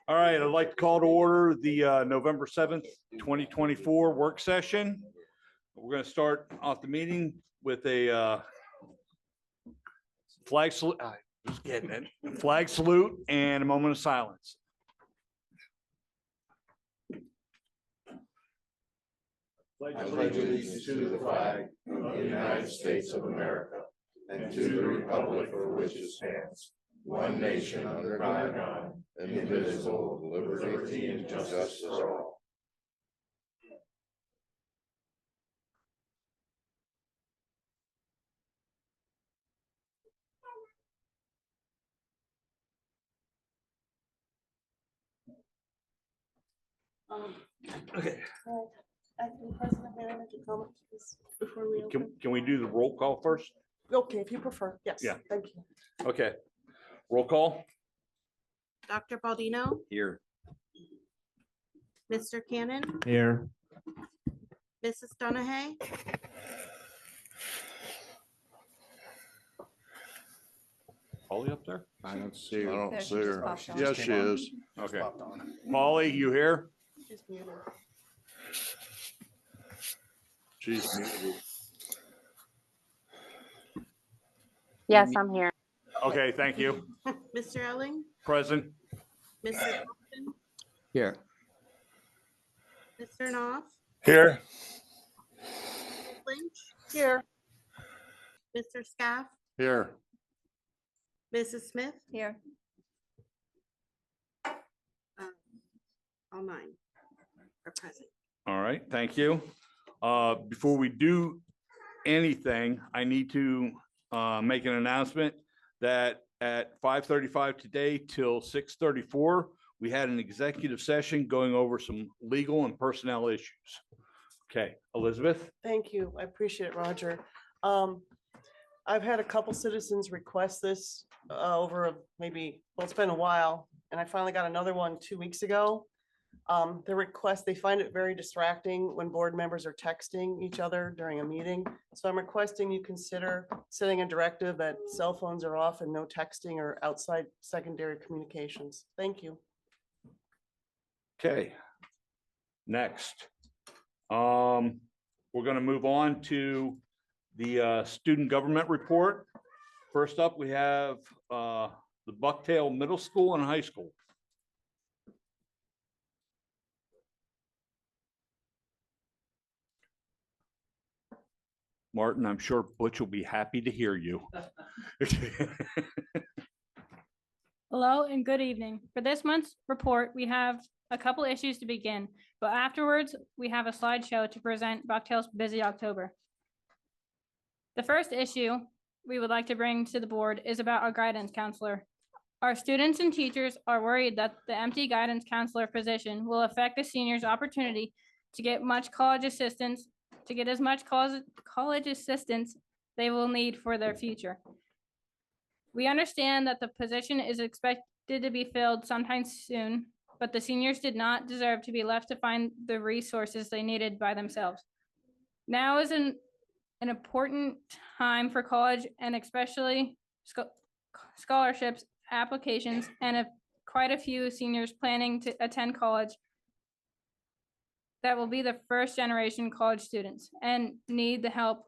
All right, I'd like to call to order the November 7th, 2024 work session. We're going to start off the meeting with a flag salute. Just getting it. Flag salute and a moment of silence. I pledge allegiance to the flag of the United States of America and to the republic for which it stands, one nation under God, indivisible, with liberty and justice for all. Okay. Acting President, may I make a comment before we open? Can we do the roll call first? Okay, if you prefer, yes. Yeah. Thank you. Okay. Roll call. Dr. Baldino, Here. Mr. Cannon, Here. Mrs. Donahue, Polly up there? I don't see her. There, she just popped on. Yes, she is. Okay. Polly, you here? She's muted. She's muted. Yes, I'm here. Okay, thank you. Mr. Elling, Present. Mr. Thompson, Here. Mr. Knopf, Here. Lynch, Here. Mr. Scaff, Here. Mrs. Smith, Here. all nine are present. All right, thank you. Before we do anything, I need to make an announcement that at 5:35 today till 6:34, we had an executive session going over some legal and personnel issues. Okay, Elizabeth? Thank you. I appreciate it, Roger. I've had a couple citizens request this maybe, well, it's been a while, and I finally got another one 2 weeks ago. The request, they find it very distracting when board members are texting each other during a meeting. So I'm requesting you consider setting a directive that cell phones are off and no texting or outside secondary communications. Thank you. Okay. Next. We're going to move on to the student government report. First up, we have the Bucktail Middle School and High School. Martin, I'm sure Butch will be happy to hear you. Hello and good evening. For this month's report, we have a couple issues to begin, but afterwards, we have a slideshow to present Bucktail's busy October. The first issue we would like to bring to the board is about our guidance counselor. Our students and teachers are worried that the empty guidance counselor position will affect the seniors' opportunity to get as much college assistance they will need for their future. We understand that the position is expected to be filled sometime soon, but the seniors did not deserve to be left to find the resources they needed by themselves. Now is an important time for college and especially scholarships applications, and quite a few seniors planning to attend college that will be the first generation college students and need the help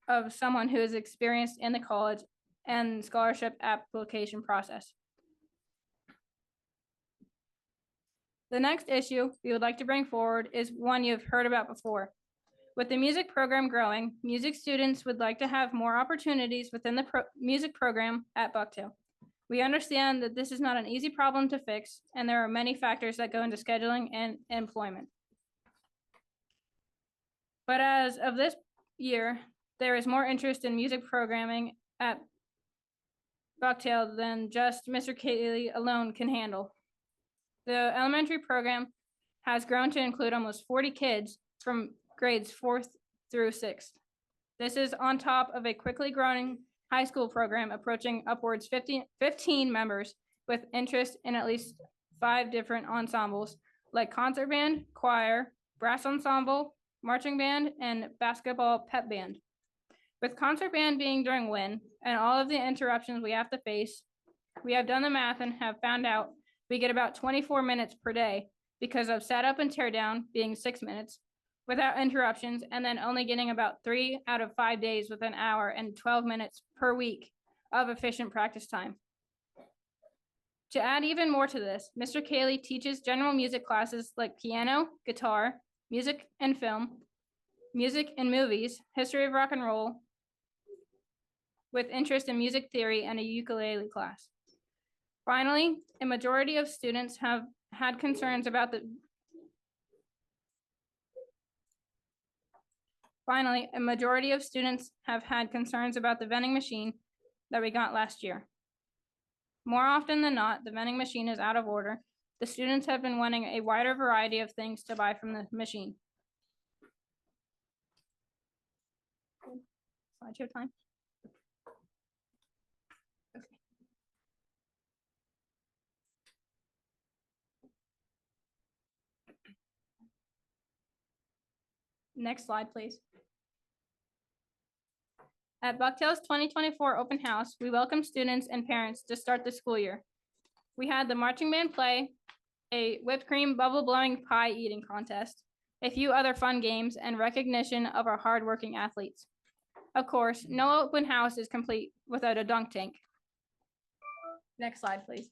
of someone who is experienced in the college and scholarship application process. The next issue we would like to bring forward is one you've heard about before. With the music program growing, music students would like to have more opportunities within the music program at Bucktail. We understand that this is not an easy problem to fix, and there are many factors that go into scheduling and employment. But as of this year, there is more interest in music programming at Bucktail than just Mr. Cayley alone can handle. The elementary program has grown to include almost 40 kids from grades 4th through 6th. This is on top of a quickly growing high school program approaching upwards 15 members with interest in at least 5 different ensembles like concert band, choir, brass ensemble, marching band, and basketball pep band. With concert band being during WIN and all of the interruptions we have to face, We have done the math and have found out we get about 24 minutes per day because of setup and tear down being 6 minutes without interruptions, and then only getting about 3 out of 5 days with an hour and 12 minutes per week of efficient practice time. To add even more to this, Mr. Cayley teaches general music classes like piano, guitar, music and film, music and movies, history of rock and roll, with interest in music theory and a ukulele class. Finally, a majority of students have had concerns about the vending machine that we got last year. More often than not, the vending machine is out of order. The students have been wanting a wider variety of things to buy from the machine. Slideshow time. Okay. Next slide, please. At Bucktail's 2024 open house, we welcome students and parents to start the school year. We had the marching band play, a whipped cream bubble blowing pie eating contest, a few other fun games, and recognition of our hardworking athletes. Of course, no open house is complete without a dunk tank. Next slide, please.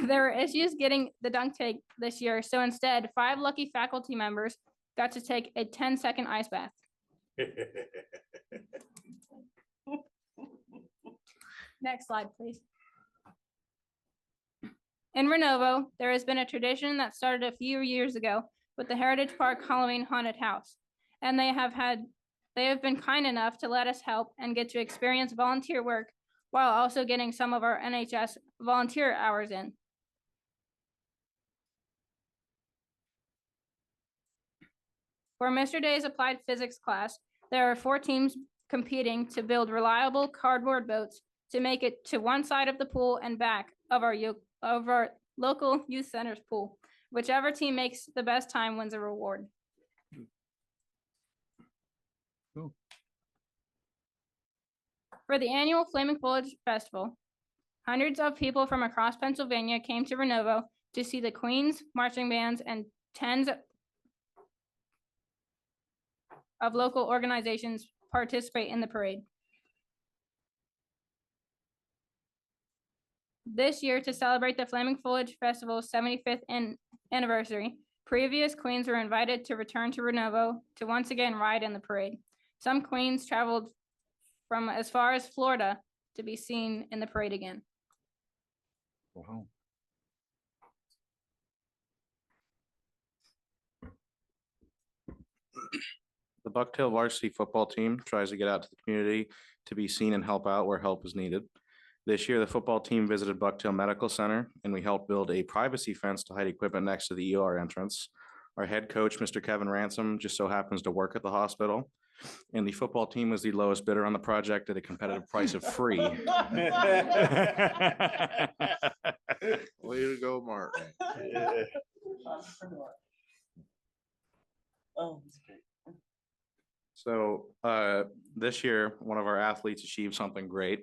There were issues getting the dunk tank this year, so instead, 5 lucky faculty members got to take a 10-second ice bath. Next slide, please. In Renovo, there has been a tradition that started a few years ago with the Heritage Park Halloween Haunted House, and they have been kind enough to let us help and get to experience volunteer work while also getting some of our NHS volunteer hours in. For Mr. Day's applied physics class, there are 4 teams competing to build reliable cardboard boats to make it to one side of the pool and back of our local youth center's pool. Whichever team makes the best time wins a reward. Cool. For the annual Flaming Foliage Festival, hundreds of people from across Pennsylvania came to Renovo to see the Queens, marching bands, and tens of local organizations participate in the parade. This year, to celebrate the Flaming Foliage Festival's 75th anniversary, previous Queens were invited to return to Renovo to once again ride in the parade. Some Queens traveled from as far as Florida to be seen in the parade again. Wow. The Bucktail varsity football team tries to get out to the community to be seen and help out where help is needed. This year, the football team visited Bucktail Medical Center, and we helped build a privacy fence to hide equipment next to the ER entrance. Our head coach, Mr. Kevin Ransom, just so happens to work at the hospital, and the football team was the lowest bidder on the project at a competitive price of free. Way to go, Martin. Oh, that's great. So this year, one of our athletes achieved something great.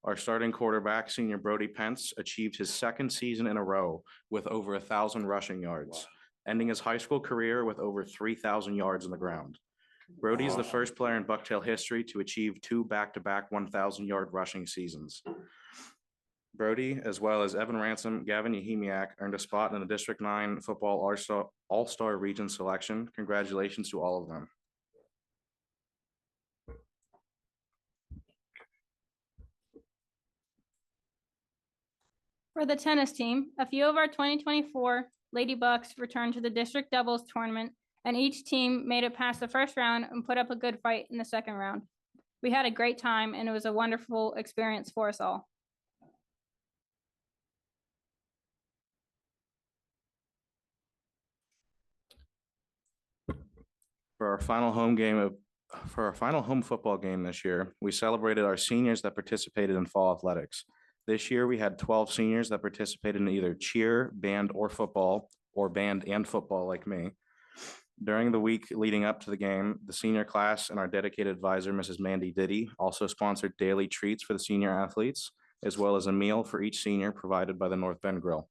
Our starting quarterback, senior Brody Pence, achieved his 2nd season in a row with over 1,000 rushing yards, ending his high school career with over 3,000 yards on the ground. Brody is the first player in Bucktail history to achieve 2 back-to-back 1,000-yard rushing seasons. Brody, as well as Evan Ransom, Gavin Yehemiak, earned a spot in the District 9 Football All-Star Region selection. Congratulations to all of them. For the tennis team, a few of our 2024 Lady Bucks returned to the district doubles tournament, and each team made it past the first round and put up a good fight in the second round. We had a great time, and it was a wonderful experience for us all. For our final home football game this year, we celebrated our seniors that participated in fall athletics. This year, we had 12 seniors that participated in either cheer, band, or football, or band and football like me. During the week leading up to the game, the senior class and our dedicated advisor, Mrs. Mandy Diddy, also sponsored daily treats for the senior athletes, as well as a meal for each senior provided by the North Bend Grill.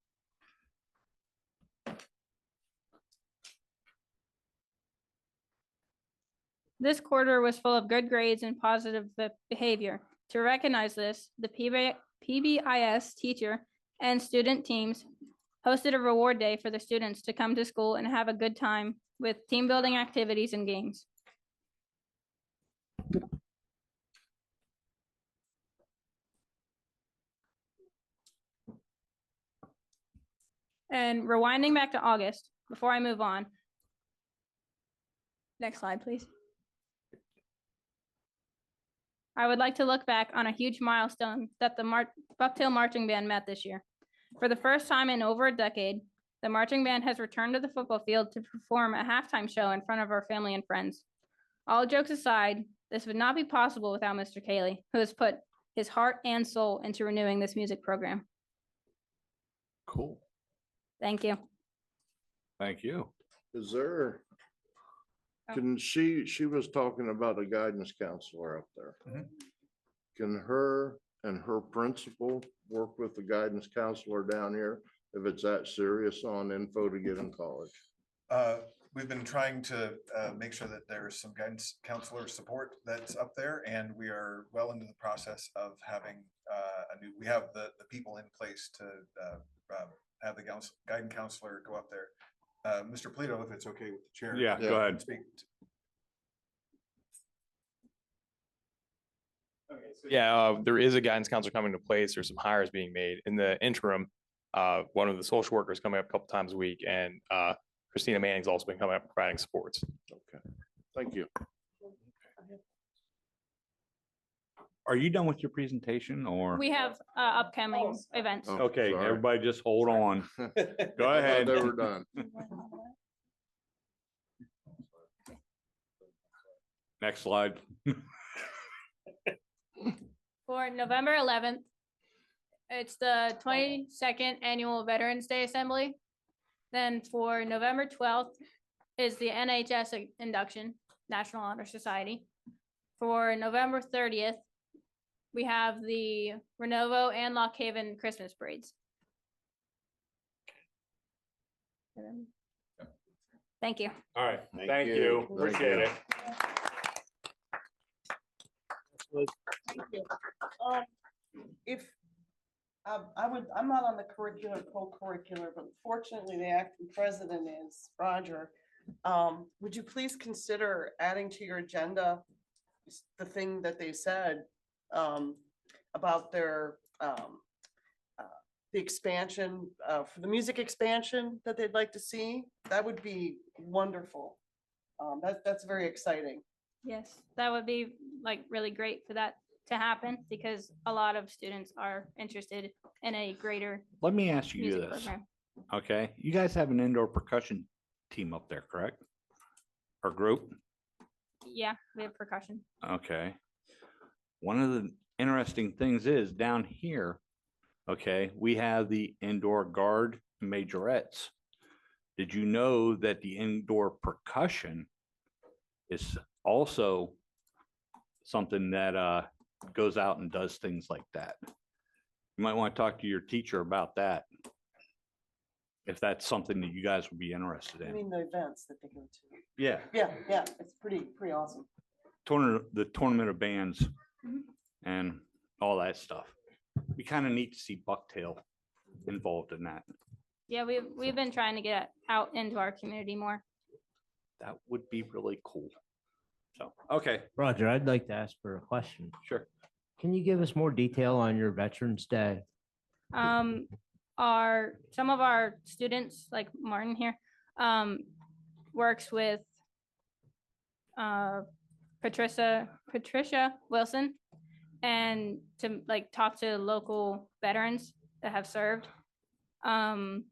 This quarter was full of good grades and positive behavior. To recognize this, the PBIS teacher and student teams hosted a reward day for the students to come to school and have a good time with team building activities and games. And rewinding back to August, before I move on. Next slide, please. I would like to look back on a huge milestone that the Bucktail Marching Band met this year. For the first time in over a decade, the marching band has returned to the football field to perform a halftime show in front of our family and friends. All jokes aside, this would not be possible without Mr. Cayley, who has put his heart and soul into renewing this music program. Cool. Thank you. Thank you. Is there, Oh. can she was talking about a guidance counselor up there. Mhm. Can her and her principal work with the guidance counselor down here if it's that serious on info to get in college? We've been trying to make sure that there's some guidance counselor support that's up there, and we are well into the process of having we have the people in place to have the guidance counselor go up there. Mr. Polito, if it's okay with the chair. Yeah, go ahead. Speak. Yeah, there is a guidance counselor coming into place. There's some hires being made. In the interim, one of the social workers coming up a couple times a week, and Christina Manning's also been coming up providing supports. Okay, thank you. Are you done with your presentation or? We have upcoming events. Oh, Okay, sorry. everybody just hold on. Go I thought ahead. They were done. Next slide. For November 11th, it's the 22nd Annual Veterans Day Assembly. Then for November 12th is the NHS induction, National Honor Society. For November 30th, we have the Renovo and Lock Haven Christmas parades. Thank you. All right, Thank thank you. you. Thank Appreciate you. it. Thank you. If, I'm not on the curricular, co-curricular, but fortunately the acting president is Roger. Would you please consider adding to your agenda the thing that they said about their, the expansion, for the music expansion that they'd like to see? That would be wonderful. That's very exciting. Yes, that would be like really great for that to happen because a lot of students are interested in a greater Let me ask you music this, program. okay? You guys have an indoor percussion team up there, correct? Or group? Yeah, we have percussion. Okay. One of the interesting things is down here, okay, we have the indoor guard majorettes. Did you know that the indoor percussion is also something that goes out and does things like that? You might want to talk to your teacher about that. If that's something that you guys would be interested I in. mean, the events that they go to. Yeah, Yeah, it's pretty awesome. the tournament of bands Mhm. and all that stuff. We kind of need to see Bucktail involved in that. Yeah, we've been trying to get out into our community more. That would be really cool. So, okay, Roger, I'd like to ask for a question. sure. Can you give us more detail on your Veterans Day? Some of our students, like Martin here, works with Patricia Wilson, and to like talk to local veterans that have served. And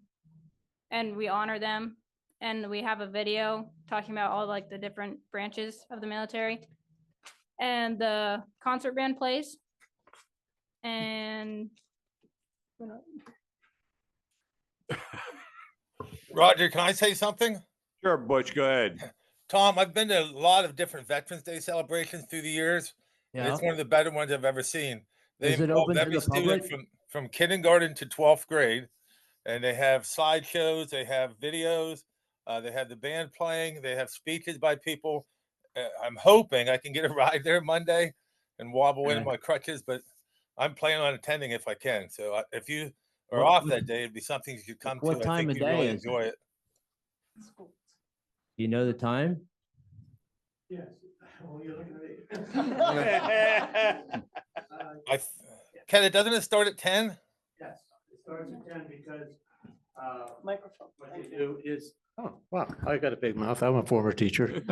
we honor them, and we have a video talking about all like the different branches of the military. And the concert band plays. And Roger, can I say something? Sure, Butch, go ahead. Tom, I've been to a lot of different Veterans Day celebrations through the years. And Yeah. it's one of the better ones I've ever seen. They Is it involve open to every the student public? from kindergarten to 12th grade. And they have slideshows, they have videos, they have the band playing, they have speeches by people. I'm hoping I can get a ride there Monday and wobble in Okay. my crutches, but I'm planning on attending if I can. So if you are What- off what- that day, it'd be something you should come to. what I time think of you'd really day is it? enjoy it. You know the time? Yes. Well, you're looking Ken, doesn't it start at 10? Yes, it starts at 10 because Microphone. what they do is, oh, wow, I got a big mouth. I'm a former teacher.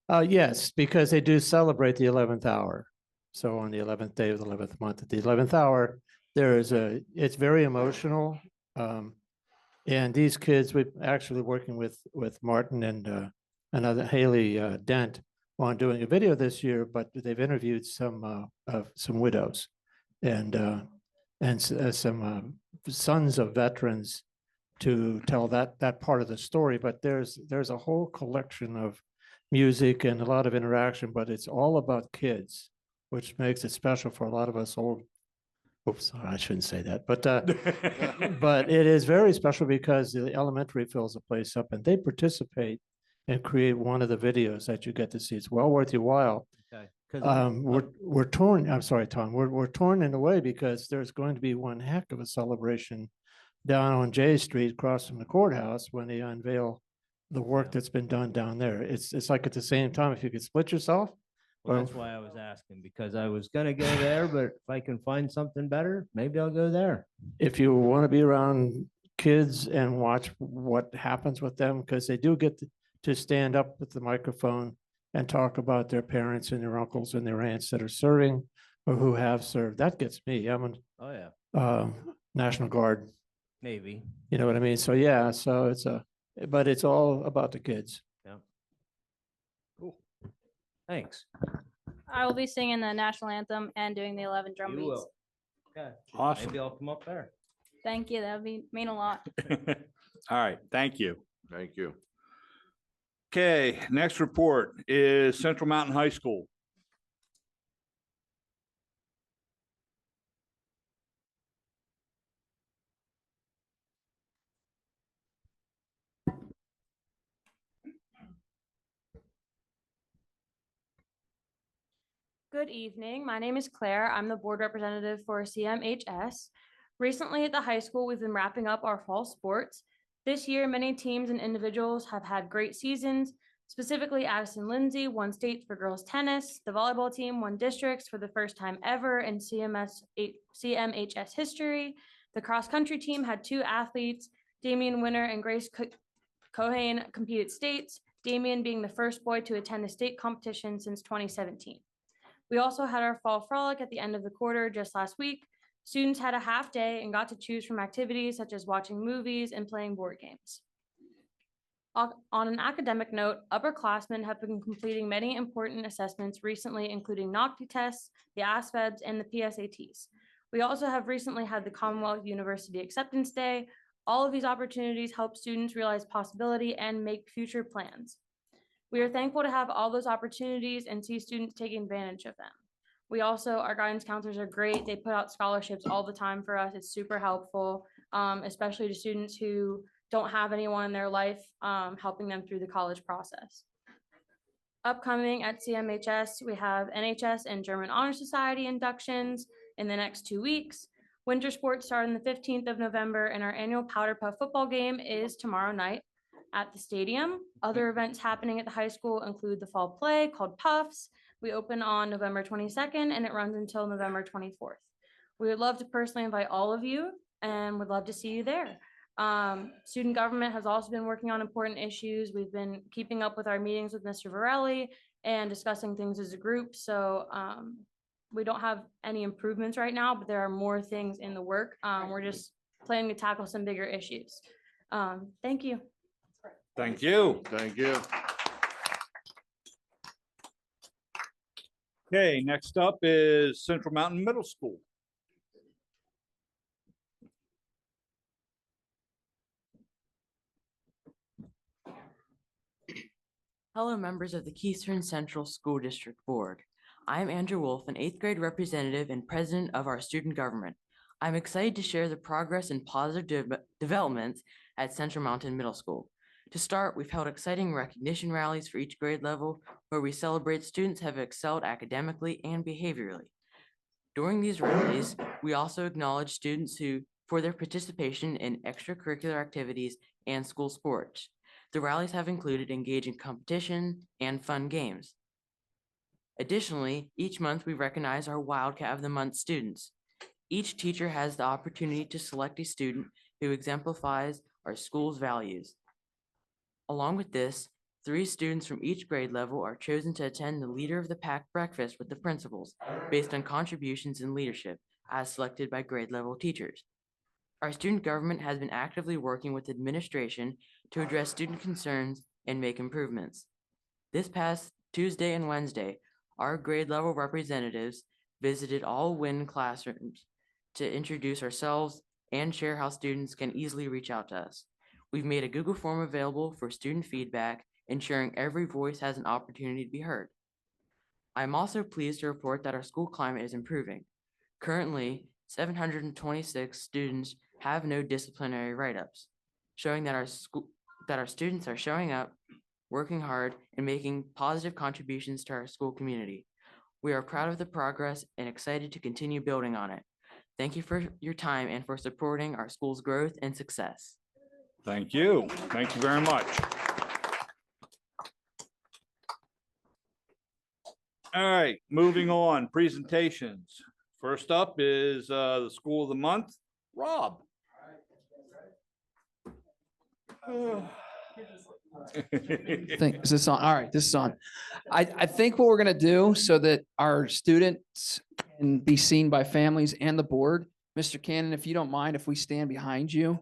Yes, because they do celebrate the 11th hour. So on the 11th day of the 11th month, at the 11th hour, it's very emotional. And these kids, we're actually working with Martin and another Haley Dent on doing a video this year, but they've interviewed some widows and some sons of veterans to tell that part of the story. But there's a whole collection of music and a lot of interaction, but it's all about kids, which makes it special for a lot of us old. Oops, I shouldn't say that, but but it is very special because the elementary fills the place up and they participate and create one of the videos that you get to see. It's well worth your while. Okay. 'Cause We're torn. I'm sorry, Tom. We're torn in a way because there's going to be one heck of a celebration down on J Street across from the courthouse when they unveil the work that's been done down there. It's like at the same time, if you could split yourself. Well, that's why I was asking, because I was gonna go there, but if I can find something better, maybe I'll go there. If you want to be around kids and watch what happens with them, because they do get to stand up with the microphone and talk about their parents and their uncles and their aunts that are serving or who have served. That gets me. I'm Oh, yeah, a National Guard, maybe. you know what I mean? So yeah, so but it's all about the kids. Yeah. Cool. Thanks. I will be singing the national anthem and doing the 11 drum You beats. will. Okay. Awesome. Maybe I'll come up there. Thank you. That would mean a lot. All right, thank you. Thank you. Okay, next report is Central Mountain High School. Good evening. My name is Claire. I'm the board representative for CMHS. Recently at the high school, we've been wrapping up our fall sports. This year, many teams and individuals have had great seasons. Specifically, Addison Lindsay won states for girls tennis. The volleyball team won districts for the first time ever in CMHS history. The cross-country team had 2 athletes, Damian Winner and Grace Cohane, competed states, Damian being the first boy to attend a state competition since 2017. We also had our fall frolic at the end of the quarter just last week. Students had a half day and got to choose from activities such as watching movies and playing board games. On an academic note, upperclassmen have been completing many important assessments recently, including NOCTI tests, the ASVEBs, and the PSATs. We also have recently had the Commonwealth University Acceptance Day. All of these opportunities help students realize possibility and make future plans. We are thankful to have all those opportunities and see students taking advantage of them. We also, our guidance counselors are great. They put out scholarships all the time for us. It's super helpful, especially to students who don't have anyone in their life helping them through the college process. Upcoming at CMHS, we have NHS and German Honor Society inductions in the next 2 weeks. Winter sports start on the 15th of November, and our annual Powder Puff football game is tomorrow night at the stadium. Other events happening at the high school include the fall play called Puffs. We open on November 22nd and it runs until November 24th. We would love to personally invite all of you and would love to see you there. Student government has also been working on important issues. We've been keeping up with our meetings with Mr. Varelli and discussing things as a group. So we don't have any improvements right now, but there are more things in the work. We're just planning to tackle some bigger issues. Thank you. Thank you. Thank you. Okay, next up is Central Mountain Middle School. Hello, members of the Keystone Central School District Board. I'm Andrew Wolf, an 8th grade representative and president of our student government. I'm excited to share the progress and positive developments at Central Mountain Middle School. To start, we've held exciting recognition rallies for each grade level where we celebrate students have excelled academically and behaviorally. During these rallies, we also acknowledge students for their participation in extracurricular activities and school sports. The rallies have included engaging competition and fun games. Additionally, each month we recognize our Wildcat of the Month students. Each teacher has the opportunity to select a student who exemplifies our school's values. Along with this, 3 students from each grade level are chosen to attend the Leader of the Pack breakfast with the principals based on contributions in leadership as selected by grade level teachers. Our student government has been actively working with administration to address student concerns and make improvements. This past Tuesday and Wednesday, our grade level representatives visited all WIN classrooms to introduce ourselves and share how students can easily reach out to us. We've made a Google form available for student feedback, ensuring every voice has an opportunity to be heard. I'm also pleased to report that our school climate is improving. Currently, 726 students have no disciplinary write-ups, showing that our students are showing up, working hard, and making positive contributions to our school community. We are proud of the progress and excited to continue building on it. Thank you for your time and for supporting our school's growth and success. Thank you. Thank you very much. All right, moving on, presentations. First up is the School of the Month, Rob. Is this on? All right, this is on. I think what we're gonna do so that our students can be seen by families and the board, Mr. Cannon, if you don't mind, if we stand behind you.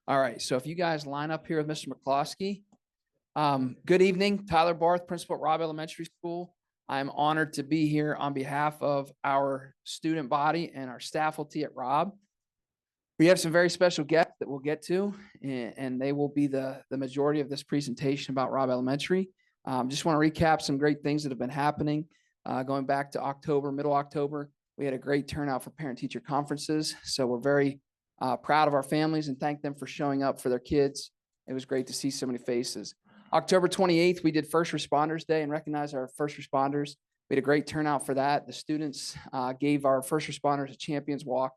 All right, so if you guys line up here with Mr. McCloskey. Good evening, Tyler Barth, principal at Robb Elementary School. I'm honored to be here on behalf of our student body and our faculty at Robb. We have some very special guests that we'll get to, and they will be the majority of this presentation about Robb Elementary. Just want to recap some great things that have been happening. Going back to October, middle October, we had a great turnout for parent-teacher conferences. So we're very proud of our families and thank them for showing up for their kids. It was great to see so many faces. October 28th, we did First Responders Day and recognized our first responders. We had a great turnout for that. The students gave our first responders a champions walk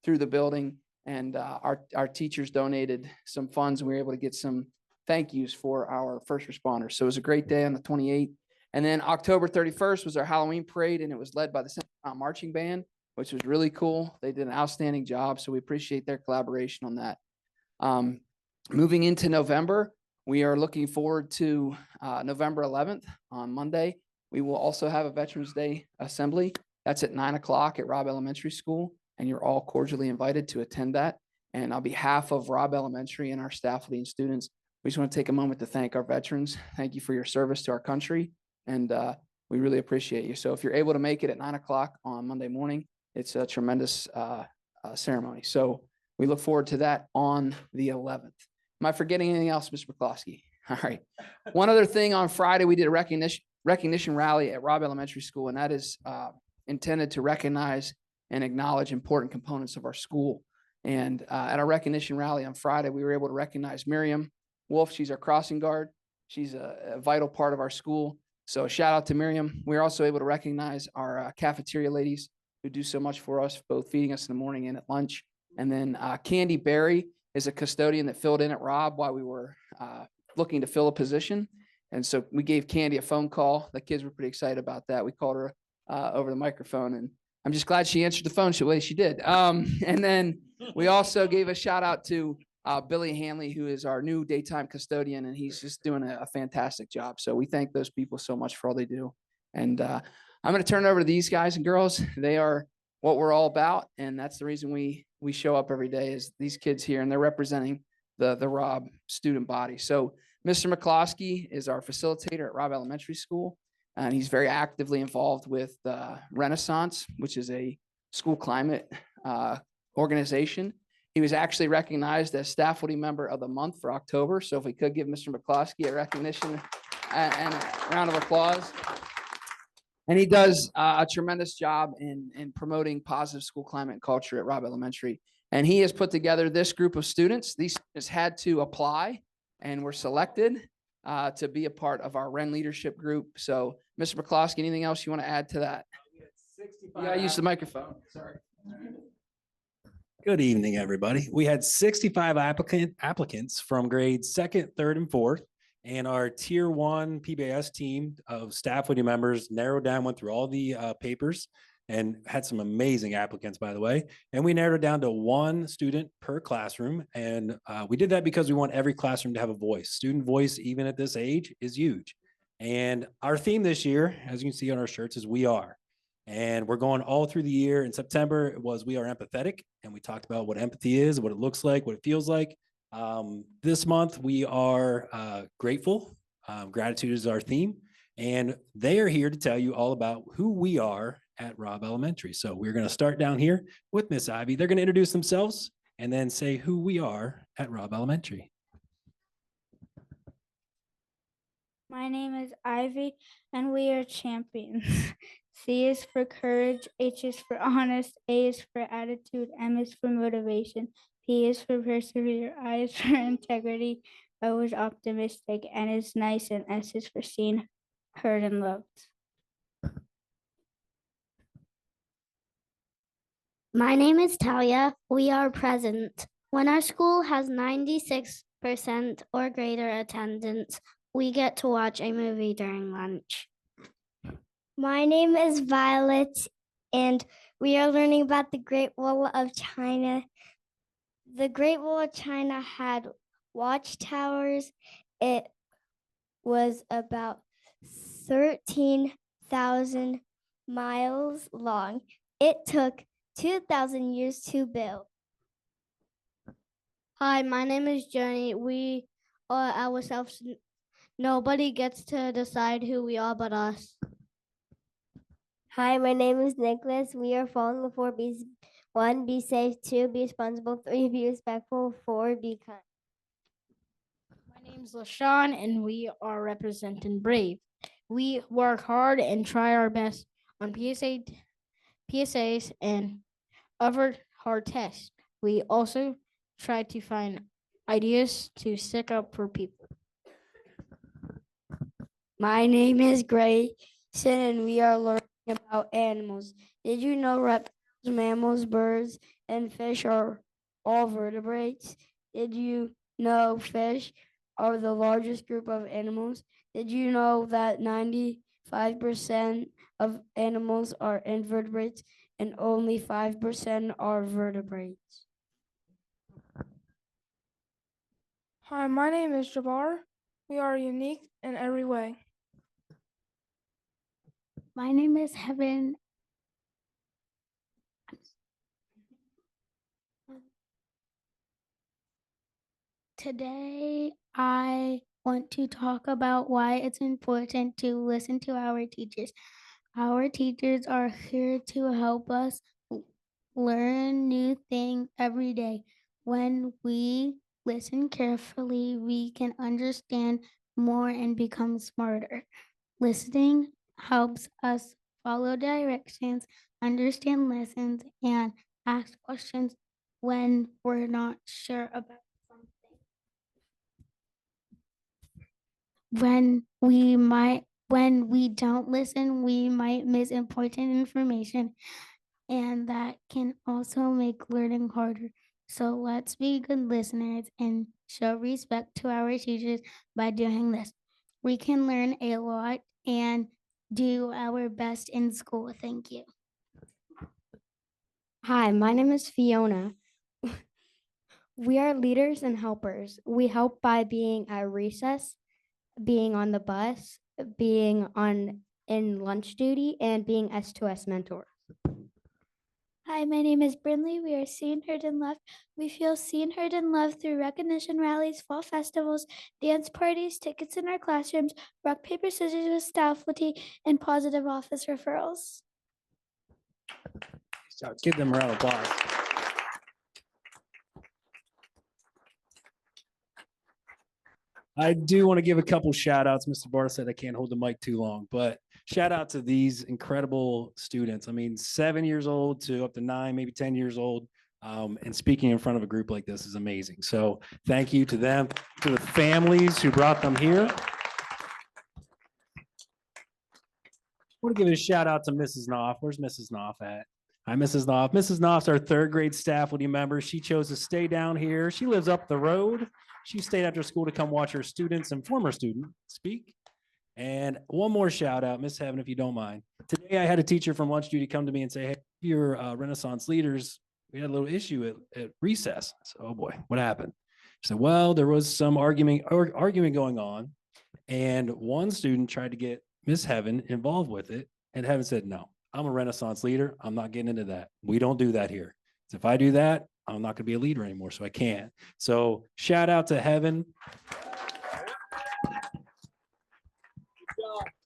through the building, and our teachers donated some funds, and we were able to get some thank yous for our first responders. So it was a great day on the 28th. And then October 31st was our Halloween parade, and it was led by the Central Mountain Marching Band, which was really cool. They did an outstanding job, so we appreciate their collaboration on that. Moving into November, we are looking forward to November 11th on Monday. We will also have a Veterans Day assembly. That's at 9 o'clock at Robb Elementary School, and you're all cordially invited to attend that. And on behalf of Robb Elementary and our faculty and students, we just want to take a moment to thank our veterans. Thank you for your service to our country, and we really appreciate you. So if you're able to make it at 9 o'clock on Monday morning, it's a tremendous ceremony. So we look forward to that on the 11th. Am I forgetting anything else, Mr. McCloskey? All right. One other thing, on Friday, we did a recognition rally at Robb Elementary School, and that is intended to recognize and acknowledge important components of our school. And at our recognition rally on Friday, we were able to recognize Miriam Wolf. She's our crossing guard. She's a vital part of our school. So shout out to Miriam. We were also able to recognize our cafeteria ladies who do so much for us, both feeding us in the morning and at lunch. And then Candy Berry is a custodian that filled in at Robb while we were looking to fill a position. And so we gave Candy a phone call. The kids were pretty excited about that. We called her over the microphone, and I'm just glad she answered the phone the way she did. And then we also gave a shout out to Billy Hanley, who is our new daytime custodian, and he's just doing a fantastic job. So we thank those people so much for all they do. And I'm going to turn it over to these guys and girls. They are what we're all about, and that's the reason we show up every day, is these kids here, and they're representing the Robb student body. So Mr. McCloskey is our facilitator at Robb Elementary School, and he's very actively involved with Renaissance, which is a school climate organization. He was actually recognized as faculty member of the month for October. So if we could give Mr. McCloskey a recognition and a round of applause. And he does a tremendous job in promoting positive school climate and culture at Robb Elementary. And he has put together this group of students. These students had to apply and were selected to be a part of our Wren leadership group. So, Mr. McCloskey, anything else you want to add to that? You gotta use the microphone. Sorry. Good evening, everybody. We had 65 applicants from grades 2nd, 3rd, and 4th. And our tier 1 PBIS team of staff faculty members narrowed down, went through all the papers and had some amazing applicants, by the way. And we narrowed it down to 1 student per classroom. And we did that because we want every classroom to have a voice. Student voice, even at this age, is huge. And our theme this year, as you can see on our shirts, is We Are. And we're going all through the year. In September, it was We Are Empathetic. And we talked about what empathy is, what it looks like, what it feels like. This month, we are grateful. Gratitude is our theme. And they are here to tell you all about who we are at Robb Elementary. So we're going to start down here with Miss Ivy. They're going to introduce themselves and then say who we are at Robb Elementary. My name is Ivy, and we are champions. C is for courage, H is for honest, A is for attitude, M is for motivation, P is for persevere, I is for integrity, O is optimistic, N is nice, and S is for seen, heard, and loved. My name is Talia. We are present. When our school has 96% or greater attendance, we get to watch a movie during lunch. My name is Violet, and we are learning about the Great Wall of China. The Great Wall of China had watchtowers. It was about 13,000 miles long. It took 2,000 years to build. Hi, my name is Jenny. We are ourselves. Nobody gets to decide who we are but us. Hi, my name is Nicholas. We are following the 4 B's. 1, be safe. 2, be responsible. 3, be respectful. 4, be kind. My name's LaShawn, and we are representing Brave. We work hard and try our best on PSAs and other hard tests. We also try to find ideas to stick up for people. My name is Grayson, and we are learning about animals. Did you know reptiles, mammals, birds, and fish are all vertebrates? Did you know fish are the largest group of animals? Did you know that 95% of animals are invertebrates and only 5% are vertebrates? Hi, my name is Jabbar. We are unique in every way. My name is Heaven. Today, I want to talk about why it's important to listen to our teachers. Our teachers are here to help us learn new things every day. When we listen carefully, we can understand more and become smarter. Listening helps us follow directions, understand lessons, and ask questions when we're not sure about something. When we don't listen, we might miss important information, and that can also make learning harder. So let's be good listeners and show respect to our teachers by doing this. We can learn a lot and do our best in school. Thank you. Hi, my name is Fiona. We are leaders and helpers. We help by being at recess, being on the bus, being in lunch duty, and being S2S mentors. Hi, my name is Brinley. We are seen, heard, and loved. We feel seen, heard, and loved through recognition rallies, fall festivals, dance parties, tickets in our classrooms, rock, paper, scissors with staff faculty, and positive office referrals. So give them a round of applause. I do want to give a couple shout outs. Mr. Barr said I can't hold the mic too long, but shout out to these incredible students. I mean, 7 years old to up to 9, maybe 10 years old. And speaking in front of a group like this is amazing. So thank you to them, to the families who brought them here. I want to give a shout out to Mrs. Knopf. Where's Mrs. Knopf at? Hi, Mrs. Knopf. Mrs. Knopf's our 3rd grade staff with you member. She chose to stay down here. She lives up the road. She stayed after school to come watch her students and former student speak. And one more shout out, Miss Heaven, if you don't mind. Today I had a teacher from lunch duty come to me and say, hey, you're Renaissance leaders. We had a little issue at recess. I said, oh boy, what happened? She said, well, there was some argument going on. And one student tried to get Miss Heaven involved with it. And Heaven said, no, I'm a Renaissance leader. I'm not getting into that. We don't do that here. So if I do that, I'm not going to be a leader anymore. So I can't. So shout out to Heaven.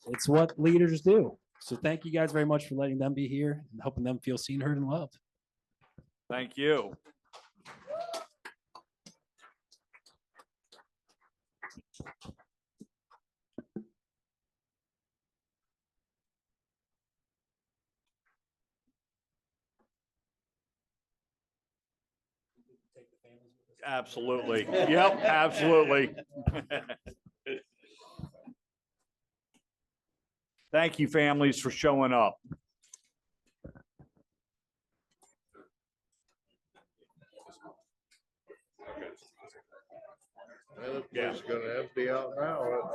It's what leaders do. So thank you guys very much for letting them be here and helping them feel seen, heard, and loved. Thank you. Absolutely. Yep, absolutely. Thank you, families, for showing up. Yeah, it's gonna empty out now.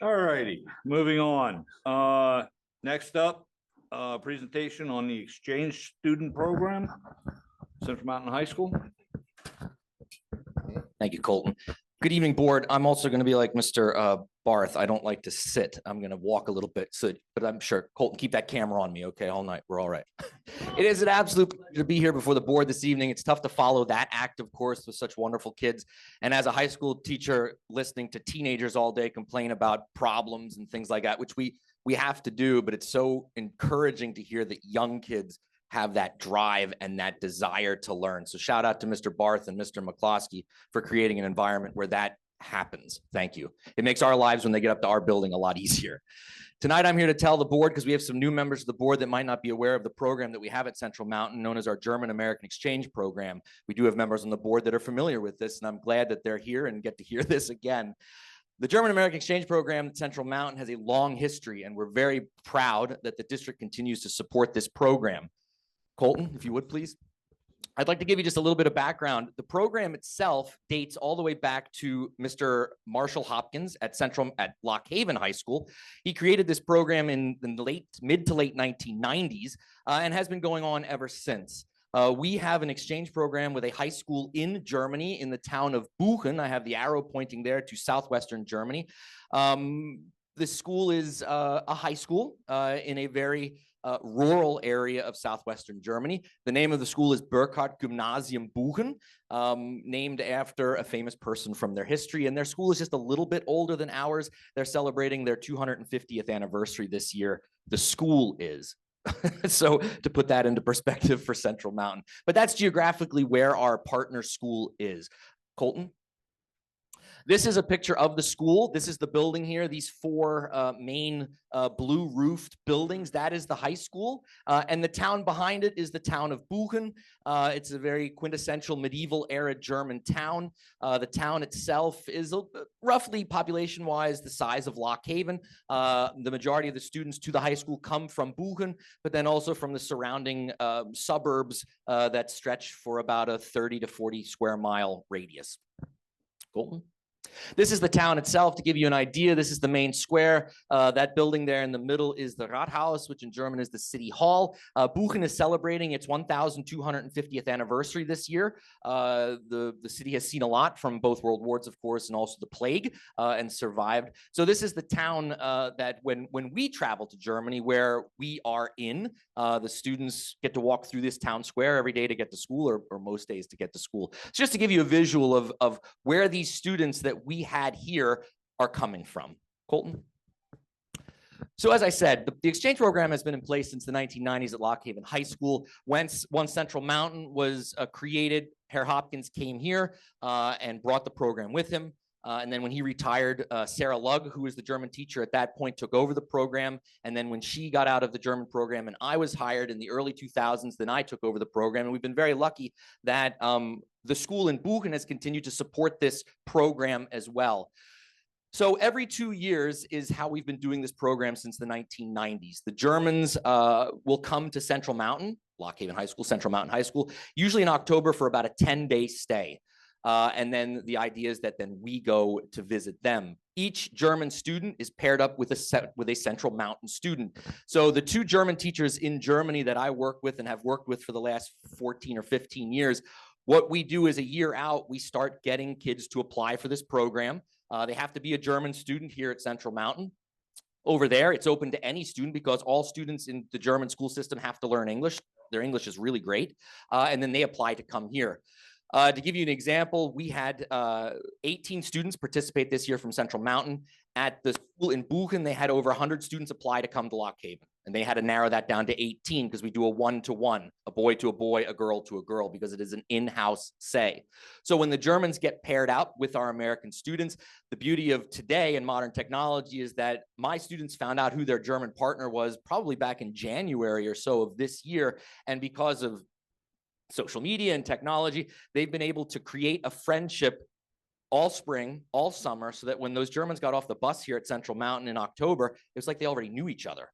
All righty, moving on. Next up, presentation on the exchange student program, Central Mountain High School. Thank you, Colton. Good evening, board. I'm also going to be like Mr. Barth. I don't like to sit. I'm going to walk a little bit, but I'm sure, Colton, keep that camera on me, okay, all night. We're all right. It is an absolute pleasure to be here before the board this evening. It's tough to follow that active course with such wonderful kids. And as a high school teacher, listening to teenagers all day complain about problems and things like that, which we have to do, but it's so encouraging to hear that young kids have that drive and that desire to learn. So shout out to Mr. Barth and Mr. McCloskey for creating an environment where that happens. Thank you. It makes our lives when they get up to our building a lot easier. Tonight, I'm here to tell the board, because we have some new members of the board that might not be aware of the program that we have at Central Mountain, known as our German-American Exchange Program. We do have members on the board that are familiar with this, and I'm glad that they're here and get to hear this again. The German-American Exchange Program at Central Mountain has a long history, and we're very proud that the district continues to support this program. Colton, if you would, please. I'd like to give you just a little bit of background. The program itself dates all the way back to Mr. Marshall Hopkins at Lock Haven High School. He created this program in the mid to late 1990s and has been going on ever since. We have an exchange program with a high school in Germany in the town of Buchen. I have the arrow pointing there to southwestern Germany. This school is a high school in a very rural area of southwestern Germany. The name of the school is Burkhardt Gymnasium Buchen, named after a famous person from their history. And their school is just a little bit older than ours. They're celebrating their 250th anniversary this year. The school is. So to put that into perspective for Central Mountain. But that's geographically where our partner school is. Colton? This is a picture of the school. This is the building here. These four main blue roofed buildings. That is the high school. And the town behind it is the town of Buchen. It's a very quintessential medieval era German town. The town itself is roughly population wise the size of Lock Haven. The majority of the students to the high school come from Buchen, but then also from the surrounding suburbs that stretch for about a 30 to 40 square mile radius. Colton? This is the town itself to give you an idea. This is the main square. That building there in the middle is the Rathaus, which in German is the city hall. Buchen is celebrating its 1,250th anniversary this year. The city has seen a lot from both world wars, of course, and also the plague and survived. So this is the town that when we travel to Germany, where we are in, the students get to walk through this town square every day to get to school, or most days to get to school. So just to give you a visual of where these students that we had here are coming from. Colton? So as I said, the exchange program has been in place since the 1990s at Lock Haven High School. Once Central Mountain was created, Herr Hopkins came here and brought the program with him. And then when he retired, Sarah Lugg, who was the German teacher at that point, took over the program. And then when she got out of the German program and I was hired in the early 2000s, then I took over the program. And we've been very lucky that the school in Buchen has continued to support this program as well. So every 2 years is how we've been doing this program since the 1990s. The Germans will come to Central Mountain, Lock Haven High School, Central Mountain High School, usually in October for about a 10-day stay. And then the idea is that then we go to visit them. Each German student is paired up with a Central Mountain student. So the two German teachers in Germany that I work with and have worked with for the last 14 or 15 years, what we do is a year out, we start getting kids to apply for this program. They have to be a German student here at Central Mountain. Over there, it's open to any student because all students in the German school system have to learn English. Their English is really great. And then they apply to come here. To give you an example, we had 18 students participate this year from Central Mountain. At the school in Buchen, they had over 100 students apply to come to Lock Haven. And they had to narrow that down to 18 because we do a 1-to-1, a boy to a boy, a girl to a girl, because it is an in-house say. So when the Germans get paired out with our American students, the beauty of today and modern technology is that my students found out who their German partner was probably back in January or so of this year. And because of social media and technology, they've been able to create a friendship all spring, all summer, so that when those Germans got off the bus here at Central Mountain in October, it was like they already knew each other.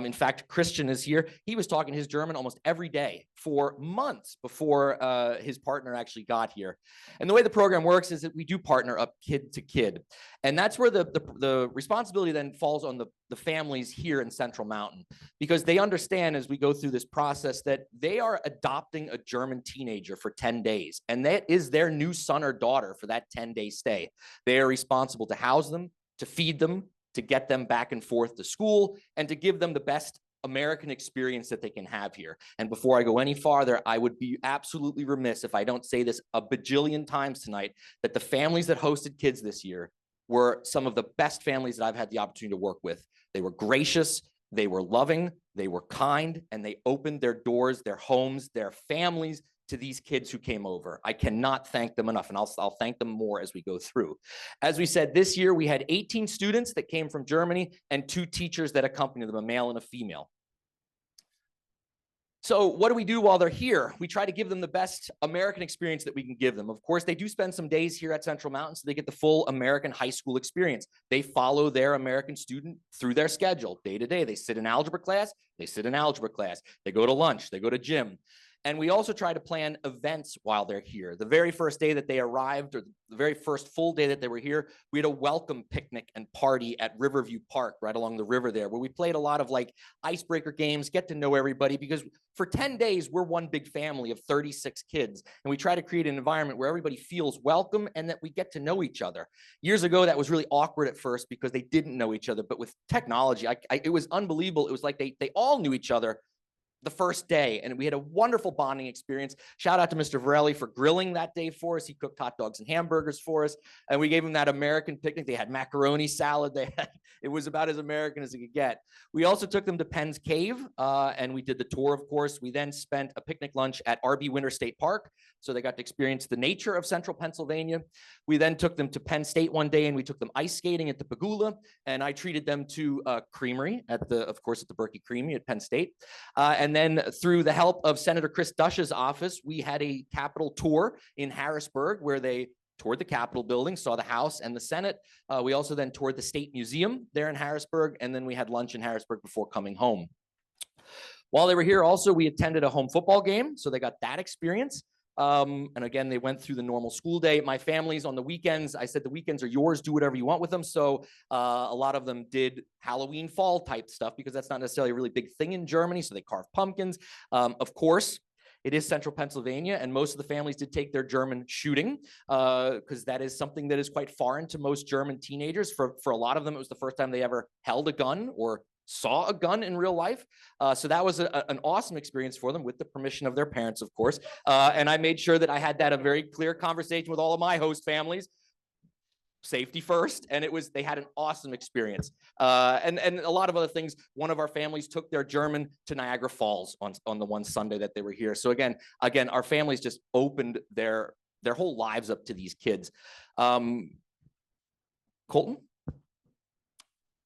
In fact, Christian is here. He was talking his German almost every day for months before his partner actually got here. And the way the program works is that we do partner up kid to kid. And that's where the responsibility then falls on the families here in Central Mountain, because they understand as we go through this process that they are adopting a German teenager for 10 days. And that is their new son or daughter for that 10-day stay. They are responsible to house them, to feed them, to get them back and forth to school, and to give them the best American experience that they can have here. And before I go any farther, I would be absolutely remiss if I don't say this a bajillion times tonight, that the families that hosted kids this year were some of the best families that I've had the opportunity to work with. They were gracious, they were loving, they were kind, and they opened their doors, their homes, their families to these kids who came over. I cannot thank them enough, and I'll thank them more as we go through. As we said, this year we had 18 students that came from Germany and 2 teachers that accompanied them, a male and a female. So what do we do while they're here? We try to give them the best American experience that we can give them. Of course, they do spend some days here at Central Mountain, so they get the full American high school experience. They follow their American student through their schedule day to day. They sit in algebra class, they sit in algebra class. They go to lunch, they go to gym. And we also try to plan events while they're here. The very first day that they arrived, or the very first full day that they were here, we had a welcome picnic and party at Riverview Park right along the river there, where we played a lot of like icebreaker games, get to know everybody, because for 10 days, we're one big family of 36 kids. And we try to create an environment where everybody feels welcome and that we get to know each other. Years ago, that was really awkward at first because they didn't know each other. But with technology, it was unbelievable. It was like they all knew each other the first day, and we had a wonderful bonding experience. Shout out to Mr. Varelli for grilling that day for us. He cooked hot dogs and hamburgers for us, and we gave him that American picnic. They had macaroni salad. It was about as American as it could get. We also took them to Penn's Cave, and we did the tour, of course. We then spent a picnic lunch at R.B. Winter State Park, so they got to experience the nature of central Pennsylvania. We then took them to Penn State one day, and we took them ice skating at the Pagula, and I treated them to creamery of course, at the Berkey Creamery at Penn State. And then through the help of Senator Chris Dush's office, we had a Capitol tour in Harrisburg where they toured the Capitol building, saw the House and the Senate. We also then toured the State Museum there in Harrisburg, and then we had lunch in Harrisburg before coming home. While they were here also, we attended a home football game, so they got that experience. And again, they went through the normal school day. My family's on the weekends. I said the weekends are yours, do whatever you want with them. So a lot of them did Halloween fall type stuff because that's not necessarily a really big thing in Germany. So they carved pumpkins. Of course, it is central Pennsylvania, and most of the families did take their German shooting because that is something that is quite foreign to most German teenagers. For a lot of them, it was the first time they ever held a gun or saw a gun in real life. So that was an awesome experience for them with the permission of their parents, of course. And I made sure that I had that a very clear conversation with all of my host families. Safety first, and they had an awesome experience. And a lot of other things. One of our families took their German to Niagara Falls on the one Sunday that they were here. So again, our families just opened their whole lives up to these kids. Colton?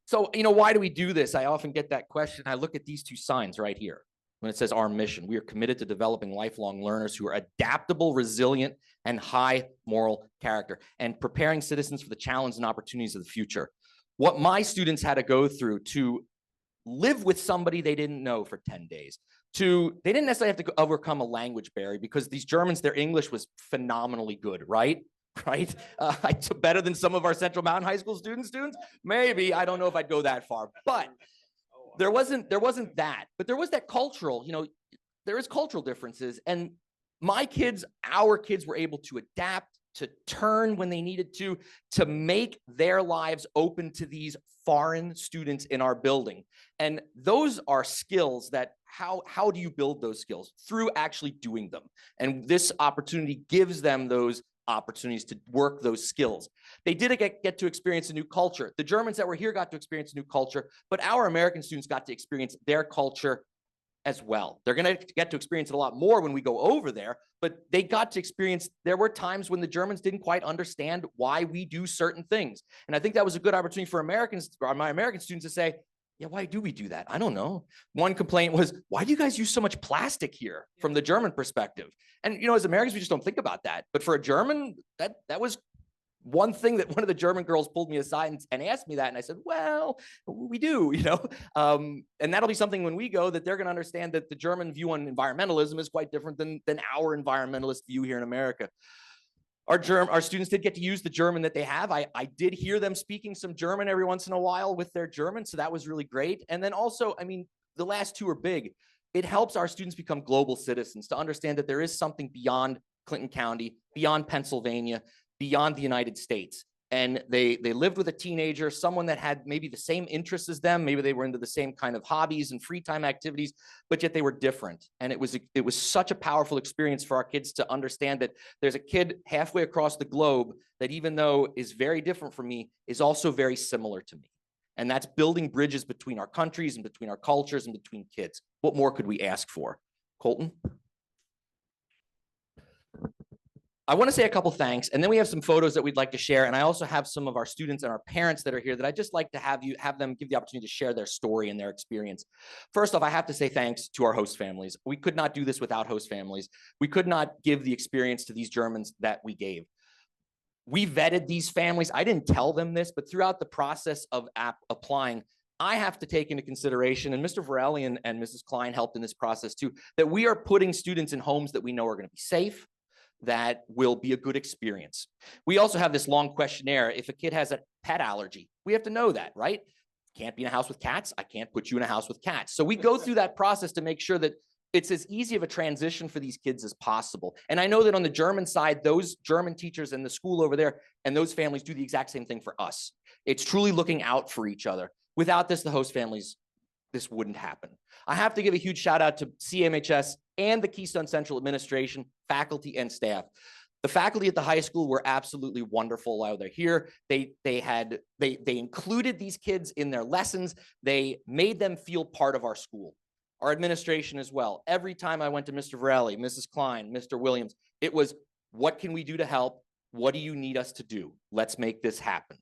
So, why do we do this? I often get that question. I look at these two signs right here when it says our mission. We are committed to developing lifelong learners who are adaptable, resilient, and high moral character, and preparing citizens for the challenges and opportunities of the future. What my students had to go through to live with somebody they didn't know for 10 days, they didn't necessarily have to overcome a language barrier because these Germans, their English was phenomenally good, right? Right? Better than some of our Central Mountain High School students? Maybe. I don't know if I'd go that far, but there wasn't that, but there was that cultural, there is cultural differences. And our kids were able to adapt, to turn when they needed to make their lives open to these foreign students in our building. And those are skills that how do you build those skills? Through actually doing them. And this opportunity gives them those opportunities to work those skills. They did get to experience a new culture. The Germans that were here got to experience a new culture, but our American students got to experience their culture as well. They're going to get to experience it a lot more when we go over there, but they got to experience, there were times when the Germans didn't quite understand why we do certain things. And I think that was a good opportunity for my American students to say, yeah, why do we do that? I don't know. One complaint was, why do you guys use so much plastic here from the German perspective? And, as Americans, we just don't think about that. But for a German, that was one thing that one of the German girls pulled me aside and asked me that. And I said, well, we do, and that'll be something when we go that they're going to understand that the German view on environmentalism is quite different than our environmentalist view here in America. Our students did get to use the German that they have. I did hear them speaking some German every once in a while with their German, so that was really great. And then also, the last two are big. It helps our students become global citizens to understand that there is something beyond Clinton County, beyond Pennsylvania, beyond the United States. And they lived with a teenager, someone that had maybe the same interests as them. Maybe they were into the same kind of hobbies and free time activities, but yet they were different. And it was such a powerful experience for our kids to understand that there's a kid halfway across the globe that, even though is very different from me, is also very similar to me. And that's building bridges between our countries and between our cultures and between kids. What more could we ask for? Colton? I want to say a couple thanks, and then we have some photos that we'd like to share. And I also have some of our students and our parents that are here that I'd just like to have them give the opportunity to share their story and their experience. First off, I have to say thanks to our host families. We could not do this without host families. We could not give the experience to these Germans that we gave. We vetted these families. I didn't tell them this, but throughout the process of applying, I have to take into consideration, and Mr. Varelli and Mrs. Klein helped in this process too, that we are putting students in homes that we know are going to be safe, that will be a good experience. We also have this long questionnaire. If a kid has a pet allergy, we have to know that, right? Can't be in a house with cats. I can't put you in a house with cats. So we go through that process to make sure that it's as easy of a transition for these kids as possible. And I know that on the German side, those German teachers in the school over there and those families do the exact same thing for us. It's truly looking out for each other. Without this, the host families this wouldn't happen. I have to give a huge shout out to CMHS and the Keystone Central administration, faculty and staff. The faculty at the high school were absolutely wonderful while they're here. They included these kids in their lessons. They made them feel part of our school. Our administration as well. Every time I went to Mr. Varelli, Mrs. Klein, Mr. Williams, it was, what can we do to help? What do you need us to do? Let's make this happen.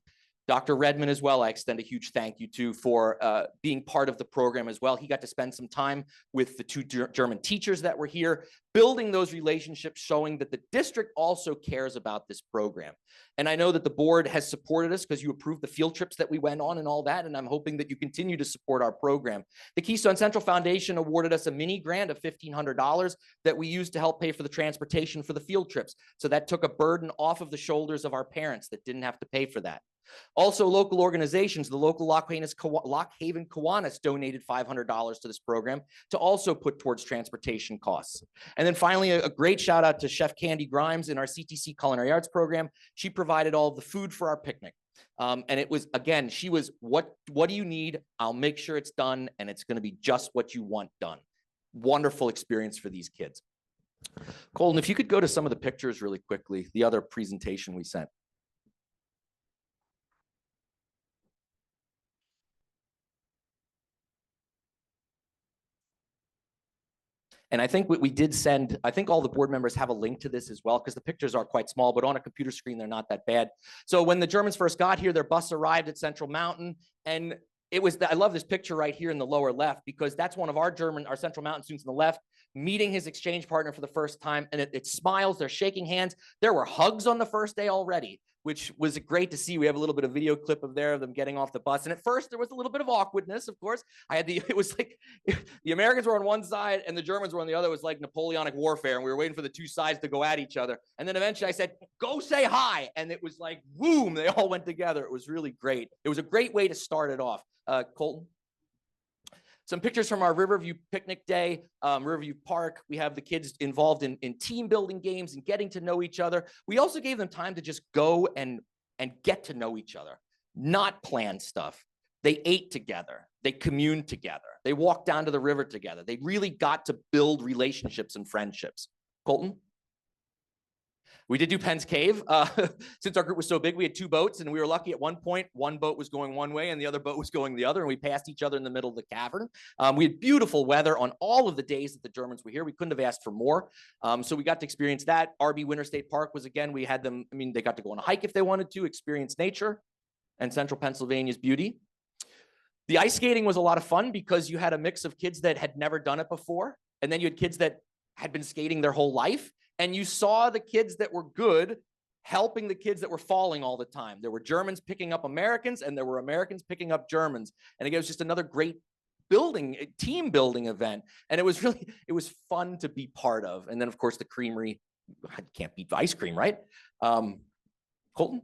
Dr. Redmond as well, I extend a huge thank you to for being part of the program as well. He got to spend some time with the two German teachers that were here, building those relationships, showing that the district also cares about this program. And I know that the board has supported us because you approved the field trips that we went on and all that, and I'm hoping that you continue to support our program. The Keystone Central Foundation awarded us a mini grant of $1,500 that we used to help pay for the transportation for the field trips. So that took a burden off of the shoulders of our parents that didn't have to pay for that. Also, local organizations, the local Lock Haven Kiwanis donated $500 to this program to also put towards transportation costs. And then finally, a great shout out to Chef Candy Grimes in our CTC Culinary Arts program. She provided all of the food for our picnic. And it was, again, she was, what do you need? I'll make sure it's done, and it's going to be just what you want done. Wonderful experience for these kids. Colton, if you could go to some of the pictures really quickly, the other presentation we sent. And I think what we did send, I think all the board members have a link to this as well, because the pictures are quite small, but on a computer screen, they're not that bad. So when the Germans first got here, their bus arrived at Central Mountain, and it was, I love this picture right here in the lower left, because that's one of our Central Mountain students on the left, meeting his exchange partner for the first time, and it smiles, they're shaking hands. There were hugs on the first day already, which was great to see. We have a little bit of video clip of them getting off the bus. And at first there was a little bit of awkwardness, of course. It was like the Americans were on one side and the Germans were on the other. It was like Napoleonic warfare. And we were waiting for the two sides to go at each other. And then eventually I said, go say hi. And it was like, boom, they all went together. It was really great. It was a great way to start it off. Colton? Some pictures from our Riverview picnic day, Riverview Park. We have the kids involved in team building games and getting to know each other. We also gave them time to just go and get to know each other, not plan stuff. They ate together. They communed together. They walked down to the river together. They really got to build relationships and friendships. Colton? We did do Penn's Cave. Since our group was so big, we had two boats, and we were lucky at one point. One boat was going one way and the other boat was going the other, and we passed each other in the middle of the cavern. We had beautiful weather on all of the days that the Germans were here. We couldn't have asked for more. So we got to experience that. RB Winter State Park was, again, we had them, they got to go on a hike if they wanted to, experience nature and central Pennsylvania's beauty. The ice skating was a lot of fun because you had a mix of kids that had never done it before, and then you had kids that had been skating their whole life. And you saw the kids that were good helping the kids that were falling all the time. There were Germans picking up Americans, and there were Americans picking up Germans. And again, it was just another great team building event. And it was fun to be part of. And then, of course, the creamery. I can't beat ice cream, right? Colton?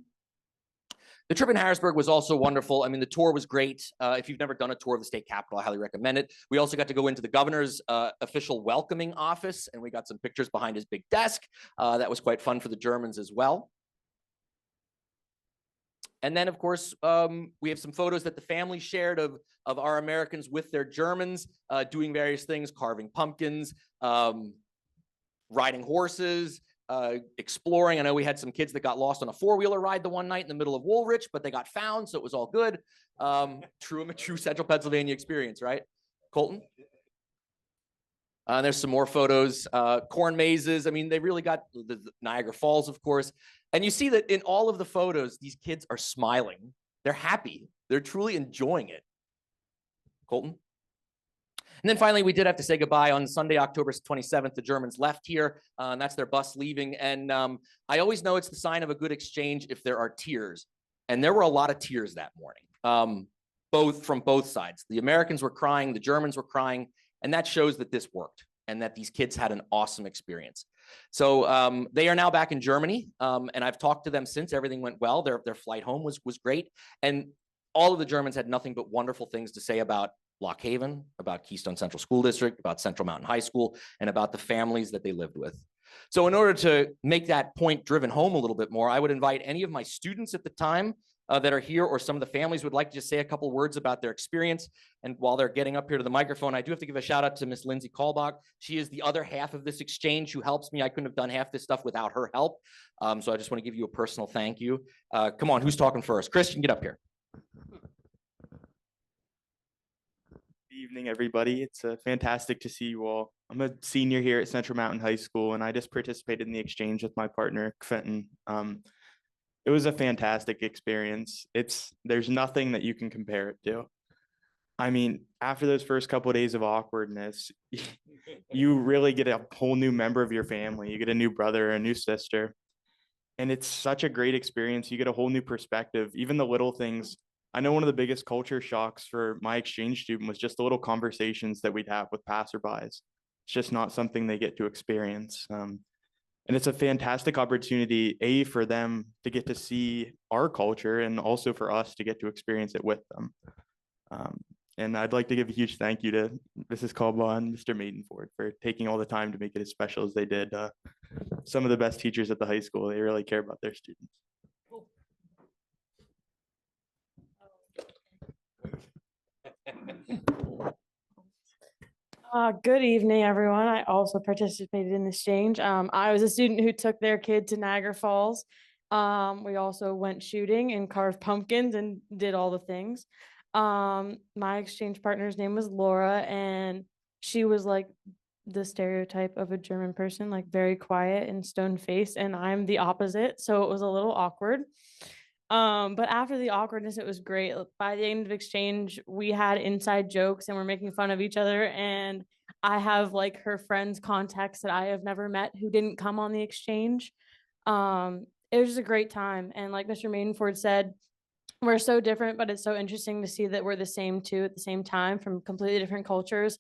The trip in Harrisburg was also wonderful. The tour was great. If you've never done a tour of the state capitol, I highly recommend it. We also got to go into the governor's official welcoming office, and we got some pictures behind his big desk. That was quite fun for the Germans as well. And then, of course, we have some photos that the family shared of our Americans with their Germans, doing various things, carving pumpkins, riding horses, exploring. I know we had some kids that got lost on a four-wheeler ride the one night in the middle of Woolrich, but they got found, so it was all good. True central Pennsylvania experience, right? Colton? There's some more photos, corn mazes. They really got the Niagara Falls, of course. And you see that in all of the photos, these kids are smiling. They're happy. They're truly enjoying it. Colton? And then finally, we did have to say goodbye on Sunday, October 27th. The Germans left here, and that's their bus leaving. And I always know it's the sign of a good exchange if there are tears. And there were a lot of tears that morning, from both sides. The Americans were crying, the Germans were crying, and that shows that this worked and that these kids had an awesome experience. So they are now back in Germany, and I've talked to them since. Everything went well. Their flight home was great. And all of the Germans had nothing but wonderful things to say about Lock Haven, about Keystone Central School District, about Central Mountain High School, and about the families that they lived with. So in order to make that point driven home a little bit more, I would invite any of my students at the time that are here, or some of the families would like to just say a couple words about their experience. And while they're getting up here to the microphone, I do have to give a shout out to Miss Lindsay Kalbach. She is the other half of this exchange who helps me. I couldn't have done half this stuff without her help. So I just want to give you a personal thank you. Come on, who's talking first? Christian, get up here. Evening, everybody. It's fantastic to see you all. I'm a senior here at Central Mountain High School, and I just participated in the exchange with my partner, Quentin. It was a fantastic experience. There's nothing that you can compare it to. I mean, after those first couple of days of awkwardness, you really get a whole new member of your family. You get a new brother, a new sister, and it's such a great experience. You get a whole new perspective, even the little things. I know one of the biggest culture shocks for my exchange student was just the little conversations that we'd have with passerbys. It's just not something they get to experience. And it's a fantastic opportunity, for them to get to see our culture, and also for us to get to experience it with them. And I'd like to give a huge thank you to Mrs. Kalbaugh and Mr. Maidenford for taking all the time to make it as special as they did. Some of the best teachers at the high school, they really care about their students. Good evening, everyone. I also participated in the exchange. I was a student who took their kid to Niagara Falls. We also went shooting and carved pumpkins and did all the things. My exchange partner's name was Laura, and she was like the stereotype of a German person, like very quiet and stone-faced, and I'm the opposite, so it was a little awkward. But after the awkwardness, it was great. By the end of exchange, we had inside jokes and we're making fun of each other. And I have like her friends' contacts that I have never met who didn't come on the exchange. It was just a great time. And like Mr. Maidenford said, we're so different, but it's so interesting to see that we're the same too at the same time from completely different cultures.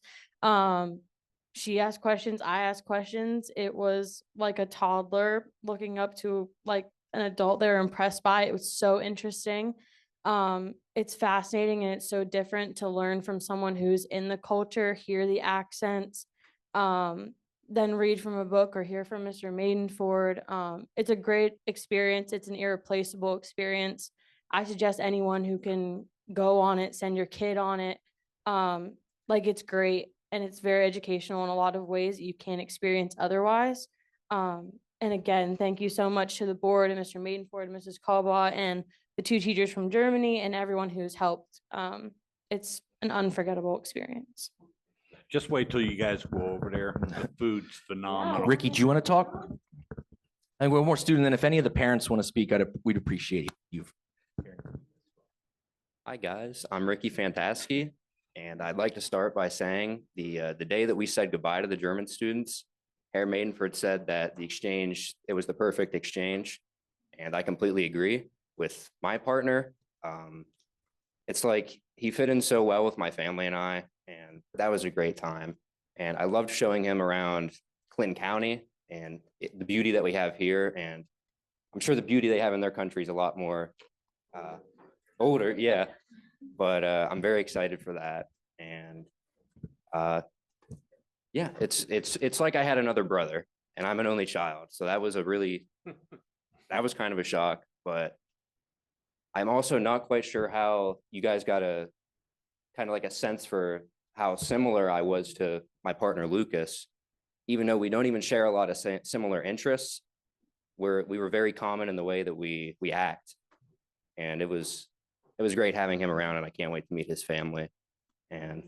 She asked questions, I asked questions. It was like a toddler looking up to like an adult they were impressed by. It was so interesting. It's fascinating, and it's so different to learn from someone who's in the culture, hear the accents, then read from a book or hear from Mr. Maidenford. It's a great experience. It's an irreplaceable experience. I suggest anyone who can go on it, send your kid on it. Like, it's great, and it's very educational in a lot of ways that you can't experience otherwise. And again, thank you so much to the board and Mr. Maidenford and Mrs. Kalbaugh and the two teachers from Germany and everyone who's helped. It's an unforgettable experience. Just wait till you guys go over there. The food's phenomenal. Ricky, do you want to talk? And we're more student, and if any of the parents want to speak, we'd appreciate you. Hi, guys. I'm Ricky Fantasky, and I'd like to start by saying the day that we said goodbye to the German students, Herr Maidenford said that the exchange, it was the perfect exchange, and I completely agree with my partner. It's like he fit in so well with my family and I, and that was a great time. And I loved showing him around Clinton County and the beauty that we have here. And I'm sure the beauty they have in their country is a lot more older, yeah. But I'm very excited for that. And yeah, it's like I had another brother, and I'm an only child. So that was that was kind of a shock, but I'm also not quite sure how you guys got a kind of like a sense for how similar I was to my partner, Lucas. Even though we don't even share a lot of similar interests, we were very common in the way that we act. And it was great having him around, and I can't wait to meet his family. And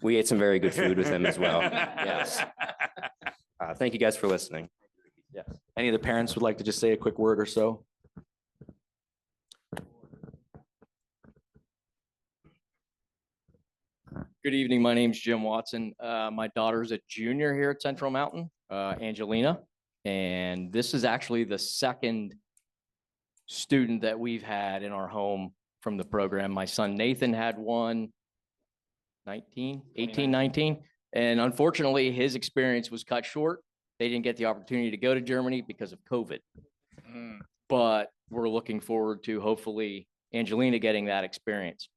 we ate some very good food with him as well. Yes. Thank you guys for listening. Yes. Any of the parents would like to just say a quick word or so? Good evening. My name's Jim Watson. My daughter's a junior here at Central Mountain, Angelina, and this is actually the second student that we've had in our home from the program. My son Nathan had one 19, and unfortunately his experience was cut short. They didn't get the opportunity to go to Germany because of COVID. But we're looking forward to hopefully Angelina getting that experience.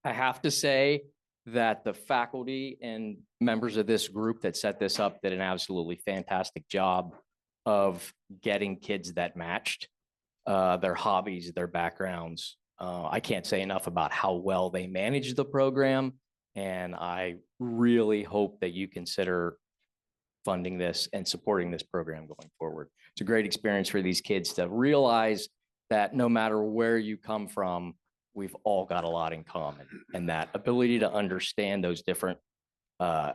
I have to say that the faculty and members of this group that set this up did an absolutely fantastic job of getting kids that matched. their hobbies, their backgrounds. I can't say enough about how well they manage the program. And I really hope that you consider funding this and supporting this program going forward. It's a great experience for these kids to realize that no matter where you come from, we've all got a lot in common, and that ability to understand those different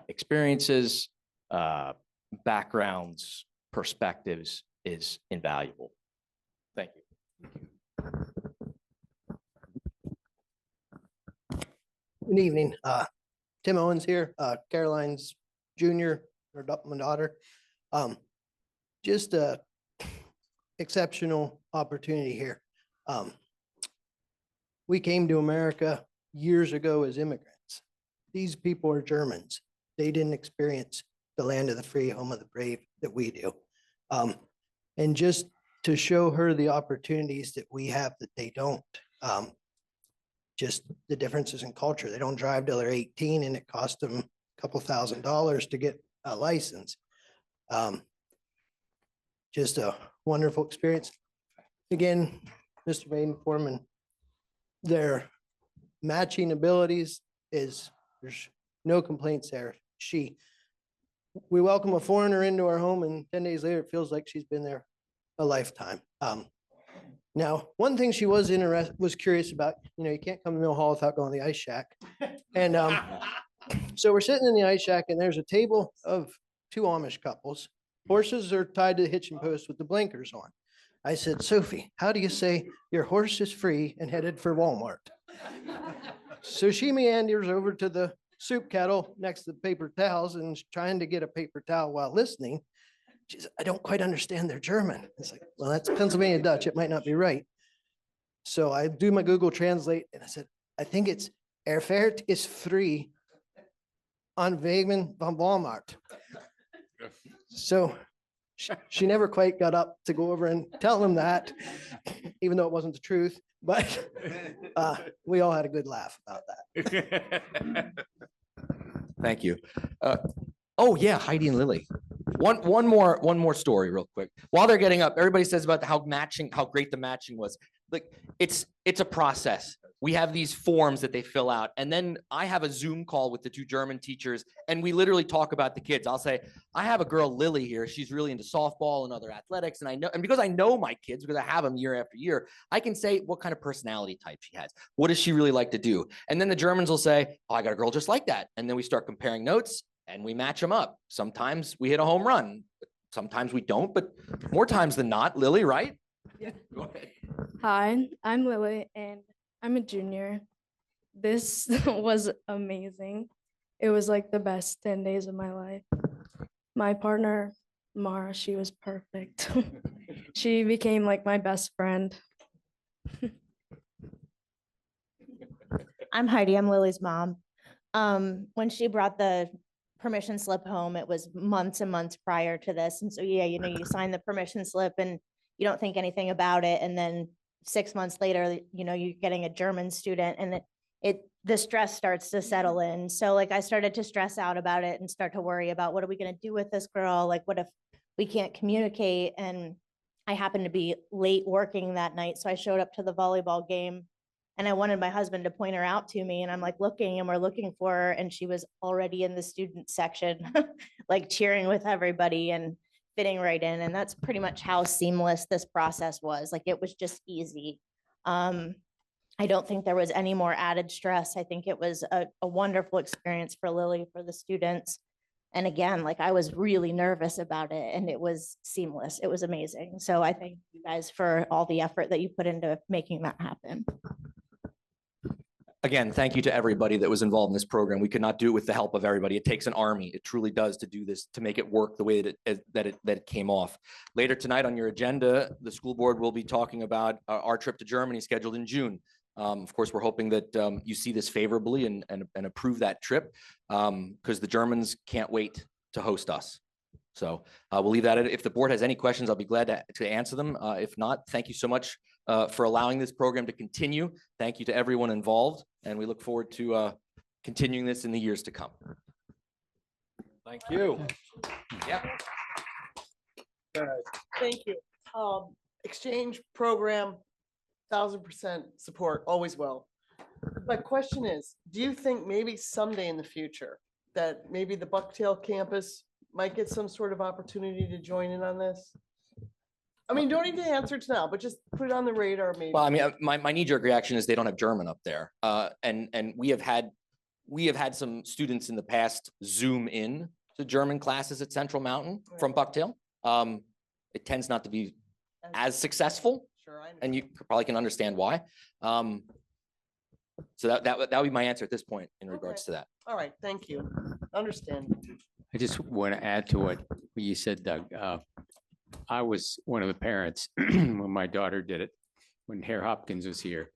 experiences, backgrounds, perspectives is invaluable. Thank you. Good evening. Tim Owens here, Caroline's junior, my daughter. Just a exceptional opportunity here. We came to America years ago as immigrants. These people are Germans. They didn't experience the land of the free, home of the brave that we do. And just to show her the opportunities that we have that they don't. Just the differences in culture. They don't drive till they're 18 and it costs them a couple $1,000s to get a license. Just a wonderful experience. Again, Mr. Baden Foreman, their matching abilities there's no complaints there. We welcome a foreigner into our home and 10 days later, it feels like she's been there a lifetime. Now, one thing she was curious about, you can't come to Mill Hall without going to the ice shack. And so we're sitting in the ice shack and there's a table of 2 Amish couples. Horses are tied to the hitching post with the blinkers on. I said, Sophie, how do you say your horse is free and headed for Walmart? So she meanders over to the soup kettle next to the paper towels and is trying to get a paper towel while listening. She said, I don't quite understand their German. It's like, well, that's Pennsylvania Dutch. It might not be right. So I do my Google Translate and I said, I think it's Erfährt is free on Wegen von Walmart. So she never quite got up to go over and tell them that, even though it wasn't the truth. But we all had a good laugh about that. Thank you. Oh yeah, Heidi and Lily. One more story real quick. While they're getting up, everybody says about how great the matching was. Like it's a process. We have these forms that they fill out, and then I have a Zoom call with the 2 German teachers, and we literally talk about the kids. I'll say, I have a girl, Lily, here. She's really into softball and other athletics, and because I know my kids, because I have them year after year, I can say what kind of personality type she has. What does she really like to do? And then the Germans will say, oh, I got a girl just like that. And then we start comparing notes, and we match them up. Sometimes we hit a home run. Sometimes we don't, but more times than not. Lily, right? Yeah. Go ahead. Hi, I'm Lily and I'm a junior. This was amazing. It was like the best 10 days of my life. My partner, Mara, she was perfect. She became like my best friend. I'm Heidi. I'm Lily's mom. When she brought the permission slip home, it was months and months prior to this. And so, yeah, you sign the permission slip and you don't think anything about it. And then 6 months later, you're getting a German student and the stress starts to settle in. So like I started to stress out about it and start to worry about what are we going to do with this girl? Like, what if we can't communicate? And I happened to be late working that night. So I showed up to the volleyball game and I wanted my husband to point her out to me. And I'm like looking and we're looking for her. And she was already in the student section, like cheering with everybody and fitting right in. And that's pretty much how seamless this process was. Like it was just easy. I don't think there was any more added stress. I think it was a wonderful experience for Lily, for the students. And again, like I was really nervous about it and it was seamless. It was amazing. So I thank you guys for all the effort that you put into making that happen. Again, thank you to everybody that was involved in this program. We could not do it with the help of everybody. It takes an army. It truly does to do this, to make it work the way that it came off. Later tonight on your agenda, the school board will be talking about our trip to Germany scheduled in June. Of course, we're hoping that you see this favorably and approve that trip because the Germans can't wait to host us. So we'll leave that. If the board has any questions, I'll be glad to answer them. If not, thank you so much for allowing this program to continue. Thank you to everyone involved, and we look forward to continuing this in the years to come. Thank you. Yeah. Thank you. exchange program, 1000% support, always will. My question is, do you think maybe someday in the future that maybe the Bucktail campus might get some sort of opportunity to join in on this? I mean, don't even answer it now, but just put it on the radar maybe. Well, I mean, my knee-jerk reaction is they don't have German up there. And we have had some students in the past Zoom in to German classes at Central Mountain from Bucktail. It tends not to be as successful, and you probably can understand why. So that would be my answer at this point in regards to that. All right, thank you. Understand. I just want to add to what you said, Doug. I was one of the parents when my daughter did it, when Herr Hopkins was here.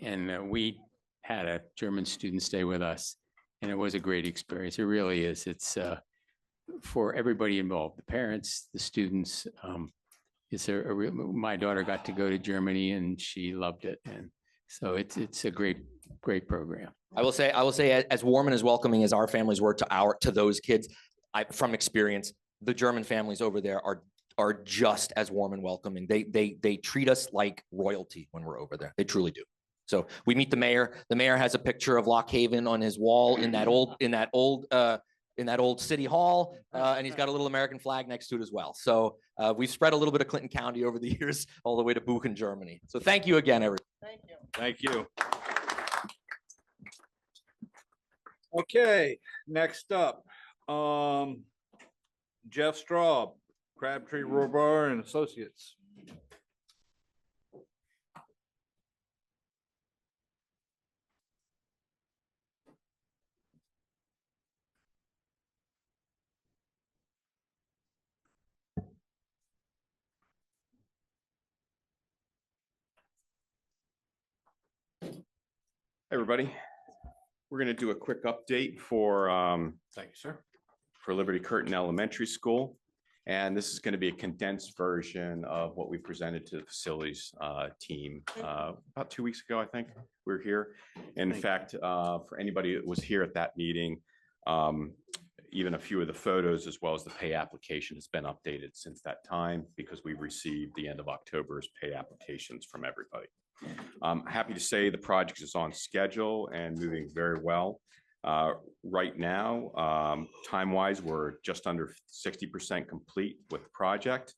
And we had a German student stay with us. And it was a great experience. It really is. It's for everybody involved, the parents, the students. It's my daughter got to go to Germany and she loved it. And so it's a great program. I will say, as warm and as welcoming as our families were to those kids, from experience, the German families over there are just as warm and welcoming. They treat us like royalty when we're over there. They truly do. So we meet the mayor. The mayor has a picture of Lock Haven on his wall in that old city hall, and he's got a little American flag next to it as well. So we've spread a little bit of Clinton County over the years, all the way to Buchen, Germany. So thank you again, everyone. Thank you. Thank you. Okay, next up, Jeff Straub, Crabtree, Robar and Associates. Everybody, we're going to do a quick update for thank you, sir, for Liberty Curtin Elementary School, and this is going to be a condensed version of what we presented to the facilities team about 2 weeks ago. I think we were here. In fact, for anybody that was here at that meeting, even a few of the photos as well as the pay application has been updated since that time, because we received the end of October's pay applications from everybody. I'm happy to say the project is on schedule and moving very well. Right now, time-wise, we're just under 60% complete with the project,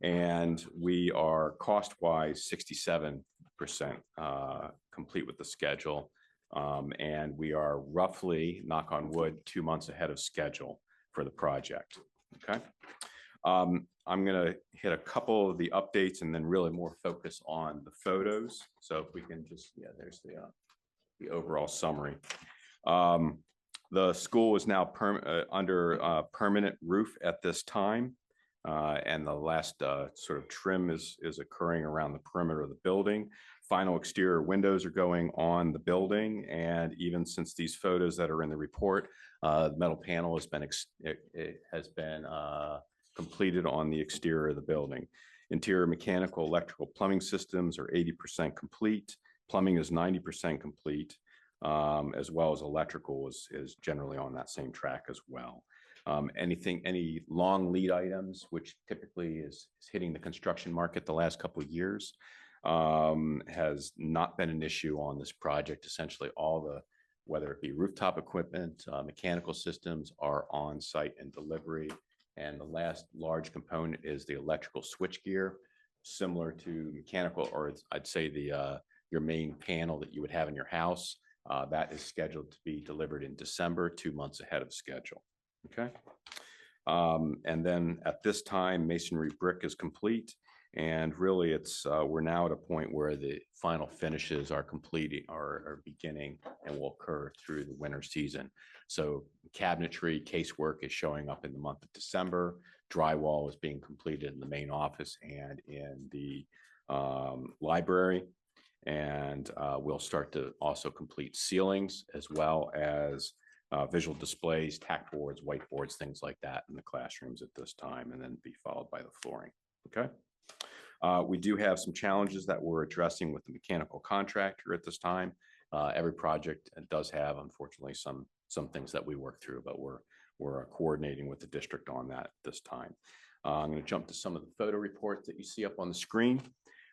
and we are cost-wise 67% complete with the schedule. And we are roughly, knock on wood, 2 months ahead of schedule for the project. Okay. I'm going to hit a couple of the updates and then really more focus on the photos. So if we can just, yeah, there's the overall summary. The school is now under permanent roof at this time. And the last sort of trim is occurring around the perimeter of the building. Final exterior windows are going on the building. And even since these photos that are in the report, the metal panel has been completed on the exterior of the building. Interior mechanical, electrical, plumbing systems are 80% complete. Plumbing is 90% complete, as well as electrical is generally on that same track as well. Any long lead items, which typically is hitting the construction market the last couple of years, has not been an issue on this project. Essentially whether it be rooftop equipment, mechanical systems are on site and delivery. And the last large component is the electrical switchgear, similar to mechanical, or I'd say your main panel that you would have in your house. That is scheduled to be delivered in December, 2 months ahead of schedule. Okay. And then at this time, masonry brick is complete. And really we're now at a point where the final finishes are completing, are beginning and will occur through the winter season. So cabinetry, casework is showing up in the month of December. Drywall is being completed in the main office and in the library. And we'll start to also complete ceilings as well as visual displays, tack boards, whiteboards, things like that in the classrooms at this time, and then be followed by the flooring. Okay. We do have some challenges that we're addressing with the mechanical contractor at this time. Every project does have, unfortunately, some things that we work through, but we're we're coordinating with the district on that this time. I'm going to jump to some of the photo reports that you see up on the screen.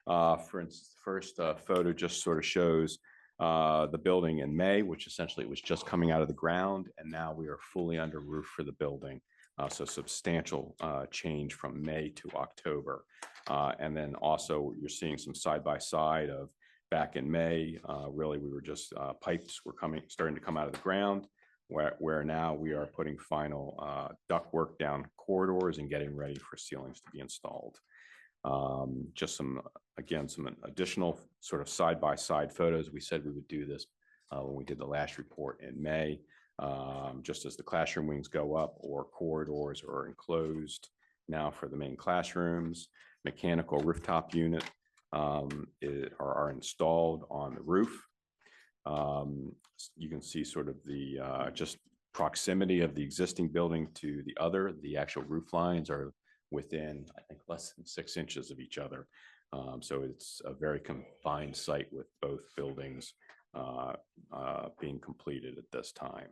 For instance, the first photo just sort of shows the building in May, which essentially it was just coming out of the ground, and now we are fully under roof for the building. So substantial change from May to October. And then also you're seeing some side by side of back in May, really we were just pipes were starting to come out of the ground, where now we are putting final duct work down corridors and getting ready for ceilings to be installed. Just some additional sort of side by side photos. We said we would do this when we did the last report in May. Just as the classroom wings go up or corridors are enclosed now for the main classrooms, mechanical rooftop unit are installed on the roof. You can see sort of the just proximity of the existing building to the other. The actual roof lines are within, I think, less than 6 inches of each other. So it's a very confined site with both buildings being completed at this time.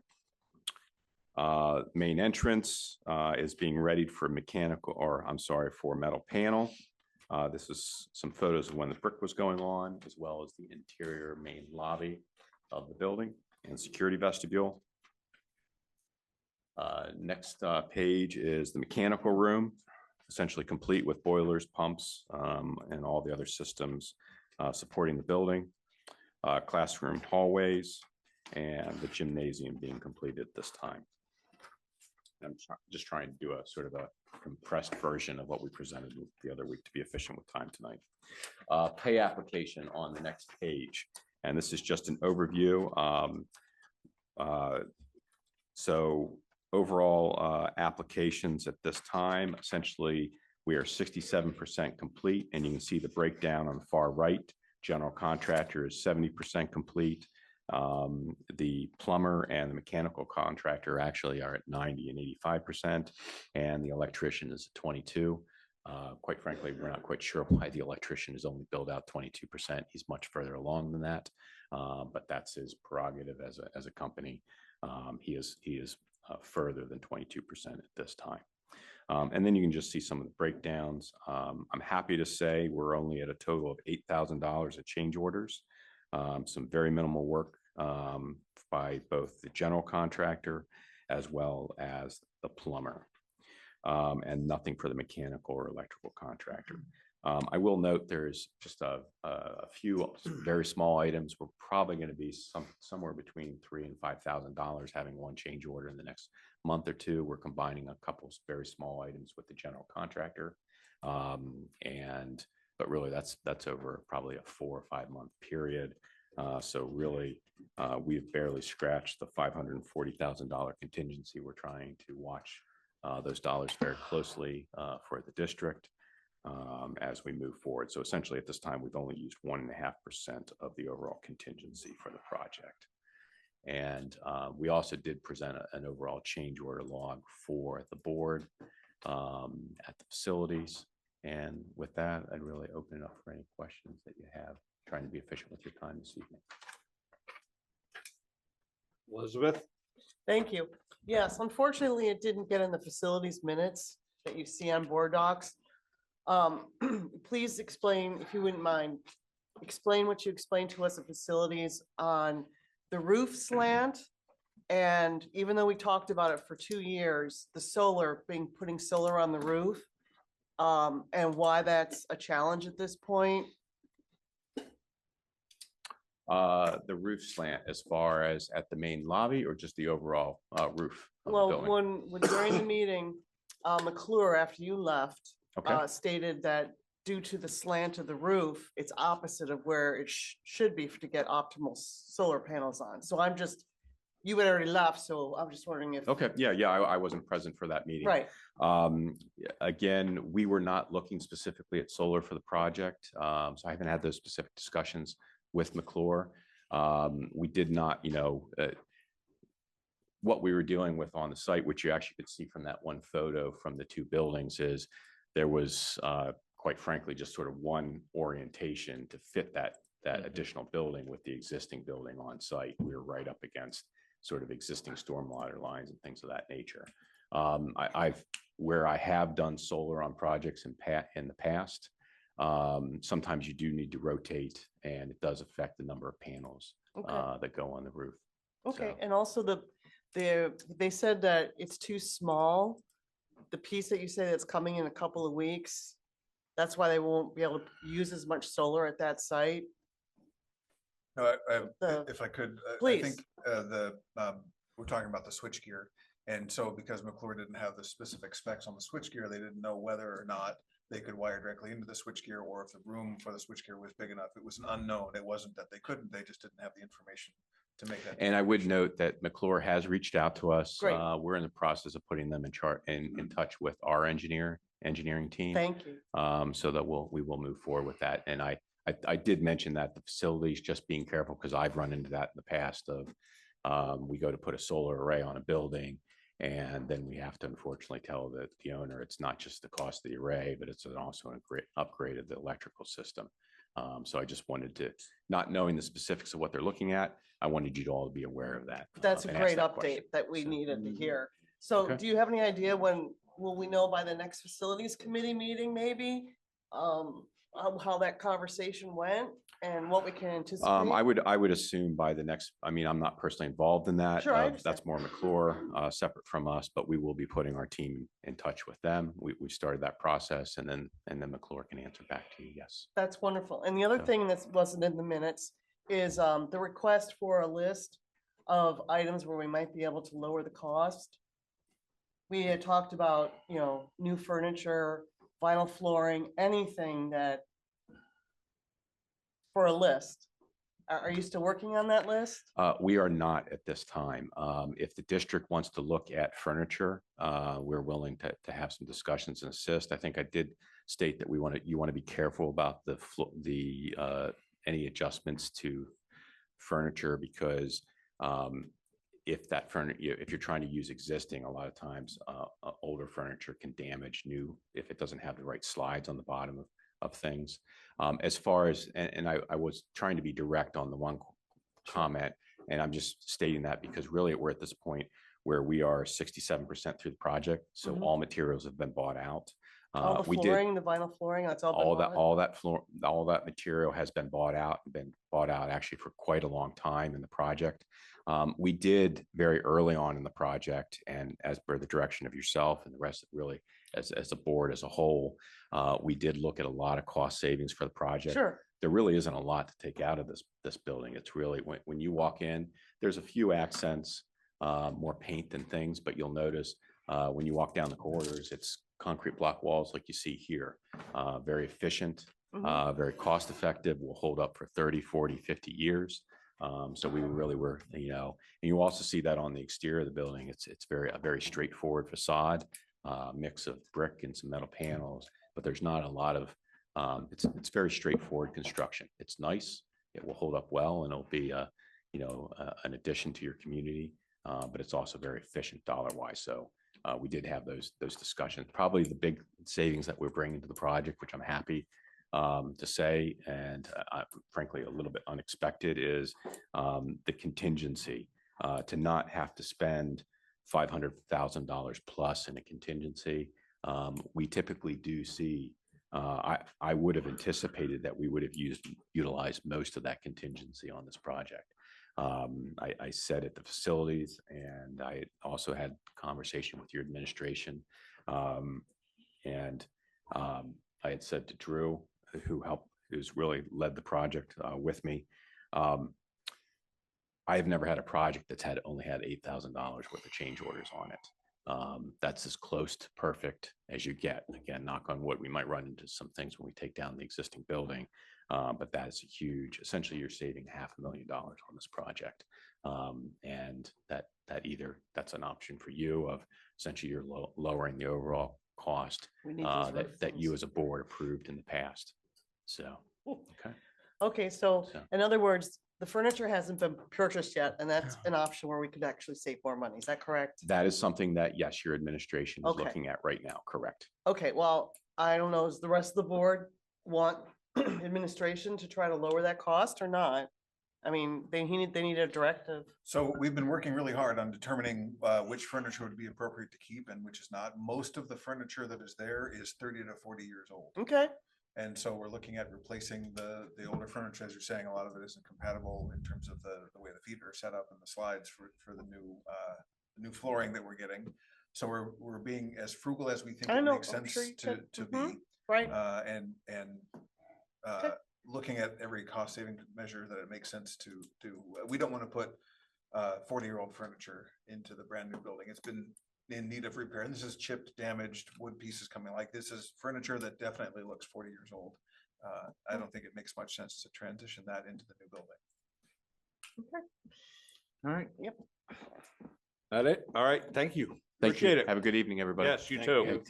Main entrance is being readied for for metal panel. This is some photos of when the brick was going on, as well as the interior main lobby of the building and security vestibule. Next page is the mechanical room, essentially complete with boilers, pumps, and all the other systems supporting the building. Classroom hallways and the gymnasium being completed at this time. I'm just trying to do a sort of a compressed version of what we presented the other week to be efficient with time tonight. Pay application on the next page. And this is just an overview. So overall applications at this time, essentially we are 67% complete, and you can see the breakdown on the far right. General contractor is 70% complete. The plumber and the mechanical contractor actually are at 90 and 85%, and the electrician is at 22. Quite frankly, we're not quite sure why the electrician is only billed out 22%. He's much further along than that, but that's his prerogative as a company. He is further than 22% at this time. And then you can just see some of the breakdowns. I'm happy to say we're only at a total of $8,000 of change orders. Some very minimal work by both the general contractor as well as the plumber, and nothing for the mechanical or electrical contractor. I will note there's just a few very small items. We're probably going to be somewhere between $3,000 and $5,000 having one change order in the next month or two. We're combining a couple of very small items with the general contractor, but really that's over probably a 4 or 5 month period. So really, we've barely scratched the $540,000 contingency. We're trying to watch those dollars very closely for the district as we move forward. So essentially at this time, we've only used 1.5% of the overall contingency for the project. And we also did present an overall change order log for the board at the facilities. And with that, I'd really open it up for any questions that you have, trying to be efficient with your time this evening. Elizabeth? Thank you. Yes, unfortunately, it didn't get in the facilities minutes that you see on board docs. Please explain, if you wouldn't mind, explain what you explained to us at facilities on the roof slant. And even though we talked about it for 2 years, the solar, putting solar on the roof, and why that's a challenge at this point. The roof slant as far as at the main lobby, or just the overall roof of the Well, building? when during the meeting, McClure, after you left, Okay. stated that due to the slant of the roof, it's opposite of where it should be to get optimal solar panels on. So you had already left, so I'm just wondering if. Okay, yeah, I wasn't present for that meeting. Right. Again, we were not looking specifically at solar for the project, so I haven't had those specific discussions with McClure. We did not, what we were dealing with on the site, which you actually could see from that one photo from the 2 buildings, is there was quite frankly just sort of one orientation to fit that additional building with the existing building on site. We were right up against sort of existing stormwater lines and things of that nature. Where I have done solar on projects in the past, sometimes you do need to rotate, and it does affect the number of panels Okay. that go on the roof. Okay, and also they said that it's too small. The piece that you say that's coming in a couple of weeks, that's why they won't be able to use as much solar at that site. No, The- if I could, I Please. think we're talking about the switchgear. And so because McClure didn't have the specific specs on the switchgear, they didn't know whether or not they could wire directly into the switchgear or if the room for the switchgear was big enough. It was an unknown. It wasn't that they couldn't, they just didn't have the information to make that. And I would note that McClure has reached out to us. Great. We're in the process of putting them in touch with our engineering team. Thank you. So that we will move forward with that. And I did mention that the facilities, just being careful, because I've run into that in the past of we go to put a solar array on a building, and then we have to unfortunately tell the owner it's not just the cost of the array, but it's also an upgrade of the electrical system. So I just wanted to, not knowing the specifics of what they're looking at, I wanted you to all be aware of that. That's a and ask great that update question. that we needed to hear. So Okay. do you have any idea when, will we know by the next facilities committee meeting, maybe? How that conversation went and what we can anticipate? I would assume by the next, I mean, I'm not personally involved in that. Sure, I That's more McClure, separate from us, but we will be putting our team in touch with them. We started that process, and then McClure can answer back to you. Yes. That's wonderful. And the other So- thing that wasn't in the minutes is the request for a list of items where we might be able to lower the cost. We had talked about, new furniture, vinyl flooring, anything that for a list. Are you still working on that list? We are not at this time. If the district wants to look at furniture, we're willing to have some discussions and assist. I think I did state that you want to be careful about any adjustments to furniture, because if you're trying to use existing, a lot of times older furniture can damage new if it doesn't have the right slides on the bottom of things. As far as, and I was trying to be direct on the one comment, and I'm just stating that because really we're at this point where we are 67% through the project. So Mhm. all materials have been bought out. All the We did flooring, the vinyl flooring, that's all been bought? all that material has been bought out actually for quite a long time in the project. We did very early on in the project, and as per the direction of yourself and the rest, really as a board as a whole, we did look at a lot of cost savings for the project. Sure. There really isn't a lot to take out of this building. It's really, when you walk in, there's a few accents, more paint than things, but you'll notice when you walk down the corridors, it's concrete block walls like you see here. Very efficient, very cost effective, will hold up for 30, 40, 50 years. So we really were, and you also see that on the exterior of the building. It's a very straightforward facade, mix of brick and some metal panels, but there's not a lot of, it's very straightforward construction. It's nice. It will hold up well, and it'll be an addition to your community, but it's also very efficient dollar wise. So we did have those discussions. Probably the big savings that we're bringing to the project, which I'm happy to say, and frankly a little bit unexpected, is the contingency, to not have to spend $500,000 plus in a contingency. We typically do see, I would have anticipated that we would have utilized most of that contingency on this project. I said at the facilities, and I also had conversation with your administration, and I had said to Drew, who's really led the project with me, I have never had a project that's only had $8,000 worth of change orders on it. That's as close to perfect as you get. Again, knock on wood, we might run into some things when we take down the existing building, but that is a huge, essentially you're saving $500,000 on this project. And that's an option for you of essentially you're lowering the overall cost We need those roof that you things. as a board approved in the past. So, okay. Okay, so in other words, the furniture hasn't been purchased yet, and that's an option where we could actually save more money. Is that correct? That is something that, yes, your administration is Okay. looking at right now. Correct. Okay, well, I don't know, does the rest of the board want administration to try to lower that cost or not? I mean, they need a directive. So we've been working really hard on determining which furniture would be appropriate to keep and which is not. Most of the furniture that is there is 30 to 40 years old. Okay. And so we're looking at replacing the older furniture. As you're saying, a lot of it isn't compatible in terms of the way the feet are set up and the slides for the new flooring that we're getting. So we're being as frugal as we think I it know, makes I'm sense sure you to could. be. Right. And looking at every cost saving measure that it makes sense to do. We don't want to put 40-year-old furniture into the brand new building. It's been in need of repair. And this is chipped, damaged wood pieces coming. Like this is furniture that definitely looks 40 years old. I don't think it makes much sense to transition that into the new building. Okay. All right. Yep. That it? All right. Thank you. Thank you. Appreciate it. Have a good evening, everybody. Yes, you Thank too. you.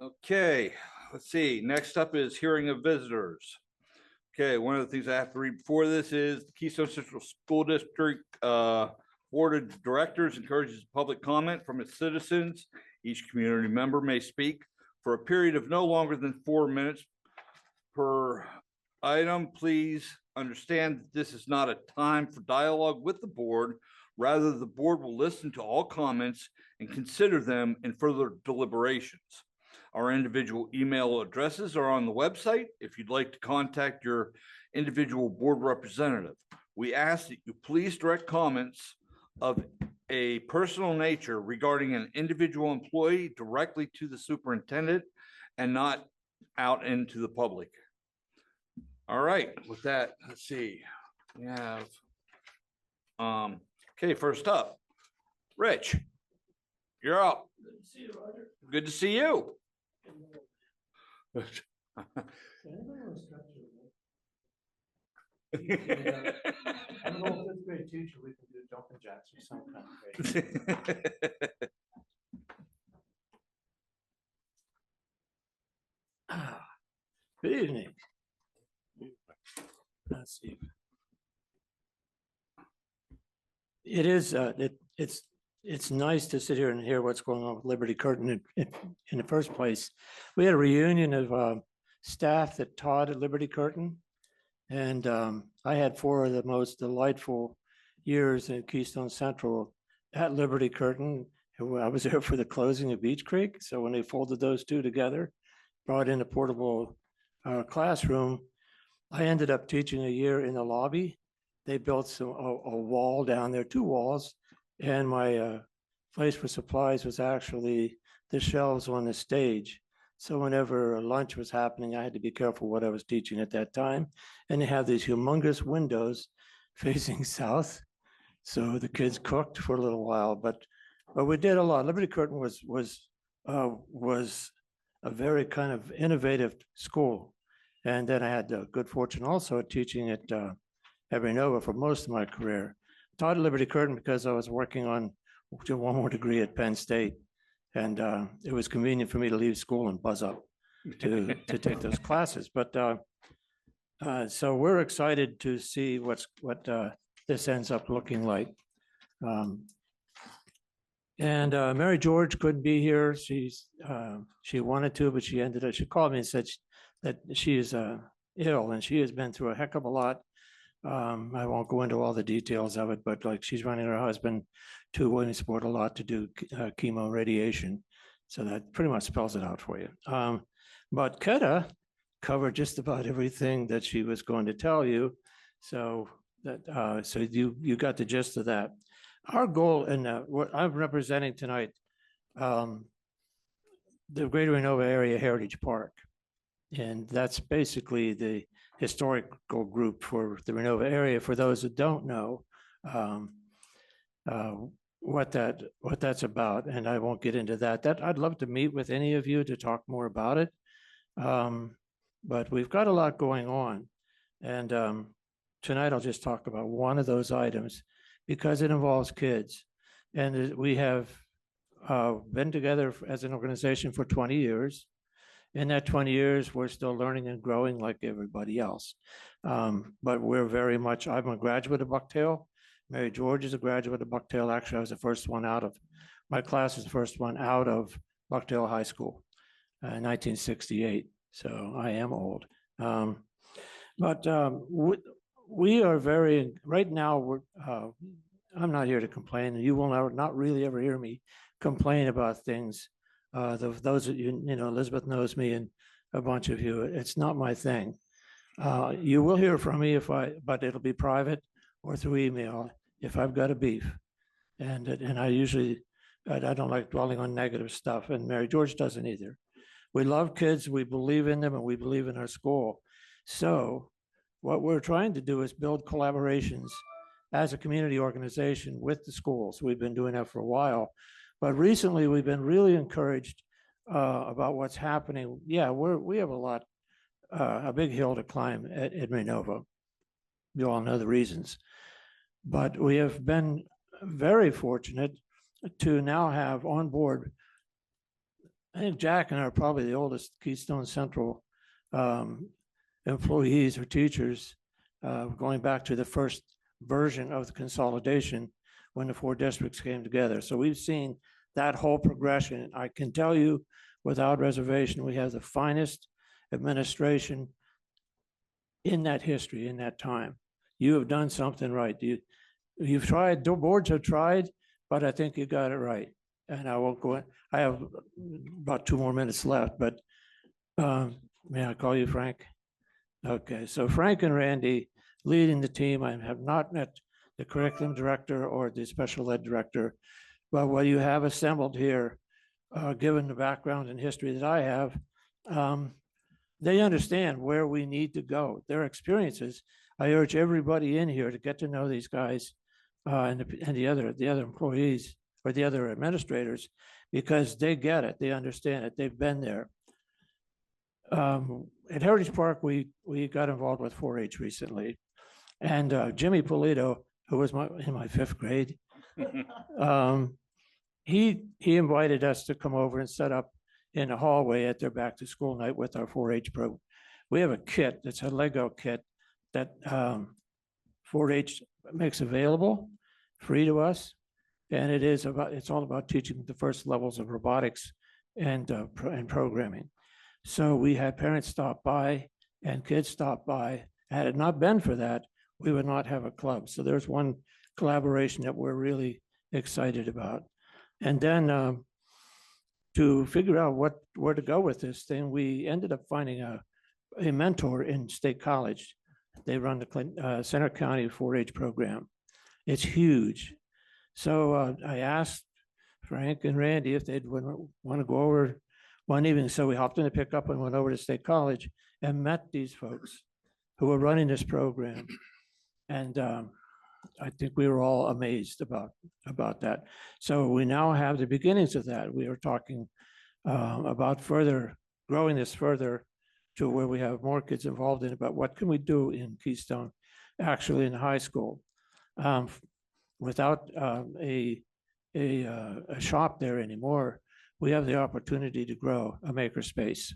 Okay, let's see. Next up is hearing of visitors. Okay, one of the things I have to read before this is the Keystone Central School District Board of Directors encourages public comment from its citizens. Each community member may speak for a period of no longer than 4 minutes per item. Please understand that this is not a time for dialogue with the board. Rather, the board will listen to all comments and consider them in further deliberations. Our individual email addresses are on the website if you'd like to contact your individual board representative. We ask that you please direct comments of a personal nature regarding an individual employee directly to the superintendent and not out into the public. All right, with that, let's see. We have, okay, first up, Rich, you're up. Good to see you, Roger. Good to see you. I'm an old fifth grade teacher, we can do jumping jacks or some kind of thing. Good evening. Let's see. It is, it's nice to sit here and hear what's going on with Liberty Curtin in the first place. We had a reunion of staff that taught at Liberty Curtin. And I had 4 of the most delightful years at Keystone Central at Liberty Curtin. I was there for the closing of Beach Creek. So when they folded those two together, brought in a portable classroom, I ended up teaching a year in the lobby. They built a wall down there, 2 walls. And my place for supplies was actually the shelves on the stage. So whenever lunch was happening, I had to be careful what I was teaching at that time. And they have these humongous windows facing south. So the kids cooked for a little while, but we did a lot. Liberty Curtin was a very kind of innovative school. And then I had the good fortune also of teaching at Nova for most of my career. Taught at Liberty Curtin because I was working on one more degree at Penn State. And it was convenient for me to leave school and buzz up to take those classes. But so we're excited to see what this ends up looking like. And Mary George couldn't be here. She wanted to, but she called me and said that she is ill and she has been through a heck of a lot. I won't go into all the details of it, but like she's running her husband to Williamsport a lot to do chemo radiation. So that pretty much spells it out for you. But Keta covered just about everything that she was going to tell you. So that so you got the gist of that. Our goal, and what I'm representing tonight, the Greater Renova Area Heritage Park. And that's basically the historical group for the Renova area. For those that don't know what that's about, and I won't get into that. I'd love to meet with any of you to talk more about it. But we've got a lot going on, and tonight I'll just talk about one of those items because it involves kids, and we have been together as an organization for 20 years. In that 20 years, we're still learning and growing like everybody else. But we're very much, I'm a graduate of Bucktail. Mary George is a graduate of Bucktail. Actually, I was the first one out of, my class was the first one out of Bucktail High School in 1968. So I am old. But we are very, right now, I'm not here to complain. You will not really ever hear me complain about things. Those of you, Elizabeth knows me and a bunch of you, it's not my thing. You will hear from me but it'll be private or through email if I've got a beef. And I usually, I don't like dwelling on negative stuff, and Mary George doesn't either. We love kids, we believe in them, and we believe in our school. So what we're trying to do is build collaborations as a community organization with the schools. We've been doing that for a while, but recently we've been really encouraged about what's happening. Yeah, we have a big hill to climb at Renova. You all know the reasons, but we have been very fortunate to now have on board. I think Jack and I are probably the oldest Keystone Central employees or teachers, going back to the first version of the consolidation when the 4 districts came together. So we've seen that whole progression. I can tell you without reservation, we have the finest administration in that history, in that time. You have done something right. You've tried, the boards have tried, but I think you got it right. And I won't go in. I have about 2 more minutes left, but may I call you Frank? Okay, so Frank and Randy leading the team. I have not met the curriculum director or the special ed director, but what you have assembled here, given the background and history that I have, they understand where we need to go. Their experiences. I urge everybody in here to get to know these guys and the other employees or the other administrators, because they get it, they understand it, they've been there. At Heritage Park, we got involved with 4-H recently, and Jimmy Polito, who was in my 5th grade, he invited us to come over and set up in the hallway at their back to school night with our 4-H program. We have a kit, it's a Lego kit that 4-H makes available free to us. And it's all about teaching the first levels of robotics and programming. So we had parents stop by and kids stop by. Had it not been for that, we would not have a club. So there's one collaboration that we're really excited about. And then to figure out where to go with this thing, we ended up finding a mentor in State College. They run the Center County 4-H program. It's huge. So I asked Frank and Randy if they'd want to go over one evening. So we hopped in a pickup and went over to State College and met these folks who were running this program. And I think we were all amazed about that. So we now have the beginnings of that. We are talking about growing this further to where we have more kids involved in it. But what can we do in Keystone, actually in high school? Without a shop there anymore, we have the opportunity to grow a makerspace.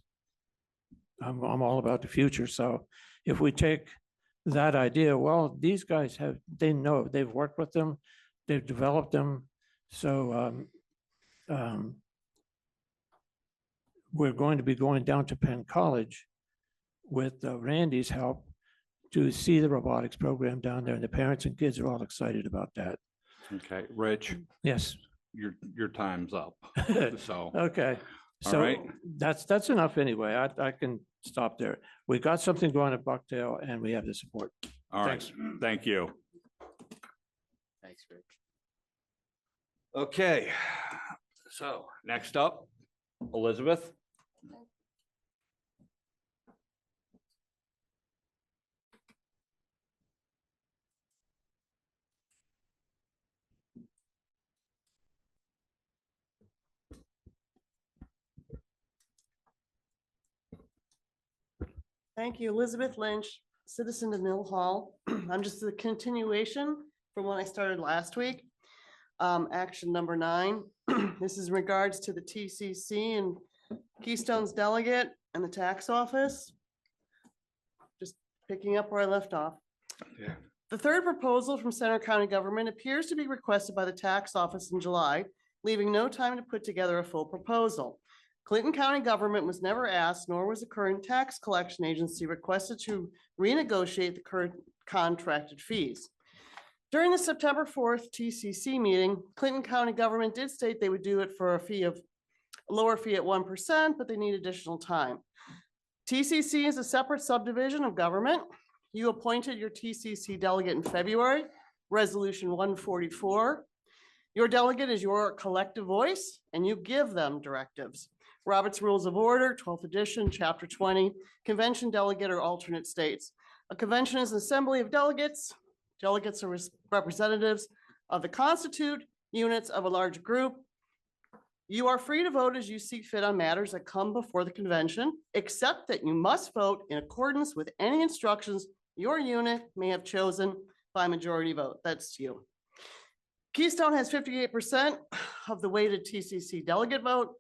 I'm all about the future. So if we take that idea, well, these guys they've worked with them, they've developed them. So we're going to be going down to Penn College with Randy's help to see the robotics program down there, and the parents and kids are all excited about that. Okay, Rich. Yes. Your time's up. So okay, all so right. that's enough anyway. I can stop there. We got something going at Bucktail, and we have the support. All right. Thanks. Thank you. Thanks, Rich. Okay, so next up, Elizabeth. Thank you, Elizabeth Lynch, citizen of Mill Hall. I'm just a continuation from when I started last week. Action number 9. This is in regards to the TCC and Keystone's delegate and the tax office. Just picking up where I left off. Yeah. The third proposal from Center County government appears to be requested by the tax office in July, leaving no time to put together a full proposal. Clinton County government was never asked, nor was the current tax collection agency requested to renegotiate the current contracted fees. During the September 4th TCC meeting, Clinton County government did state they would do it for a lower fee at 1%, but they need additional time. TCC is a separate subdivision of government. You appointed your TCC delegate in February, Resolution 144. Your delegate is your collective voice, and you give them directives. Robert's Rules of Order, 12th edition, Chapter 20, convention delegate or alternate states. A convention is an assembly of delegates. Delegates are representatives of the constitute units of a large group. You are free to vote as you see fit on matters that come before the convention, except that you must vote in accordance with any instructions your unit may have chosen by majority vote. That's you. Keystone has 58% of the weighted TCC delegate vote.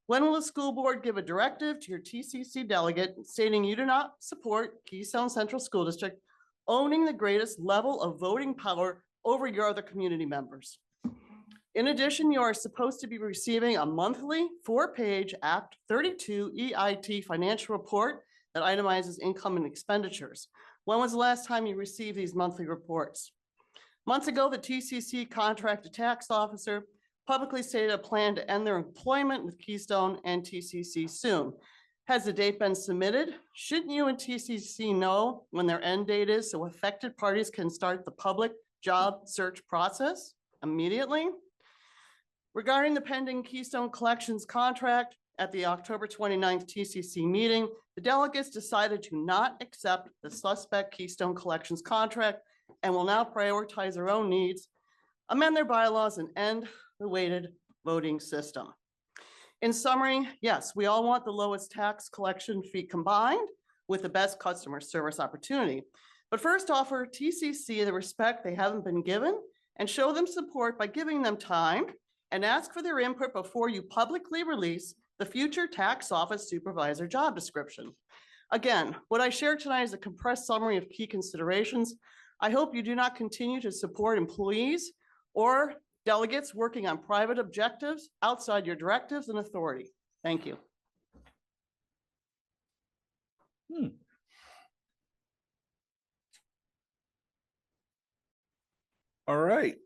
When will the school board give a directive to your TCC delegate stating you do not support Keystone Central School District owning the greatest level of voting power over your other community members? In addition, you are supposed to be receiving a monthly 4-page Act 32 EIT financial report that itemizes income and expenditures. When was the last time you received these monthly reports? Months ago, the TCC contracted tax officer publicly stated a plan to end their employment with Keystone and TCC soon. Has the date been submitted? Shouldn't you and TCC know when their end date is so affected parties can start the public job search process immediately? Regarding the pending Keystone Collections contract, at the October 29th TCC meeting, the delegates decided to not accept the suspect Keystone Collections contract and will now prioritize their own needs, amend their bylaws, and end the weighted voting system. In summary, yes, we all want the lowest tax collection fee combined with the best customer service opportunity. But first, offer TCC the respect they haven't been given and show them support by giving them time and ask for their input before you publicly release the future tax office supervisor job description. Again, what I shared tonight is a compressed summary of key considerations. I hope you do not continue to support employees or delegates working on private objectives outside your directives and authority. Thank you. All right.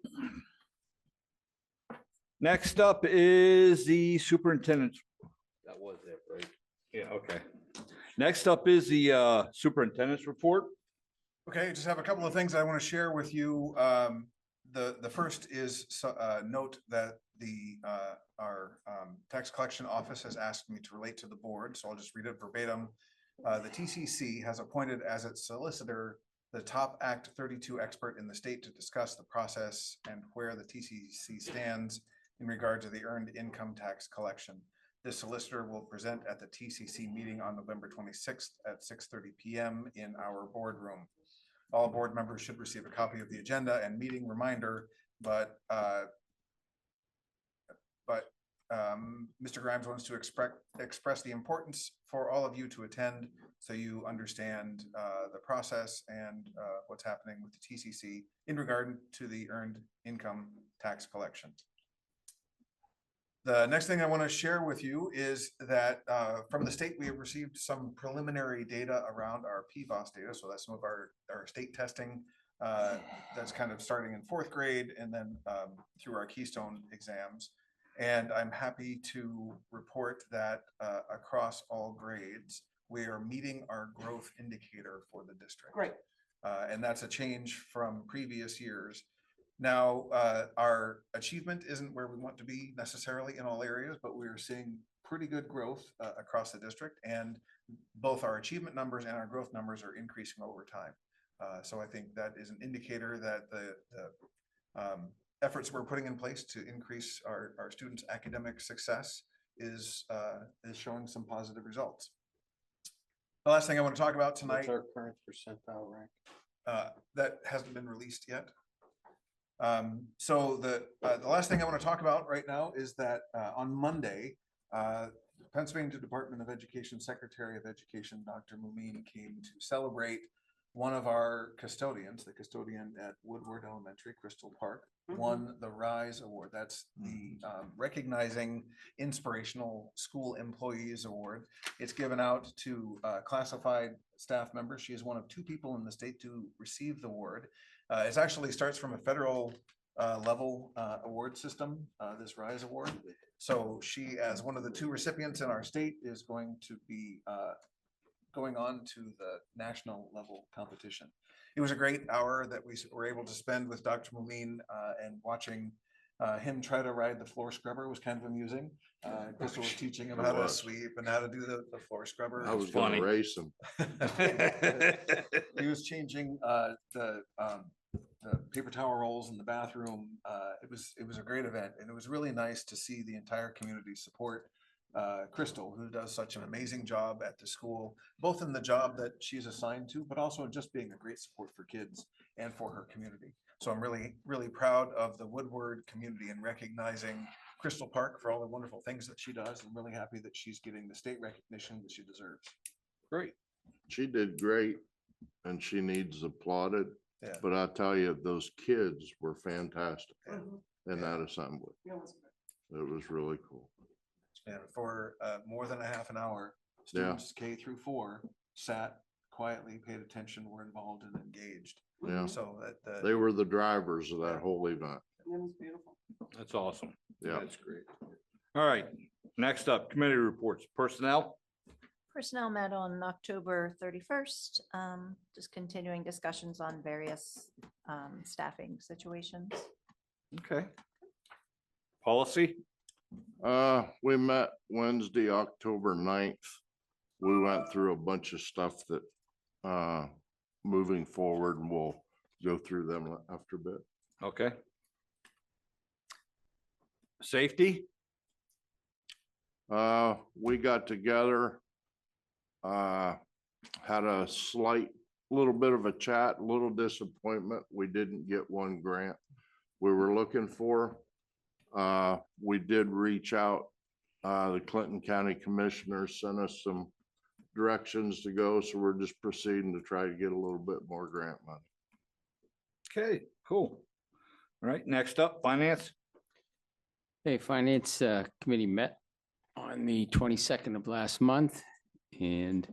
Next up is the superintendent's. That was it, right? Yeah, okay. Next up is the superintendent's report. Okay, just have a couple of things I want to share with you. The first is note that our tax collection office has asked me to relate to the board, so I'll just read it verbatim. The TCC has appointed as its solicitor the top Act 32 expert in the state to discuss the process and where the TCC stands in regard to the earned income tax collection. This solicitor will present at the TCC meeting on November 26th at 6:30 p.m. in our boardroom. All board members should receive a copy of the agenda and meeting reminder, but Mr. Grimes wants to express the importance for all of you to attend so you understand the process and what's happening with the TCC in regard to the earned income tax collection. The next thing I want to share with you is that from the state, we have received some preliminary data around our PBOS data. So that's some of our state testing that's kind of starting in 4th grade and then through our Keystone exams. And I'm happy to report that across all grades, we are meeting our growth indicator for the district. Great. And that's a change from previous years. Now, our achievement isn't where we want to be necessarily in all areas, but we're seeing pretty good growth across the district, and both our achievement numbers and our growth numbers are increasing over time. So I think that is an indicator that the efforts we're putting in place to increase our students' academic success is showing some positive results. The last thing I want to talk about tonight. What's our current percentile rank? That hasn't been released yet. So the last thing I want to talk about right now is that on Monday, Pennsylvania Department of Education Secretary of Education, Dr. Mumine, came to celebrate one of our custodians, the custodian at Woodward Elementary, Crystal Park, won the RISE Award. That's the Recognizing Inspirational School Employees Award. It's given out to classified staff members. She is one of 2 people in the state to receive the award. It actually starts from a federal level award system, this RISE Award. So she, as one of the 2 recipients in our state, is going to be going on to the national level competition. It was a great hour that we were able to spend with Dr. Mumin, and watching him try to ride the floor scrubber was kind of amusing. Crystal was teaching him how to sweep and how to do the floor scrubber. I was gonna race him. He was changing the paper towel rolls in the bathroom. It was a great event, and it was really nice to see the entire community support Crystal, who does such an amazing job at the school, both in the job that she's assigned to, but also just being a great support for kids and for her community. So I'm really, really proud of the Woodward community and recognizing Crystal Park for all the wonderful things that she does. I'm really happy that she's getting the state recognition that she deserves. Great. She did great and she needs applauded. Yeah. But I tell you, those kids were fantastic in that assembly. It was really cool. And for more than a half an hour, students K through 4 sat quietly, paid attention, were involved and engaged. Yeah. So that They were the drivers of that whole event. It was beautiful. That's awesome. Yeah. That's great. All right, next up, committee reports, personnel. Personnel met on October 31st, just continuing discussions on various staffing situations. Okay. Policy. We met Wednesday, October 9th. We went through a bunch of stuff that moving forward, and we'll go through them after a bit. Okay. Safety. We got together, had a little bit of a chat, a little disappointment. We didn't get one grant we were looking for. We did reach out. The Clinton County Commissioners sent us some directions to go, so we're just proceeding to try to get a little bit more grant money. Okay, cool. All right, next up, finance. Hey, Finance Committee met on the 22nd of last month, and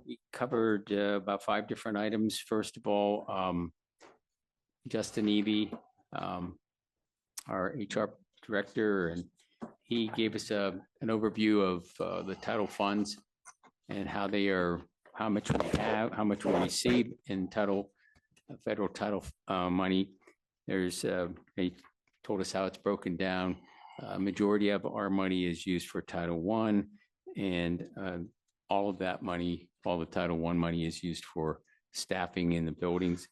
we covered about 5 different items. First of all, Justin Eby, our HR director, and he gave us an overview of the title funds and how much we have, how much we receive in federal title money. They told us how it's broken down. Majority of our money is used for Title I, and all of that money, all the Title I money is used for staffing in the buildings,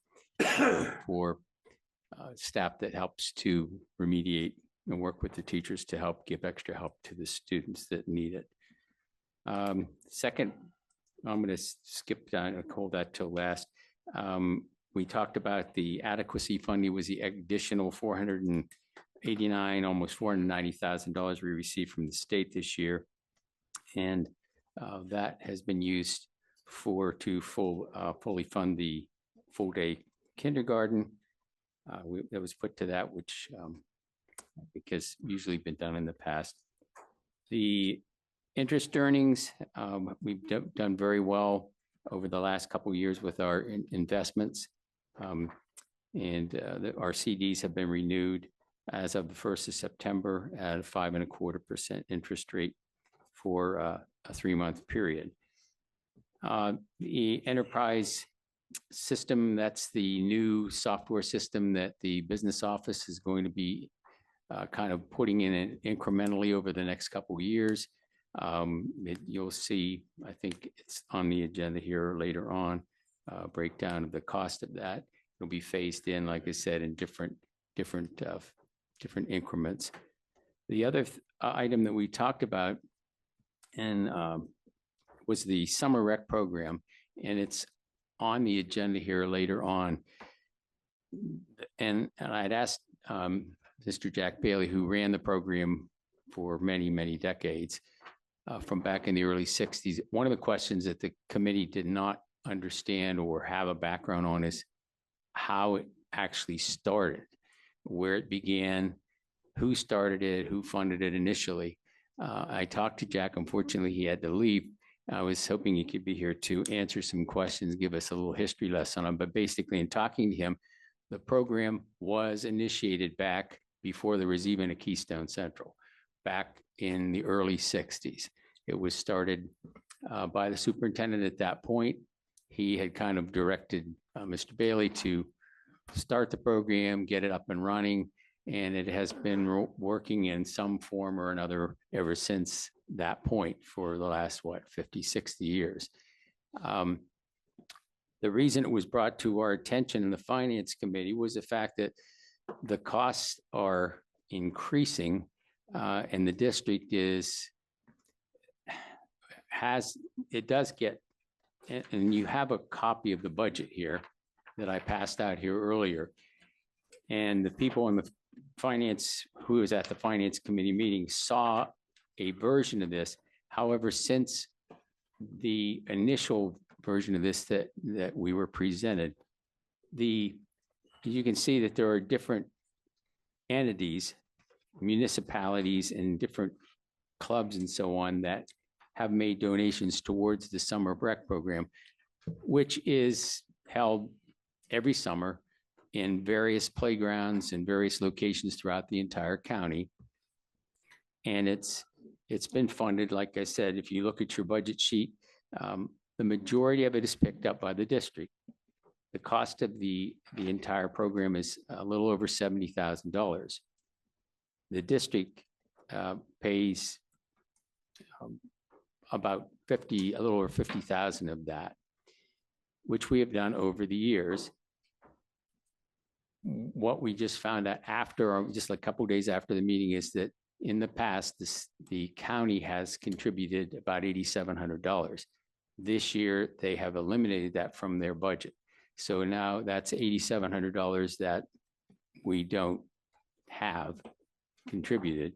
for staff that helps to remediate and work with the teachers to help give extra help to the students that need it. Second, I'm going to skip down and hold that till last. We talked about the adequacy funding was the additional $489, almost $490,000 we received from the state this year. And that has been used to fully fund the full day kindergarten. That was put to that, which because usually been done in the past. The interest earnings, we've done very well over the last couple of years with our investments. Our CDs have been renewed as of the 1st of September at a 5.25% interest rate for a 3-month period. The enterprise system, that's the new software system that the business office is going to be kind of putting in incrementally over the next couple of years. You'll see, I think it's on the agenda here later on, breakdown of the cost of that. It'll be phased in, like I said, in different increments. The other item that we talked about was the summer rec program, and it's on the agenda here later on. And I'd asked Mr. Jack Bailey, who ran the program for many, many decades, from back in the early 60s. One of the questions that the committee did not understand or have a background on is how it actually started, where it began, who started it, who funded it initially. I talked to Jack. Unfortunately, he had to leave. I was hoping he could be here to answer some questions, give us a little history lesson on, but basically in talking to him, the program was initiated back before there was even a Keystone Central, back in the early 60s. It was started by the superintendent at that point. He had kind of directed Mr. Bailey to start the program, get it up and running, and it has been working in some form or another ever since that point for the last, 50, 60 years. The reason it was brought to our attention in the Finance Committee was the fact that the costs are increasing and the district does get, and you have a copy of the budget here that I passed out here earlier. And the people on the finance, who was at the Finance Committee meeting, saw a version of this. However, since the initial version of this that we were presented, you can see that there are different entities, municipalities, and different clubs and so on that have made donations towards the Summer Rec program, which is held every summer in various playgrounds and various locations throughout the entire county. And it's been funded, like I said, if you look at your budget sheet, the majority of it is picked up by the district. The cost of the entire program is a little over $70,000. The district pays about a little over 50,000 of that, which we have done over the years. What we just found out just a couple of days after the meeting is that in the past, the county has contributed about $8,700. This year, they have eliminated that from their budget. So now that's $8,700 that we don't have contributed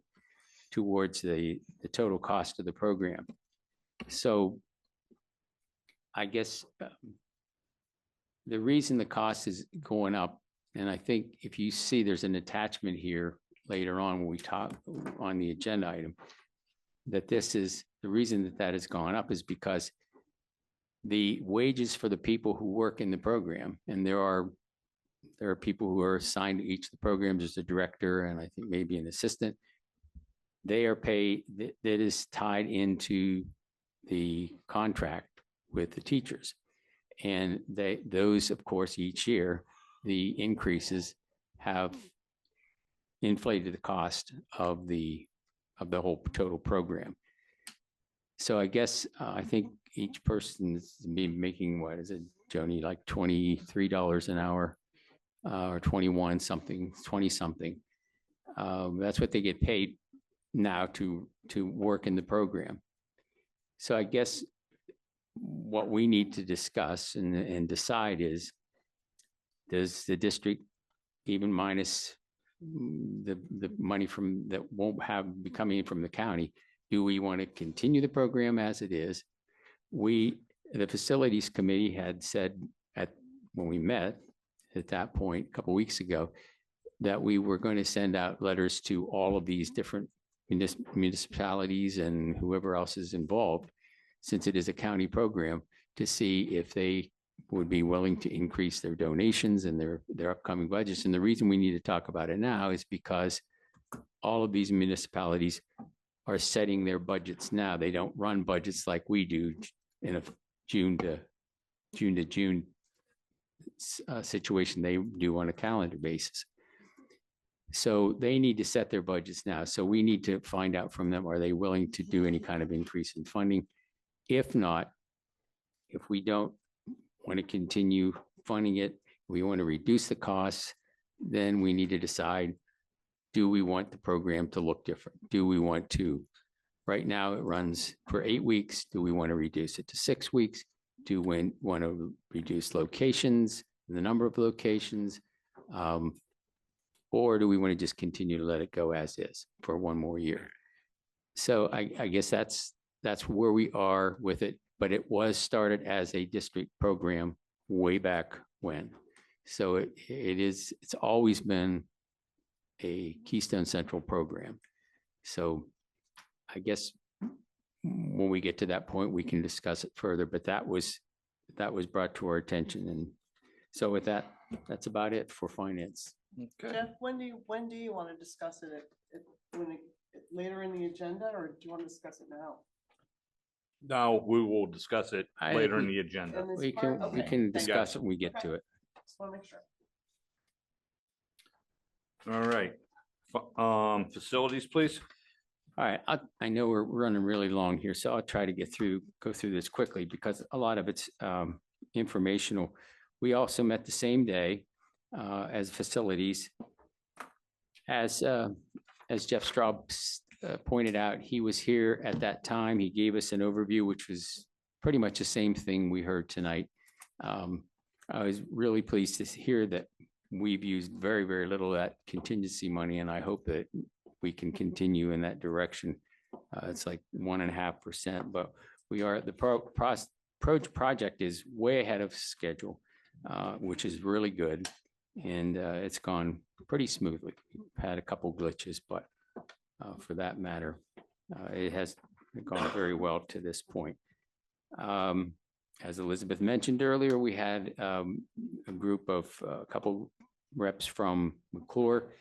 towards the total cost of the program. So I guess the reason the cost is going up, and I think if you see there's an attachment here later on when we talk on the agenda item, that this is the reason that has gone up is because the wages for the people who work in the program, and there are people who are assigned to each of the programs as a director and I think maybe an assistant. They are paid, that is tied into the contract with the teachers. And those, of course, each year, the increases have inflated the cost of the whole total program. So I guess I think each person is making, what is it, Joni, like $23 an hour or 21 something, 20 something. That's what they get paid now to work in the program. So I guess what we need to discuss and decide is, does the district, even minus the money that won't be coming in from the county, do we want to continue the program as it is? The facilities committee had said when we met at that point a couple of weeks ago that we were going to send out letters to all of these different municipalities and whoever else is involved, since it is a county program, to see if they would be willing to increase their donations and their upcoming budgets. And the reason we need to talk about it now is because all of these municipalities are setting their budgets now. They don't run budgets like we do in a June to June situation. They do on a calendar basis. So they need to set their budgets now. So we need to find out from them, are they willing to do any kind of increase in funding? If not, if we don't want to continue funding it, we want to reduce the costs, then we need to decide, do we want the program to look different? Do we want to, right now it runs for 8 weeks. Do we want to reduce it to 6 weeks? Do we want to reduce locations, the number of locations? Or do we want to just continue to let it go as is for one more year? So I guess that's where we are with it. but it was started as a district program way back when. So it's always been a Keystone Central program. So I guess when we get to that point, we can discuss it further, but that was brought to our attention. And so with that, that's about it for finance. Jeff, when do you want to discuss it? Later in the agenda, or do you want to discuss it now? Now, we will discuss it I later in think the agenda. In this We part? can, we Okay, can thank you. discuss it when we get to it. Just want to make sure. All right. Facilities, please. All right, I know we're running really long here, so I'll try to go through this quickly because a lot of it's informational. We also met the same day as facilities. As Jeff Straub pointed out, he was here at that time. He gave us an overview, which was pretty much the same thing we heard tonight. I was really pleased to hear that we've used very, very little of that contingency money, and I hope that we can continue in that direction. It's like 1.5%, but we are, the project is way ahead of schedule, which is really good. And it's gone pretty smoothly. We've had a couple glitches, but for that matter, it has gone very well to this point. As Elizabeth mentioned earlier, we had a group of a couple reps from McClure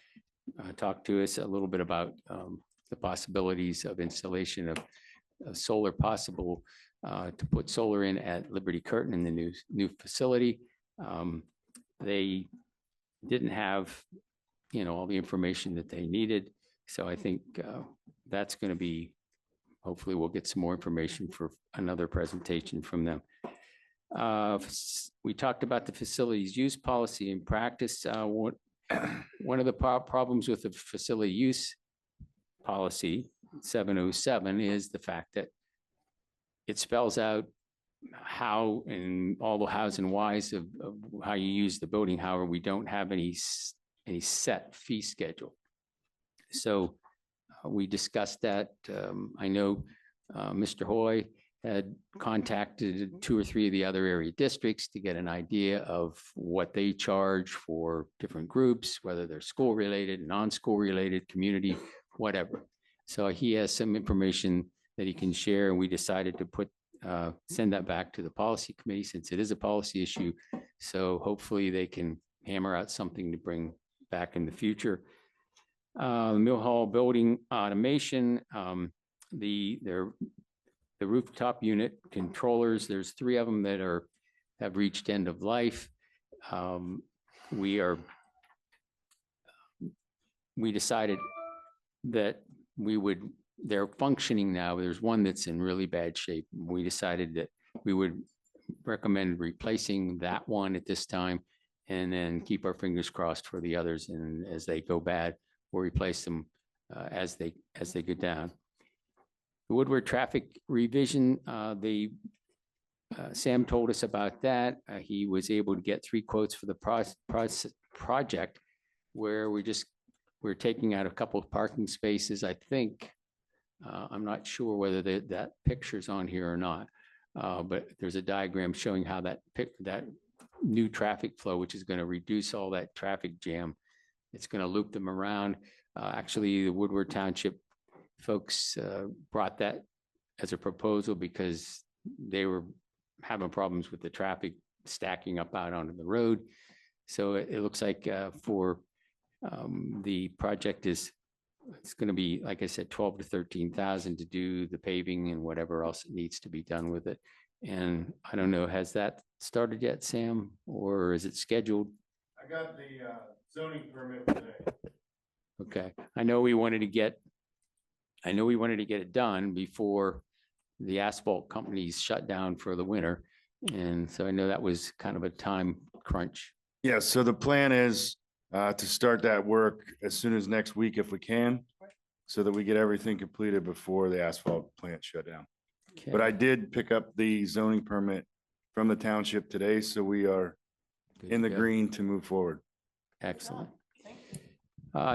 talk to us a little bit about the possibilities of installation of solar possible to put solar in at Liberty Curtin in the new facility. They didn't have, all the information that they needed. So I think that's going to be, hopefully we'll get some more information for another presentation from them. We talked about the facilities use policy and practice. One of the problems with the facility use policy 707 is the fact that it spells out how and all the hows and whys of how you use the building. However, we don't have any set fee schedule. So we discussed that. I know Mr. Hoy had contacted 2 or 3 of the other area districts to get an idea of what they charge for different groups, whether they're school related, non-school related, community, whatever. So he has some information that he can share, and we decided to send that back to the policy committee since it is a policy issue. So hopefully they can hammer out something to bring back in the future. Mill Hall building automation, the rooftop unit controllers, there's 3 of them that have reached end of life. We decided that they're functioning now. There's one that's in really bad shape. We decided that we would recommend replacing that one at this time and then keep our fingers crossed for the others. And as they go bad, we'll replace them as they go down. The Woodward traffic revision, Sam told us about that. He was able to get 3 quotes for the project where we're taking out a couple of parking spaces. I think, I'm not sure whether that picture's on here or not, but there's a diagram showing how that new traffic flow, which is going to reduce all that traffic jam. It's going to loop them around. Actually, the Woodward Township folks brought that as a proposal because they were having problems with the traffic stacking up out onto the road. So it looks like for the project it's going to be, like I said, 12 to 13,000 to do the paving and whatever else needs to be done with it. And I don't know, has that started yet, Sam, or is it scheduled? I got the zoning permit today. Okay, I know we wanted to get it done before the asphalt companies shut down for the winter. And so I know that was kind of a time crunch. Yeah, so the plan is to start that work as soon as next week if we can, so that we get everything completed before the asphalt plant shut down. Okay. But I did pick up the zoning permit from the township today, so we are in the green to move forward. Excellent.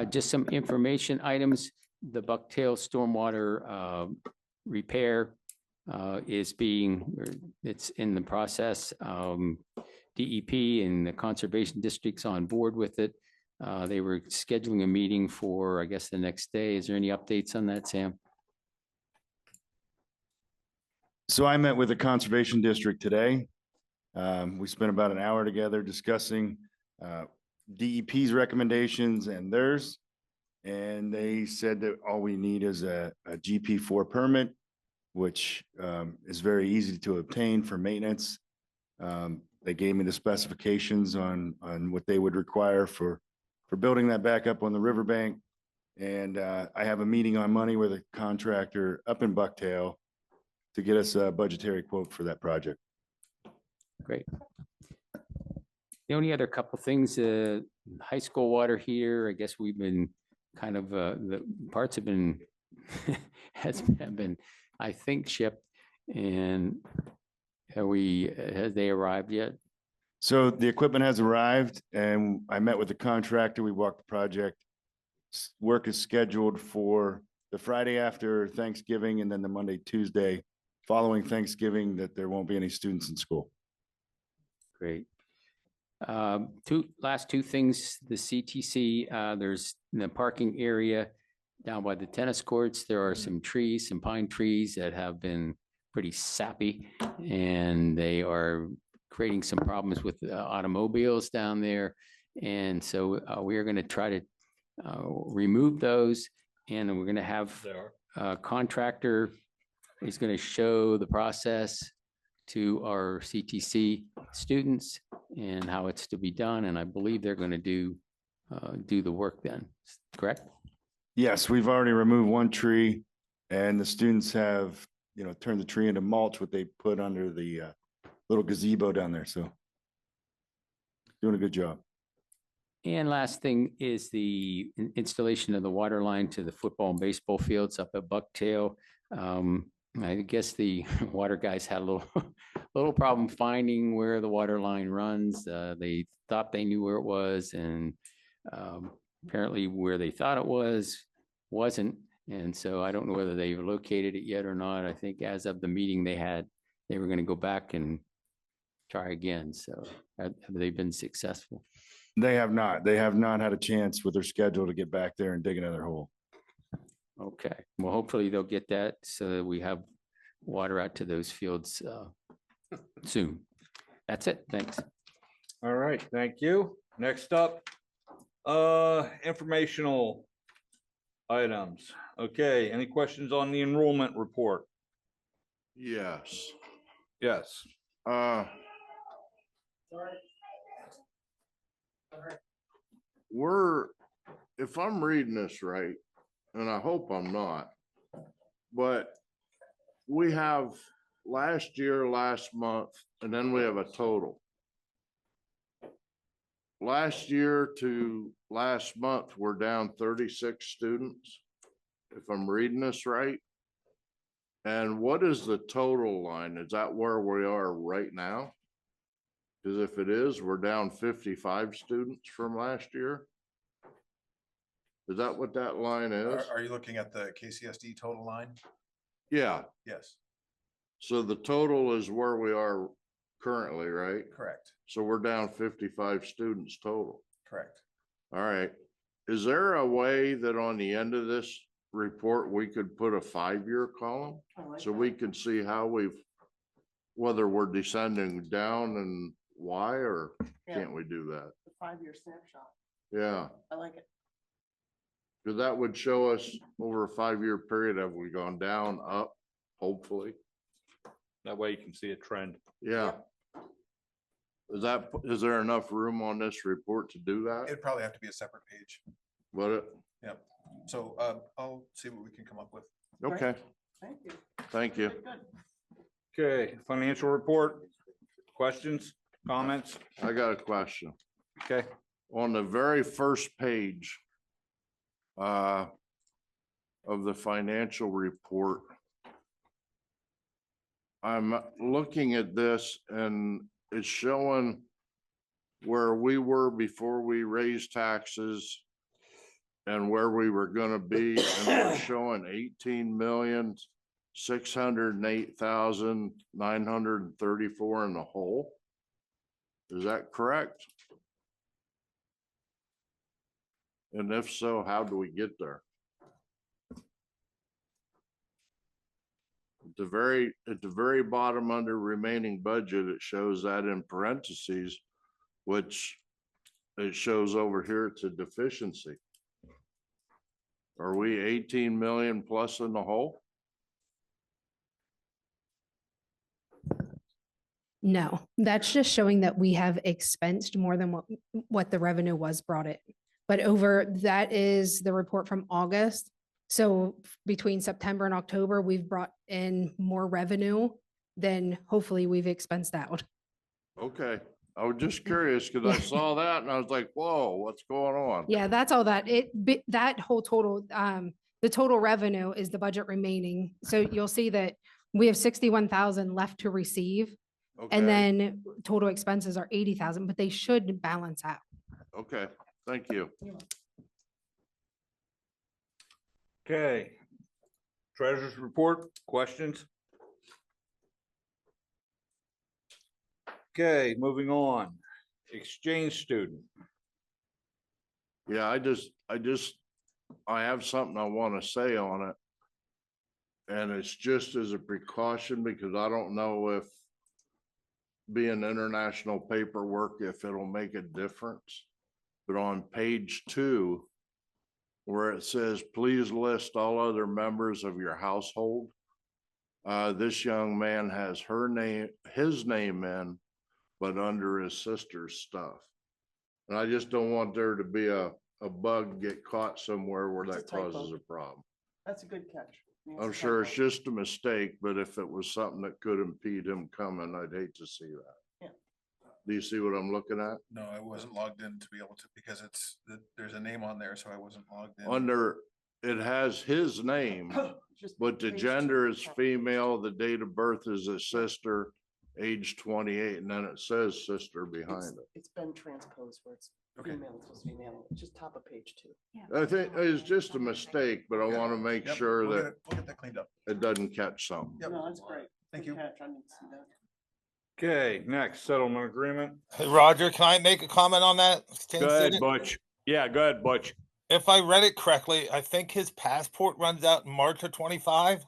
Just some information items, the Bucktail stormwater repair. is being, it's in the process. DEP and the conservation district's on board with it. They were scheduling a meeting for, I guess, the next day. Is there any updates on that, Sam? So I met with the Conservation District today. We spent about an hour together discussing DEP's recommendations and theirs. And they said that all we need is a GP4 permit, which is very easy to obtain for maintenance. They gave me the specifications on what they would require for building that back up on the riverbank. And I have a meeting on Monday with a contractor up in Bucktail to get us a budgetary quote for that project. Great. The only other couple things, high school water here, I guess we've been kind of, the parts have been, have been, I think, shipped. And have they arrived yet? So the equipment has arrived and I met with the contractor. We walked the project. Work is scheduled for the Friday after Thanksgiving and then the Monday, Tuesday following Thanksgiving, that there won't be any students in school. Great. Last two things, the CTC, there's in the parking area down by the tennis courts, there are some trees, some pine trees that have been pretty sappy, and they are creating some problems with automobiles down there. And so we are going to try to remove those, and we're going to have a contractor is going to show the process to our CTC students and how it's to be done. And I believe they're going to do the work then, correct? Yes, we've already removed one tree and the students have, turned the tree into mulch, what they put under the little gazebo down there. So doing a good job. And last thing is the installation of the water line to the football and baseball fields up at Bucktail. I guess the water guys had a little problem finding where the water line runs. They thought they knew where it was, and apparently where they thought it wasn't. And so I don't know whether they've located it yet or not. I think as of the meeting they were going to go back and try again. So have they been successful? They have not. They have not had a chance with their schedule to get back there and dig another hole. Okay, well, hopefully they'll get that so that we have water out to those fields soon. That's it. Thanks. All right, thank you. Next up, informational items. Okay, any questions on the enrollment report? Yes. Yes. If I'm reading this right, and I hope I'm not, but we have last year, last month, and then we have a total. Last year to last month, we're down 36 students, if I'm reading this right. And what is the total line? Is that where we are right now? Because if it is, we're down 55 students from last year. Is that what that line is? Are you looking at the KCSD total line? Yeah. Yes, So the total is where we are currently, right? correct, So we're down 55 students total. correct. All right. Is there a way that on the end of this report, we could put a 5-year column? So we can see how whether we're descending down and why, or Yeah. can't we do that? The 5-year snapshot. Yeah, I like it. because that would show us over a 5-year period, have we gone down, up, hopefully? That way you can see a trend. Yeah. Is there enough room on this report to do that? It'd probably have to be a separate page. Would it? Yep. So I'll see what we can come up with. Okay, Thank you. thank you. Okay, financial report. Questions, comments? I got a question. Okay. On the very first page of the financial report, I'm looking at this and it's showing where we were before we raised taxes and where we were gonna be, and we're showing 18 million 608,934 in the hole. Is that correct? And if so, how do we get there? At the very bottom under remaining budget, it shows that in parentheses, which it shows over here it's a deficiency. Are we 18 million plus in the hole? No, that's just showing that we have expensed more than what the revenue was brought in. But that is the report from August. So between September and October, we've brought in more revenue than hopefully we've expensed out. Okay, I was just curious because I saw that and I was like, whoa, what's going on? Yeah, that's all that whole total, the total revenue is the budget remaining. So you'll see that we have 61,000 left to receive. Okay. And then total expenses are 80,000, but they should balance out. Okay, thank you. Okay. Treasurer's report, questions? Okay, moving on. Exchange student. Yeah, I have something I want to say on it. And it's just as a precaution because I don't know if being international paperwork, if it'll make a difference. But on page 2, where it says, please list all other members of your household. This young man has his name in, but under his sister's stuff. And I just don't want there to be a bug get caught somewhere where It's a that typo. causes a problem. That's a good catch. Yeah, I'm it's a sure it's typo. just a mistake, but if it was something that could impede him coming, I'd hate to see that. Yeah. Do you see what I'm looking at? No, I wasn't logged in to be able to, because there's a name on there, so I wasn't logged in. Under, it has his name, Just but the page gender 2. is female, the date of birth is a sister, age 28, and then it says sister behind it. It's been transposed where it's female, it's supposed to be male. It's just top of page 2. I think it's just a mistake, but I want to make Yep, sure we'll that get that cleaned up. it doesn't catch something. Yep. No, that's great. Thank Good you. catch. I didn't see that. Okay, next settlement agreement. Hey, Roger, can I make a comment on that? Go ahead, Butch. Yeah, go ahead, Butch. If I read it correctly, I think his passport runs out in March of 25.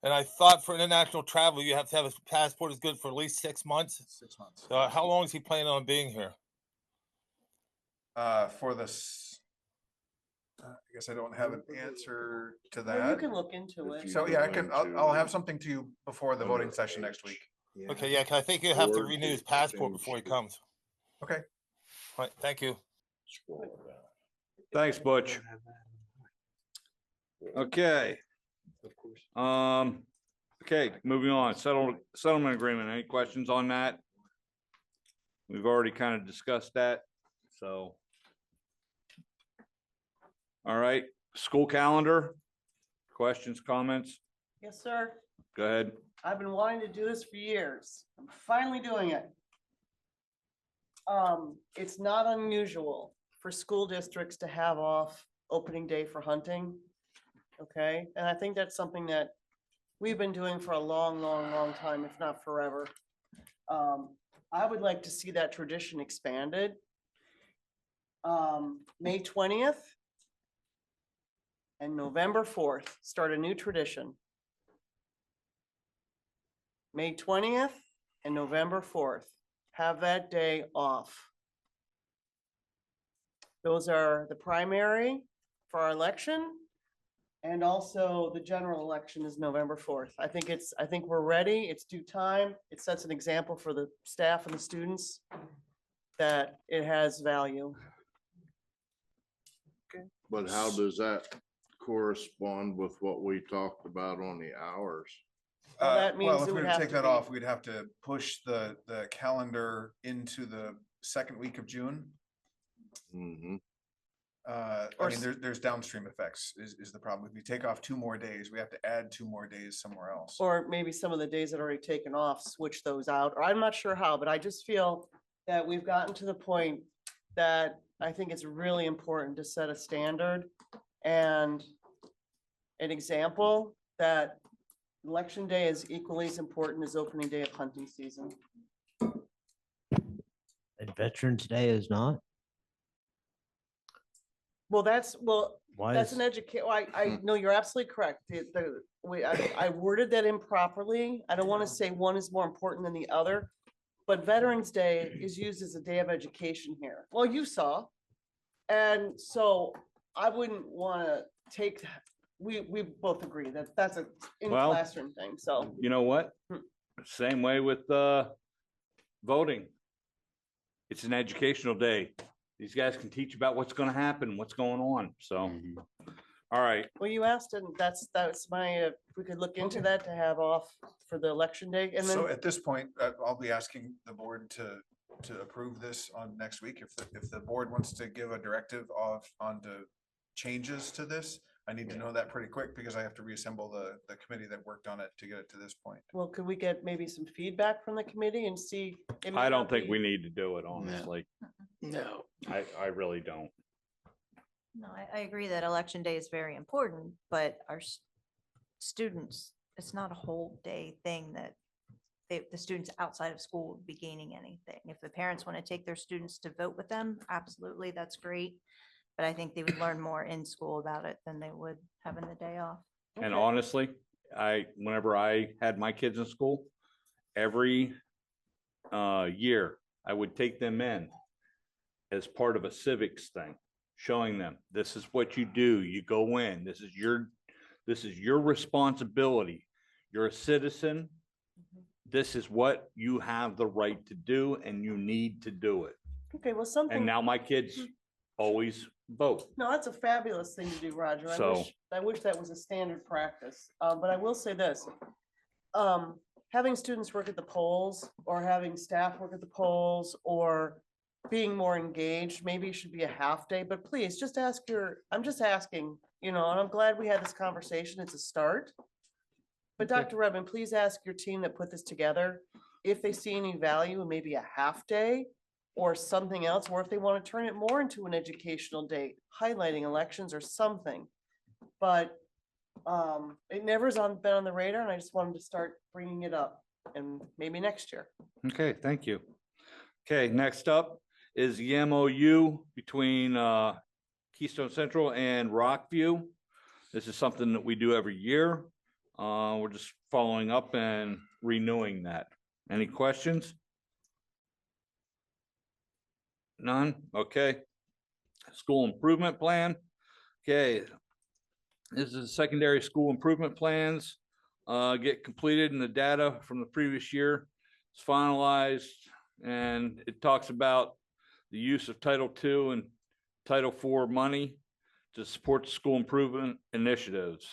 And I thought for international travel, you have to have a passport is good for at least 6 months. 6 months. So how long is he planning on being here? For this, I guess I don't have an answer to Well, you that. can look into it. So yeah, I'll have something to you before the voting session next week. Okay, yeah, 'cause I think you have to Board renew his to passport change before he the- comes. Okay. All right, thank you. Thanks, Butch. Okay. Okay, moving on. Settlement agreement. Any questions on that? We've already kind of discussed that, so. All right, school calendar. Questions, comments? Yes, sir. Go ahead. I've been wanting to do this for years. I'm finally doing it. It's not unusual for school districts to have off opening day for hunting. Okay, and I think that's something that we've been doing for a long, long, long time, if not forever. I would like to see that tradition expanded. May 20th and November 4th, start a new tradition. May 20th and November 4th, have that day off. Those are the primary for our election. And also the general election is November 4th. I think we're ready. It's due time. It sets an example for the staff and the students that it has value. But how does that correspond with what we talked about on the hours? Well, that means Well, it if we would were to have take to that be- off, we'd have to push the calendar into the second week of June. Mm-hmm. I Or mean, s- there's downstream effects is the problem. If you take off 2 more days, we have to add 2 more days somewhere else. Or maybe some of the days that are already taken off, switch those out, or I'm not sure how, but I just feel that we've gotten to the point that I think it's really important to set a standard and an example that election day is equally as important as opening day of hunting season. And Veterans Day is not? Well, that's Why that's is- an I know you're absolutely correct. I worded that improperly. I don't want to say one is more important than the other. But Veterans Day is used as a day of education here. Well, you saw. And so I wouldn't want to take, we both agree that that's a in Well, classroom thing. So You know what? Same way with voting. It's an educational day. These guys can teach about what's going to happen, what's going on. So, all right. well, you asked, and that's my, if we could look into that to have off for the election day. And So then, at this point, I'll be asking the board to approve this on next week. If the board wants to give a directive on the changes to this, I need to know that pretty quick because I have to reassemble the committee that worked on it to get it to this point. well, could we get maybe some feedback from the committee and see? it may I don't not think be- we need to do it, honestly. No. I really don't. No, I agree that election day is very important, but our students, it's not a whole day thing that the students outside of school would be gaining anything. If the parents want to take their students to vote with them, absolutely, that's great. But I think they would learn more in school about it than they would having the day off. And honestly, whenever I had my kids in school, every year, I would take them in as part of a civics thing, showing them, this is what you do. You go in, this is your responsibility. You're a citizen. This is what you have the right to do and you need to do it. Okay, well, something. And now my kids always vote. No, that's a fabulous thing to do, Roger. So- I wish that was a standard practice. But I will say this. Having students work at the polls or having staff work at the polls or being more engaged, maybe it should be a half day, but please just I'm just asking, and I'm glad we had this conversation. It's a start. But Dr. Redmond, please ask your team that put this together if they see any value in maybe a half day or something else, or if they want to turn it more into an educational day, highlighting elections or something. But it never's been on the radar, and I just wanted to start bringing it up, and maybe next year. Okay, thank you. Okay, next up is the MOU between Keystone Central and Rockview. This is something that we do every year. We're just following up and renewing that. Any questions? None? Okay. School improvement plan. Okay. This is secondary school improvement plans. Get completed and the data from the previous year is finalized, and it talks about the use of Title II and Title IV money to support the school improvement initiatives.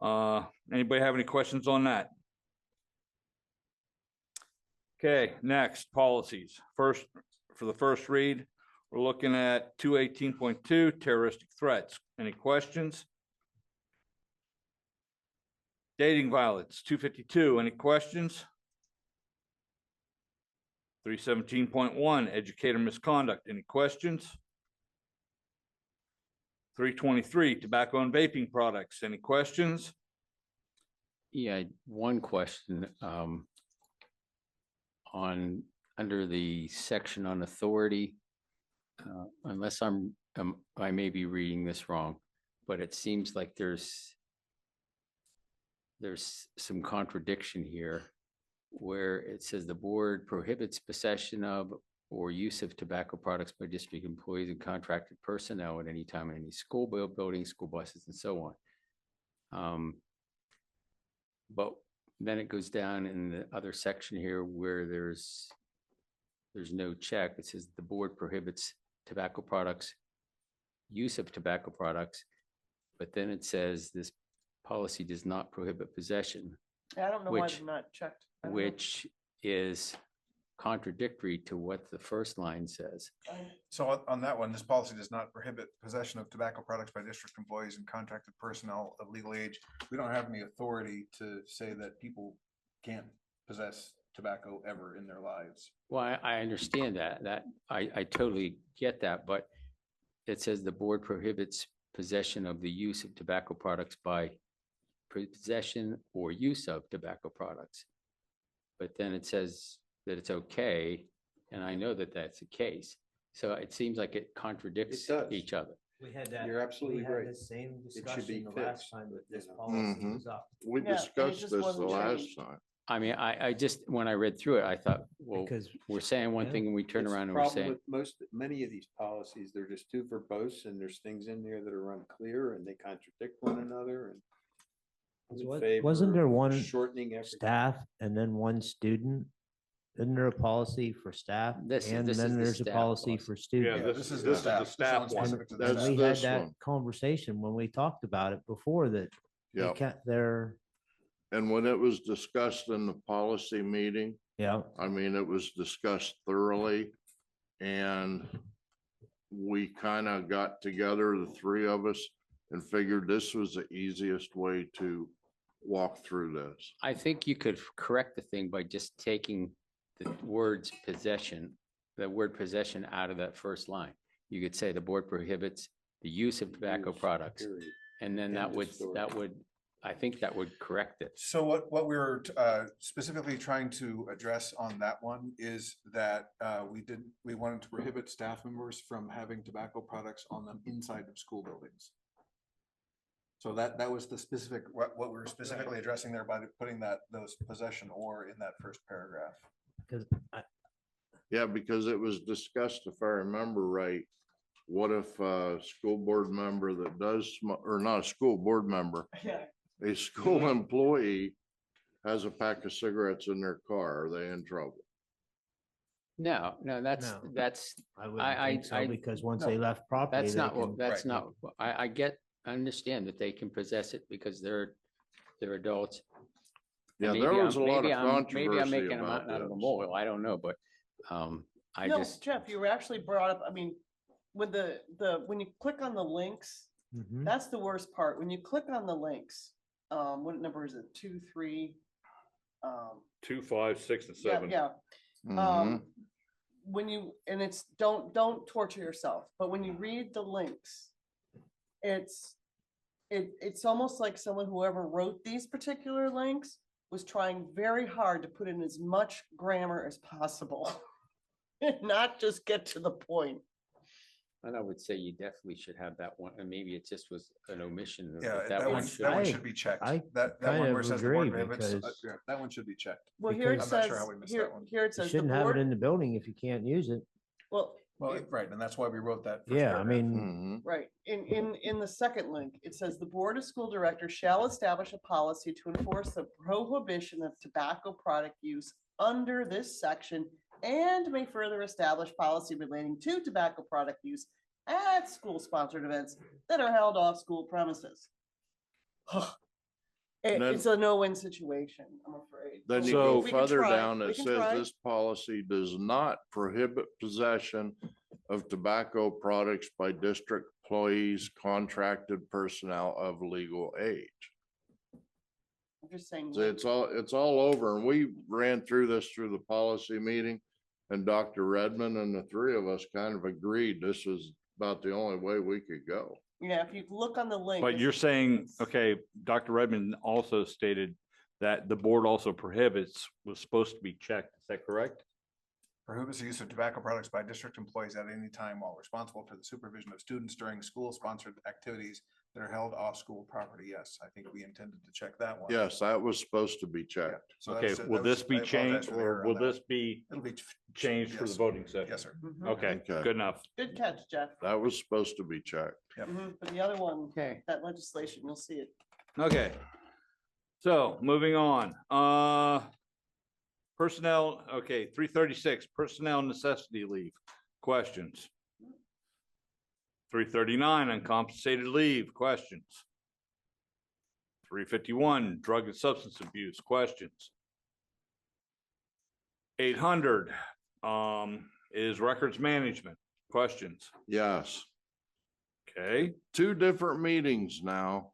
Anybody have any questions on that? Okay, next, policies. First, for the first read, we're looking at 218.2 terroristic threats. Any questions? Dating violence, 252. Any questions? 317.1 educator misconduct. Any questions? 323 tobacco and vaping products. Any questions? Yeah, one question, under the section on authority, unless I may be reading this wrong, but it seems like there's some contradiction here where it says the board prohibits possession of or use of tobacco products by district employees and contracted personnel at any time in any school building, school buses, and so on. But then it goes down in the other section here where there's no check. It says the board prohibits tobacco products, use of tobacco products, but then it says this policy does not prohibit possession, I don't know why they're not checked. I don't know. which is contradictory to what the first line says. So on that one, this policy does not prohibit possession of tobacco products by district employees and contracted personnel of legal age. We don't have any authority to say that people can't possess tobacco ever in their lives. Well, I understand that I totally get that, but it says the board prohibits possession of the use of tobacco products by possession or use of tobacco products. But then it says that it's okay, and I know that that's the case. So it seems like it contradicts does. each other. We had that. You're absolutely we had right. the same It should discussion be the last fixed, time that this you know. policy Mhm. was up. We Yeah, and it discussed just this the wasn't last changed. time. I mean, I just, when I read through it, I thought, well, Because- we're saying one Yeah. thing and we turn It's around and the we're problem saying, Many of these policies, they're just too verbose and there's things in there that are unclear and they contradict one another and. I'm in favor Wasn't there of one Shortening everything. staff and then one student? Isn't there a policy for staff? This is- And this is then the there's a staff policy policy. for Yeah, students. this is the staff. This staff one's one. specific to the And staff. we had this that one. conversation when we talked about it before that they Yeah. can't, they're, And when it was discussed in the policy meeting, yeah. I mean, it was discussed thoroughly. And we kind of got together, the three of us, and figured this was the easiest way to walk through this. I think you could correct the thing by just taking the words possession, the word possession out of that first line. You could say the board prohibits the use of tobacco products. Period. And then End that of would, story. I think that would correct it. So what we were specifically trying to address on that one is that we wanted to prohibit staff members from having tobacco products on them inside of school buildings. So that was the specific, what we were specifically addressing there by putting those possession or in that first paragraph. Because Yeah, because it was discussed, if I remember right, what if a school board member that does, or not a school board member, Yeah. a school employee has a pack of cigarettes in their car, are they in trouble? No, that's, No. I I- wouldn't think so I- because once no, they left property. that's they not what, can- that's Right. not, I understand that they can possess it because they're adults. Yeah, Maybe there was a I'm- lot of maybe I'm- Maybe I'm controversy making a about mountain out of a this. molehill. I don't know, but I No, just, Jeff, you were actually brought up, I mean, with when you click on the links, Mhm. that's the worst part. When you click on the links, what number is it? 2, 3? 2, 5, 6, and Yeah, 7. yeah. Mhm. When you, and it's, don't torture yourself, but when you read the links, it's almost like whoever wrote these particular links was trying very hard to put in as much grammar as possible. And not just get to the point. and I would say you definitely should have that one, and maybe it just was an omission. but Yeah, That one should. that one I- should be checked. I That kind one where of it says the agree board prohibits, because- yeah, that one should be checked. Well, here it Because- I'm not says, sure how we missed that one. here it You says the shouldn't have it board, in the building if you can't use it. well, Well, right, and that's why we wrote that. first Yeah, I paragraph. mean, Mhm. right, in the second link, it says the board of school directors shall establish a policy to enforce the prohibition of tobacco product use under this section and may further establish policy relating to tobacco product use at school-sponsored events that are held off school premises. Then- It's a no-win situation, I'm afraid. Then you So- go We can further try, down, we it can says try. this policy does not prohibit possession of tobacco products by district employees, contracted personnel of legal age. I'm just saying. So it's all over, and we ran through this through the policy meeting, and Dr. Redmond and the three of us kind of agreed this was about the only way we could go. Yeah, if you look on the link. But you're saying, okay, Dr. Redmond also stated that the board also prohibits was supposed to be checked. Is that correct? Prohibits the use of tobacco products by district employees at any time while responsible for the supervision of students during school-sponsored activities that are held off school property. Yes, I think we intended to check that one. Yes, that was supposed to be checked. So Okay, that will was- this I be apologize changed for the or error on will that this one. be It'll be changed for the yes. voting session? Yes, sir. Mhm. Okay, Okay. good enough. Good catch, Jeff. That was supposed to be checked. Yep. But the other one, Okay. that legislation, you'll see it. Okay. So moving on, personnel, okay, 336, personnel necessity leave, questions. 339, uncompensated leave, questions. 351, drug and substance abuse, questions. 800, is records management, questions. Yes. Okay, 2 different meetings now.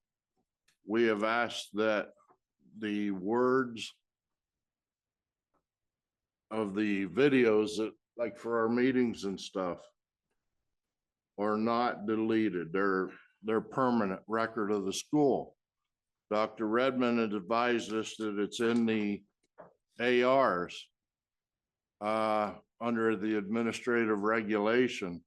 We have asked that the words of the videos that, like for our meetings and stuff, are not deleted. They're permanent record of the school. Dr. Redmond had advised us that it's in the ARs under the administrative regulation.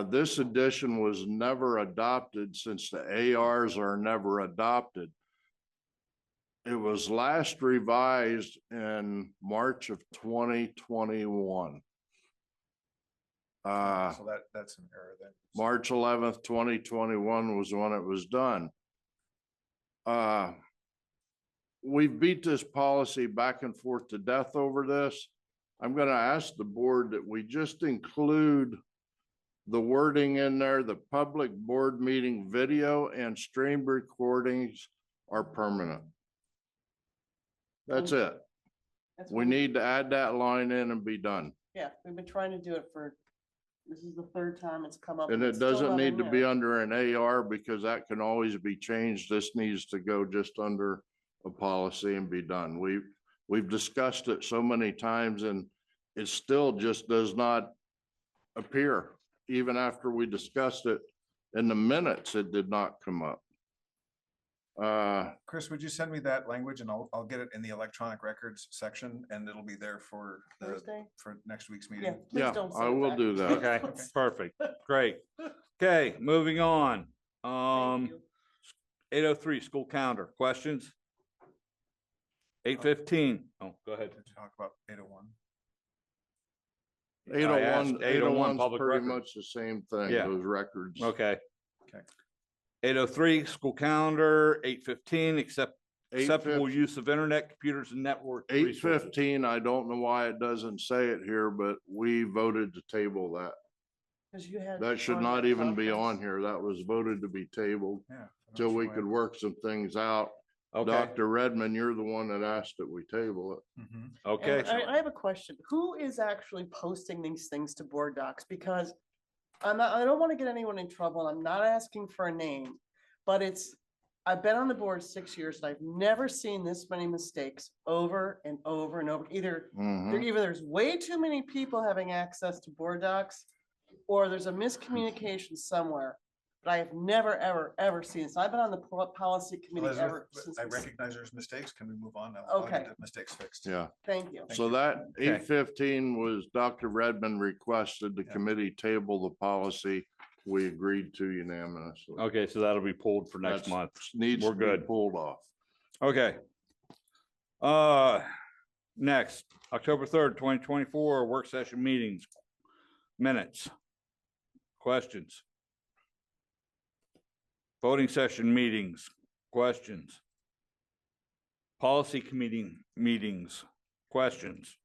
This edition was never adopted since the ARs are never adopted. It was last revised in March of 2021. So that's an error then. March 11th, 2021 was when it was done. We've beat this policy back and forth to death over this. I'm going to ask the board that we just include the wording in there, the public board meeting video and stream recordings are permanent. That's it. That's We what need to add that line in and be done. Yeah, we've been trying to do it for, this is the third time it's come up. And it's it still doesn't not need in to be there. under an AR because that can always be changed. This needs to go just under a policy and be done. We've discussed it so many times and it still just does not appear. Even after we discussed it in the minutes, it did not come up. Chris, would you send me that language and I'll get it in the electronic records section and it'll be there for Thursday? for next week's meeting. Yeah, I will do that. Okay, perfect. Great. Okay, moving on. 803 school calendar. Questions? 815. Oh, go ahead. Talk about 801. 801, 801 public pretty record. much the same thing, Yeah. those records. Okay. Okay. 803 school calendar. 815 acceptable 8:15 use of internet, computers and network. Eight resources. 15, I don't know why it doesn't say it here, but we voted to table that. 'Cause you had That should one not that even be on conference. here. That was voted to be tabled Yeah. till we could work some things out. Okay. Dr. Redmond, you're the one that asked that we table it. Okay. And I have a question. Who is actually posting these things to board docs? Because I don't want to get anyone in trouble. I'm not asking for a name, but I've been on the board 6 years and I've never seen this many mistakes over and over and over. Either there's way too many people having access to board docs or there's a miscommunication somewhere. But I have never, ever, ever seen this. I've been on the policy committee Elizabeth, ever since. I this- recognize there's mistakes. Can we move on? I'll get Okay. the mistakes fixed. Yeah. Thank you. So that 815 was Dr. Redmond requested the committee table the policy. We agreed to unanimously. Okay, so that'll be pulled for next That's- month. Needs We're to be good. pulled off. Okay. Next, October 3rd, 2024, work session meetings, minutes, questions. Voting session meetings, questions. Policy committee meetings, questions.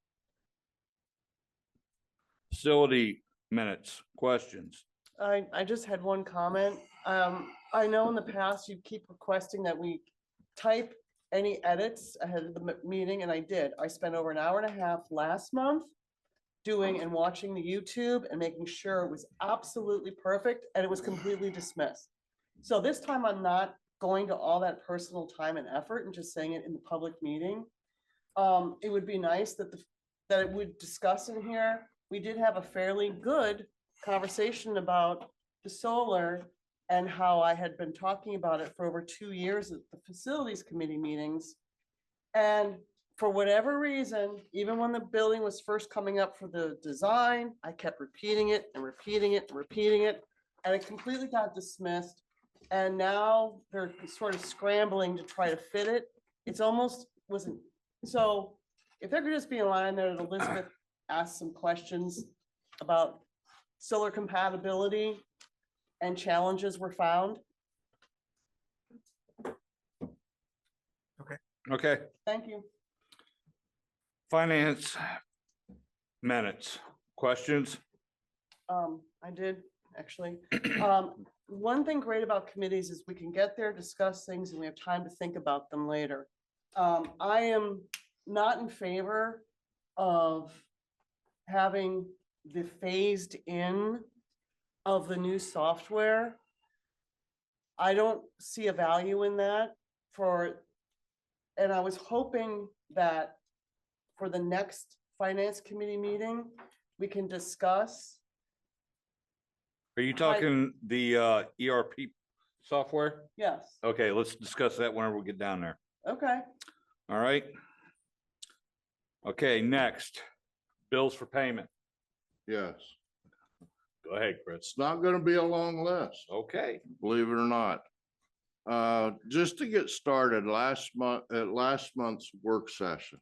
Facility minutes, questions. I just had one comment. I know in the past you keep requesting that we type any edits ahead of the meeting, and I did. I spent over an hour and a half last month doing and watching the YouTube and making sure it was absolutely perfect, and it was completely dismissed. So this time I'm not going to all that personal time and effort and just saying it in the public meeting. It would be nice that that it would discuss in here. We did have a fairly good conversation about the solar and how I had been talking about it for over 2 years at the facilities committee meetings. And for whatever reason, even when the building was first coming up for the design, I kept repeating it and repeating it and repeating it, and it completely got dismissed. And now they're sort of scrambling to try to fit it. It's almost wasn't, so if there could just be a line there that Elizabeth asked some questions about solar compatibility and challenges were found. Okay, Thank you. finance minutes, questions. I did, actually. One thing great about committees is we can get there, discuss things, and we have time to think about them later. I am not in favor of having the phased in of the new software. I don't see a value in that and I was hoping that for the next finance committee meeting, we can discuss. Are you talking the ERP software? Yes, Okay, let's discuss that whenever we get down there. okay. All right. Okay, next, bills for payment. Yes, Go ahead, Chris. it's not gonna be a long list, Okay. believe it or not. Just to get started, at last month's work session,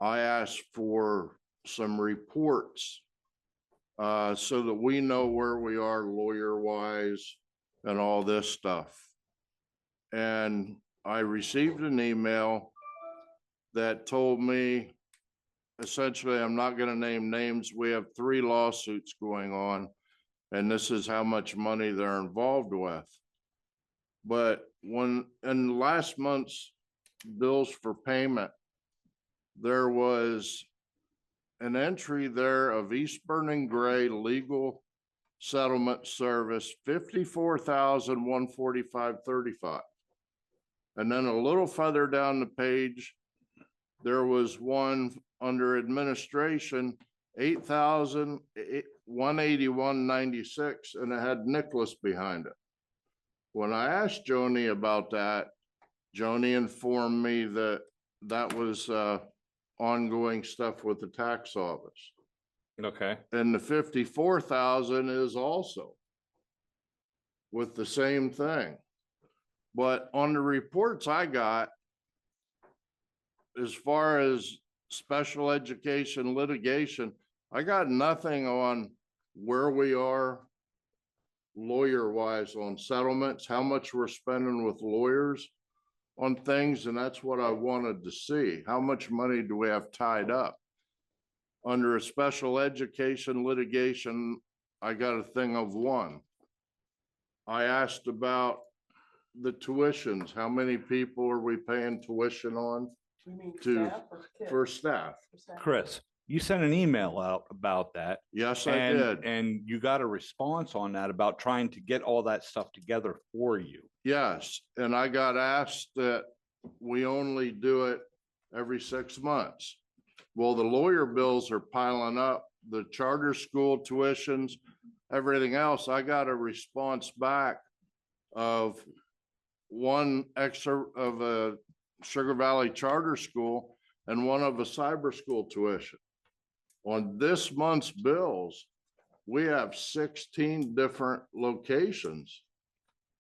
I asked for some reports so that we know where we are lawyer-wise and all this stuff. And I received an email that told me, essentially, I'm not gonna name names, we have 3 lawsuits going on, and this is how much money they're involved with. But when, in last month's bills for payment, there was an entry there of Eastburn and Gray Legal Settlement Service, 54,145.35. And then a little further down the page, there was one under administration, 8,181.96, and it had Nicholas behind it. When I asked Joni about that, Joni informed me that that was ongoing stuff with the tax office. Okay. And the 54,000 is also with the same thing. But on the reports I got, as far as special education litigation, I got nothing on where we are lawyer-wise on settlements, how much we're spending with lawyers on things, and that's what I wanted to see. How much money do we have tied up? Under a special education litigation, I got a thing of 1. I asked about the tuitions. How many people are we paying tuition on? You mean To, staff or kids? for staff? For staff. Chris, you sent an email out about that. Yes, I and, did. And you got a response on that about trying to get all that stuff together for you. Yes, and I got asked that we only do it every 6 months. Well, the lawyer bills are piling up, the charter school tuitions, everything else. I got a response back of one extra of a Sugar Valley Charter School and one of a cyber school tuition. On this month's bills, we have 16 different locations.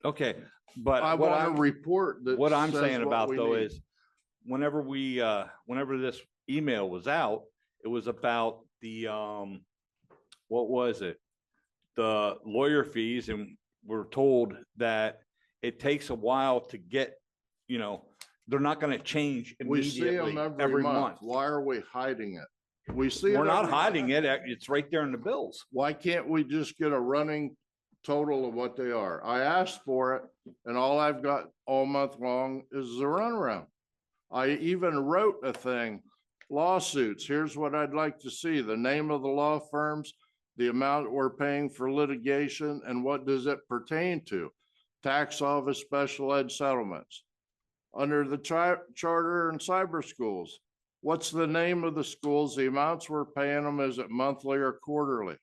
Okay, but I what want I'm- a report that What I'm says saying what about we though need. is whenever whenever this email was out, it was about the, what was it? The lawyer fees, and we're told that it takes a while to get, they're not gonna change We see immediately them every month. month. Why are we hiding it? We see. it We're not every month. hiding it. It's right there in the bills. Why can't we just get a running total of what they are? I asked for it, and all I've got all month long is the runaround. I even wrote a thing, lawsuits. Here's what I'd like to see: the name of the law firms, the amount we're paying for litigation, and what does it pertain to? Tax office, special ed settlements. Under the charter and cyber schools, what's the name of the schools, the amounts we're paying them, is it monthly or quarterly?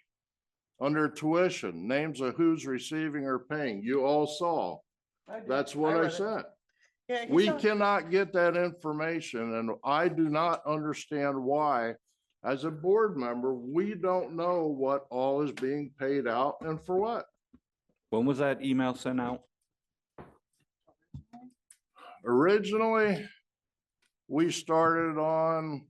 Under tuition, names of who's receiving or paying, you all saw. I did. That's what I read it. sent. Yeah, he's We not- cannot get that information, and I do not understand why, as a board member, we don't know what all is being paid out and for what. When was that email sent out? Originally, we started on,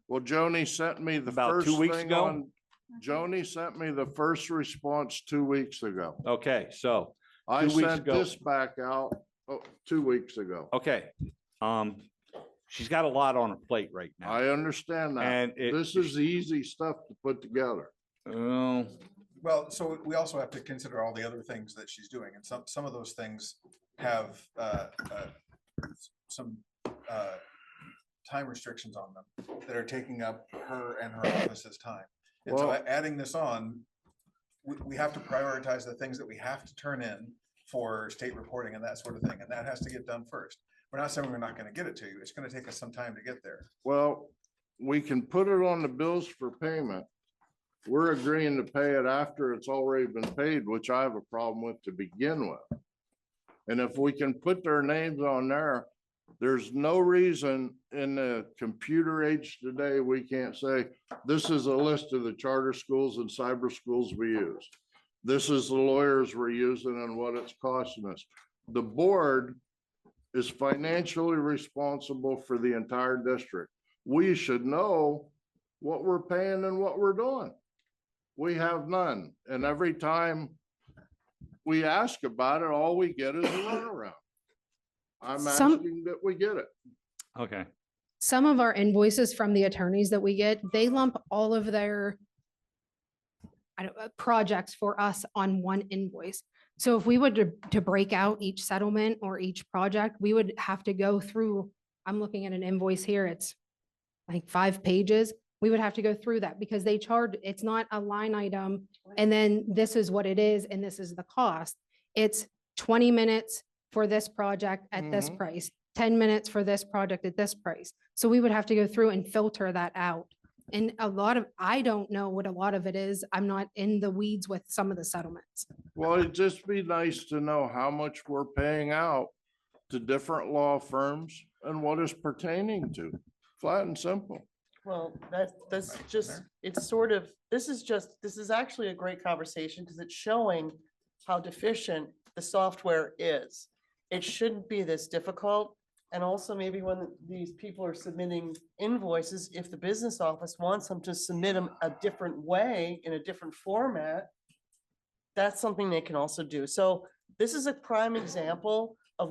well, Joni sent me the About 2 first weeks thing ago? on. Joni sent me the first response 2 weeks ago. Okay, so I 2 weeks sent ago. this back out 2 weeks ago. Okay, she's got a lot on her plate right now. I understand that. And This is easy stuff to put together. Well, so we also have to consider all the other things that she's doing, and some of those things have some time restrictions on them that are taking up her and her office's time. And so Well- adding this on, we have to prioritize the things that we have to turn in for state reporting and that sort of thing, and that has to get done first. We're not saying we're not going to get it to you. It's going to take us some time to get there. Well, we can put it on the bills for payment we're agreeing to pay it after it's already been paid, which I have a problem with to begin with. And if we can put their names on there, there's no reason in the computer age today, we can't say, this is a list of the charter schools and cyber schools we use. This is the lawyers we're using and what it's costing us. The board is financially responsible for the entire district. We should know what we're paying and what we're doing. We have none. And every time we ask about it, all we get is a runaround. I'm Some- asking that we get it. Okay. Some of our invoices from the attorneys that we get, they lump all of their projects for us on one invoice. So if we would to break out each settlement or each project, we would have to go through, I'm looking at an invoice here, it's like 5 pages. We would have to go through that because they charge, it's not a line item. And then this is what it is and this is the cost. It's 20 minutes for this project at this Mhm. price, 10 minutes for this project at this price. So we would have to go through and filter that out. And I don't know what a lot of it is. I'm not in the weeds with some of the settlements. Well, it'd just be nice to know how much we're paying out to different law firms and what is pertaining to, flat and simple. Well, that's just, it's sort of, this is actually a great conversation because it's showing how deficient the software is. It shouldn't be this difficult. And also maybe when these people are submitting invoices, if the business office wants them to submit them a different way in a different format, that's something they can also do. So this is a prime example of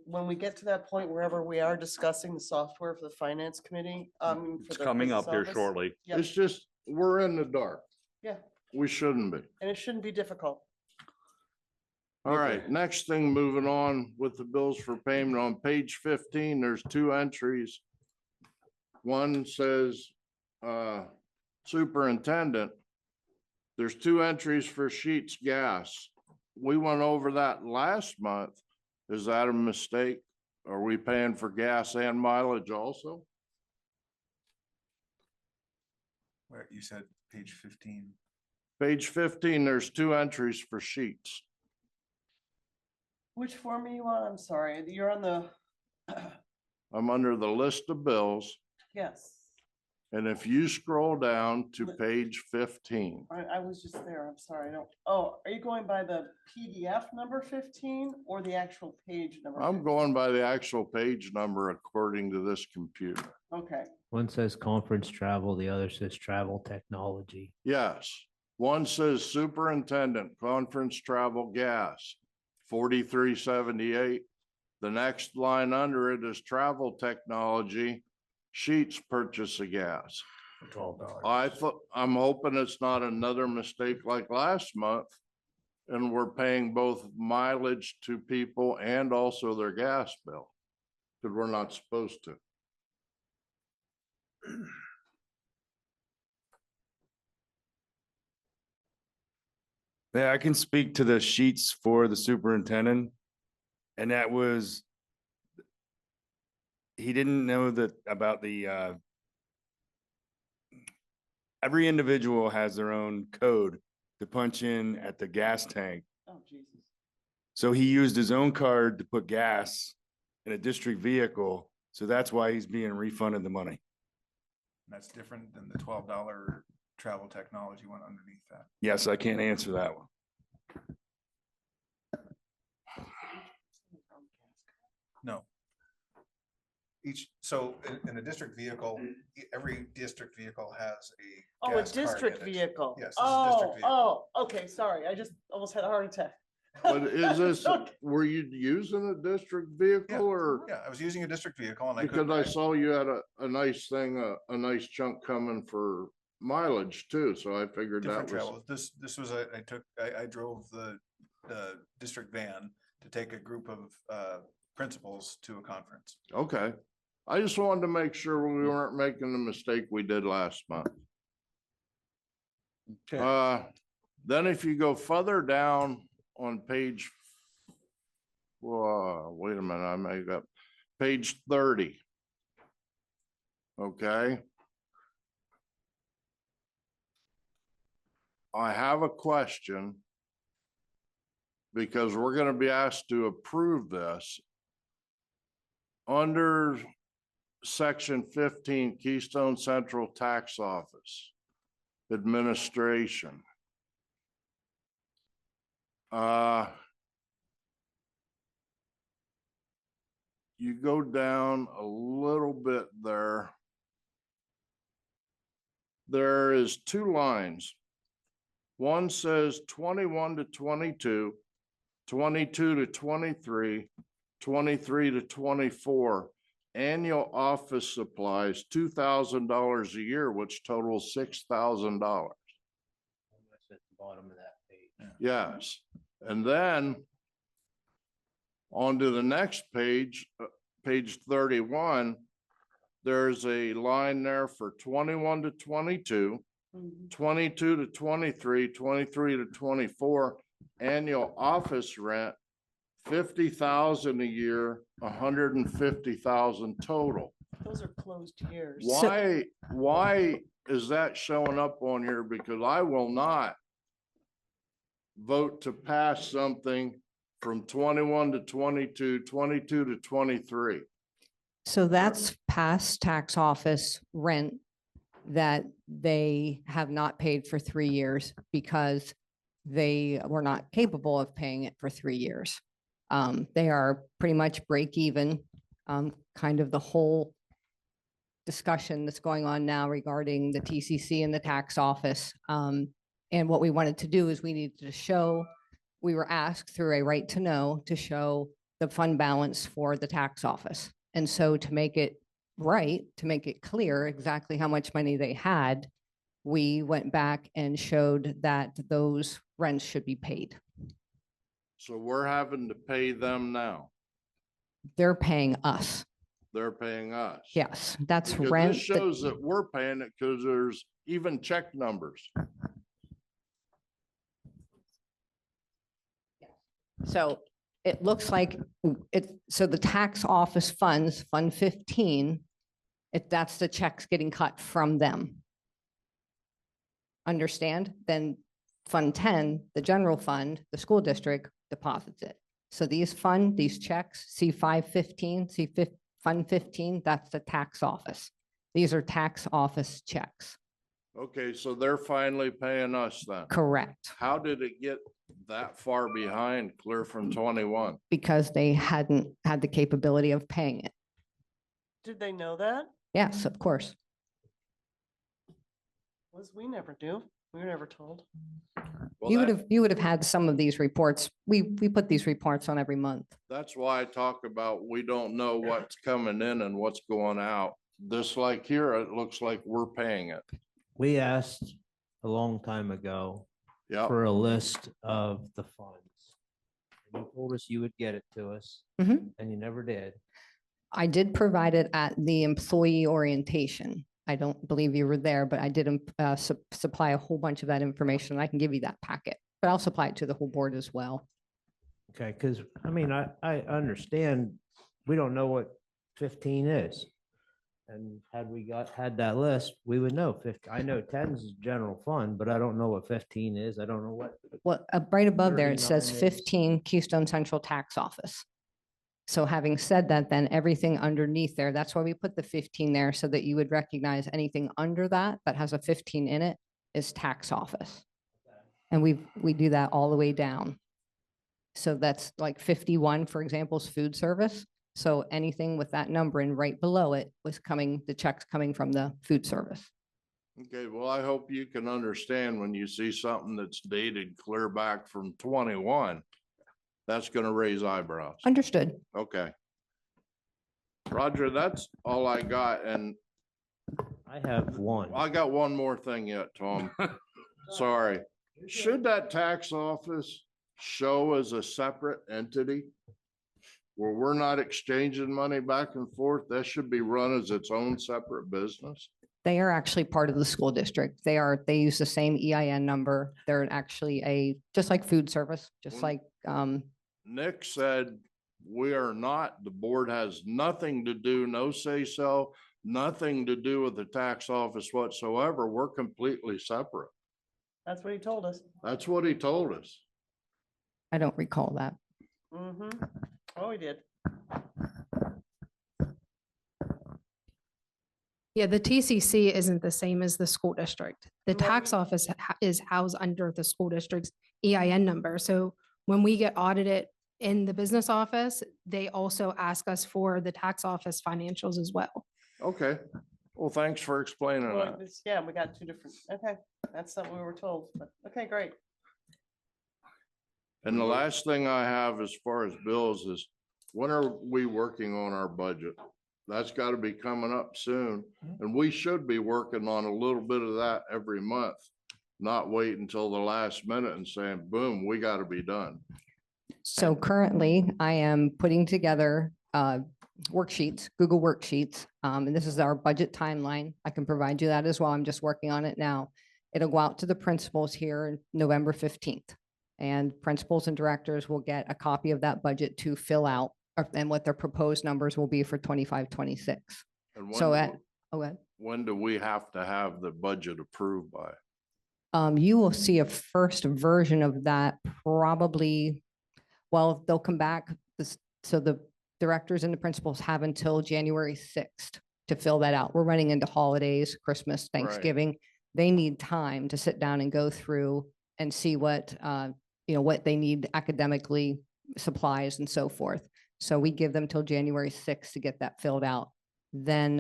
when we get to that point, wherever we are discussing the software for the finance committee. For It's the coming business up here office. shortly. Yep. It's just, we're in the dark. Yeah, We shouldn't be. and it shouldn't be difficult. All right, next thing, moving on with the bills for payment on page 15, there's 2 entries. One says superintendent. There's 2 entries for Sheets Gas. We went over that last month. Is that a mistake? Are we paying for gas and mileage also? Where you said page 15. Page 15, there's 2 entries for Sheets. Which form are you on? I'm sorry, you're on the, I'm under the list of bills. yes, And if you scroll down to page 15, I was just there, I'm sorry, I don't, oh, are you going by the PDF number 15 or the actual page number? I'm 15? going by the actual page number according to this computer. Okay, One says conference travel, the other says travel technology. Yes, one says superintendent, conference travel gas, 4378. The next line under it is travel technology, Sheets purchase of gas. For $12. I'm hoping it's not another mistake like last month. And we're paying both mileage to people and also their gas bill. Because we're not supposed to. Yeah, I can speak to the sheets for the superintendent. And that was, he didn't know that about the, every individual has their own code to punch in at the gas tank. oh, Jesus. So he used his own card to put gas in a district vehicle. So that's why he's being refunded the money. That's different than the $12 travel technology one underneath that. Yes, I can't answer that one. No. So in a district vehicle, every district vehicle has a. Oh, a gas card district in it. vehicle. Yes. It's a district Oh, vehicle. oh, okay, sorry, I just almost had a heart attack. But is this, Okay. were you using a district vehicle or? Yeah, I was using a district vehicle and I Because couldn't. I saw you had a nice thing, a nice chunk coming for mileage too, so I figured that Different was. travel. This was, I drove the district van to take a group of principals to a conference. Okay, I just wanted to make sure we weren't making the mistake we did last month. Then if you go further down on page, wait a minute, I made up, page 30. Okay. I have a question. Because we're gonna be asked to approve this. Under section 15, Keystone Central Tax Office Administration. You go down a little bit there. There is two lines. One says 21 to 22, 22 to 23, 23 to 24. Annual office supplies, $2,000 a year, which totals $6,000. At the bottom of that page. Yes, and then on to the next page, page 31, there's a line there for 21 to 22, 22 to 23, 23 to 24, annual office rent, 50,000 a year, 150,000 total. Those are closed years. Why is that showing up on here? Because I will not vote to pass something from 21 to 22, 22 to 23. So that's past tax office rent that they have not paid for 3 years because they were not capable of paying it for 3 years. They are pretty much break even. Kind of the whole discussion that's going on now regarding the TCC and the tax office. And what we wanted to do is we needed to show, we were asked through a right to know to show the fund balance for the tax office. And so to make it right, to make it clear exactly how much money they had, we went back and showed that those rents should be paid. So we're having to pay them now. They're paying us. They're paying us. Yes, that's Because rent. this shows that we're paying it because there's even check numbers. So it looks like so the tax office funds, Fund 15, that's the checks getting cut from them. Understand? Then Fund 10, the general fund, the school district deposits it. So these checks, C515, Fund 15, that's the tax office. These are tax office checks. Okay, so they're finally paying us then. Correct. How did it get that far behind clear from 21? Because they hadn't had the capability of paying it. Did they know that? Yes, of course. We never do. We were never told. Well, You would have had some of these reports. We put these reports on every month. That's why I talk about, we don't know what's coming in and what's going out. This like here, it looks like we're paying it. We asked a long time ago for a list of the funds. You told us you would get it to us, Mhm. and you never did. I did provide it at the employee orientation. I don't believe you were there, but I did supply a whole bunch of that information. I can give you that packet, but I'll supply it to the whole board as well. Okay, because I mean, I understand, we don't know what 15 is. And had we had that list, we would know 50. I know 10 is general fund, but I don't know what 15 is. I don't know what. Well, right above there, it 39 says is. 15 Keystone Central Tax Office. So having said that, then everything underneath there, that's why we put the 15 there so that you would recognize anything under that that has a 15 in it is tax office. And we do that all the way down. So that's like 51, for example, is food service. So anything with that number and right below it was the checks coming from the food service. Okay, well, I hope you can understand when you see something that's dated clear back from 21, that's gonna raise eyebrows. Understood. Okay. Roger, that's all I got, and I have one. I got one more thing yet, Tom. Sorry. Should that tax office show as a separate entity? Where we're not exchanging money back and forth, that should be run as its own separate business. They are actually part of the school district. They use the same EIN number. They're actually just like food service, just like, Nick said, we are not, the board has nothing to do, no say so, nothing to do with the tax office whatsoever. We're completely separate. That's what he told us. That's what he told us. I don't recall that. Mm-hmm. Oh, he did. Yeah, the TCC isn't the same as the school district. The Right. tax office is housed under the school district's EIN number. So when we get audited in the business office, they also ask us for the tax office financials as well. Okay. Well, thanks for explaining Well, that. yeah, we got two different, okay, that's something we were told, but, okay, great. And the last thing I have as far as bills is, when are we working on our budget? That's got to be coming up soon, and we should be working on a little bit of that every month. Not wait until the last minute and saying, boom, we got to be done. So currently I am putting together worksheets, Google Worksheets. And this is our budget timeline. I can provide you that as well. I'm just working on it now. It'll go out to the principals here November 15th. And principals and directors will get a copy of that budget to fill out and what their proposed numbers will be for 25, 26. And So when, okay. when do we have to have the budget approved by? You will see a first version of that probably, well, they'll come back. So the directors and the principals have until January 6th to fill that out. We're running into holidays, Christmas, Thanksgiving. They need time to sit down and go through and see what, what they need academically, supplies and so forth. So we give them till January 6th to get that filled out. Then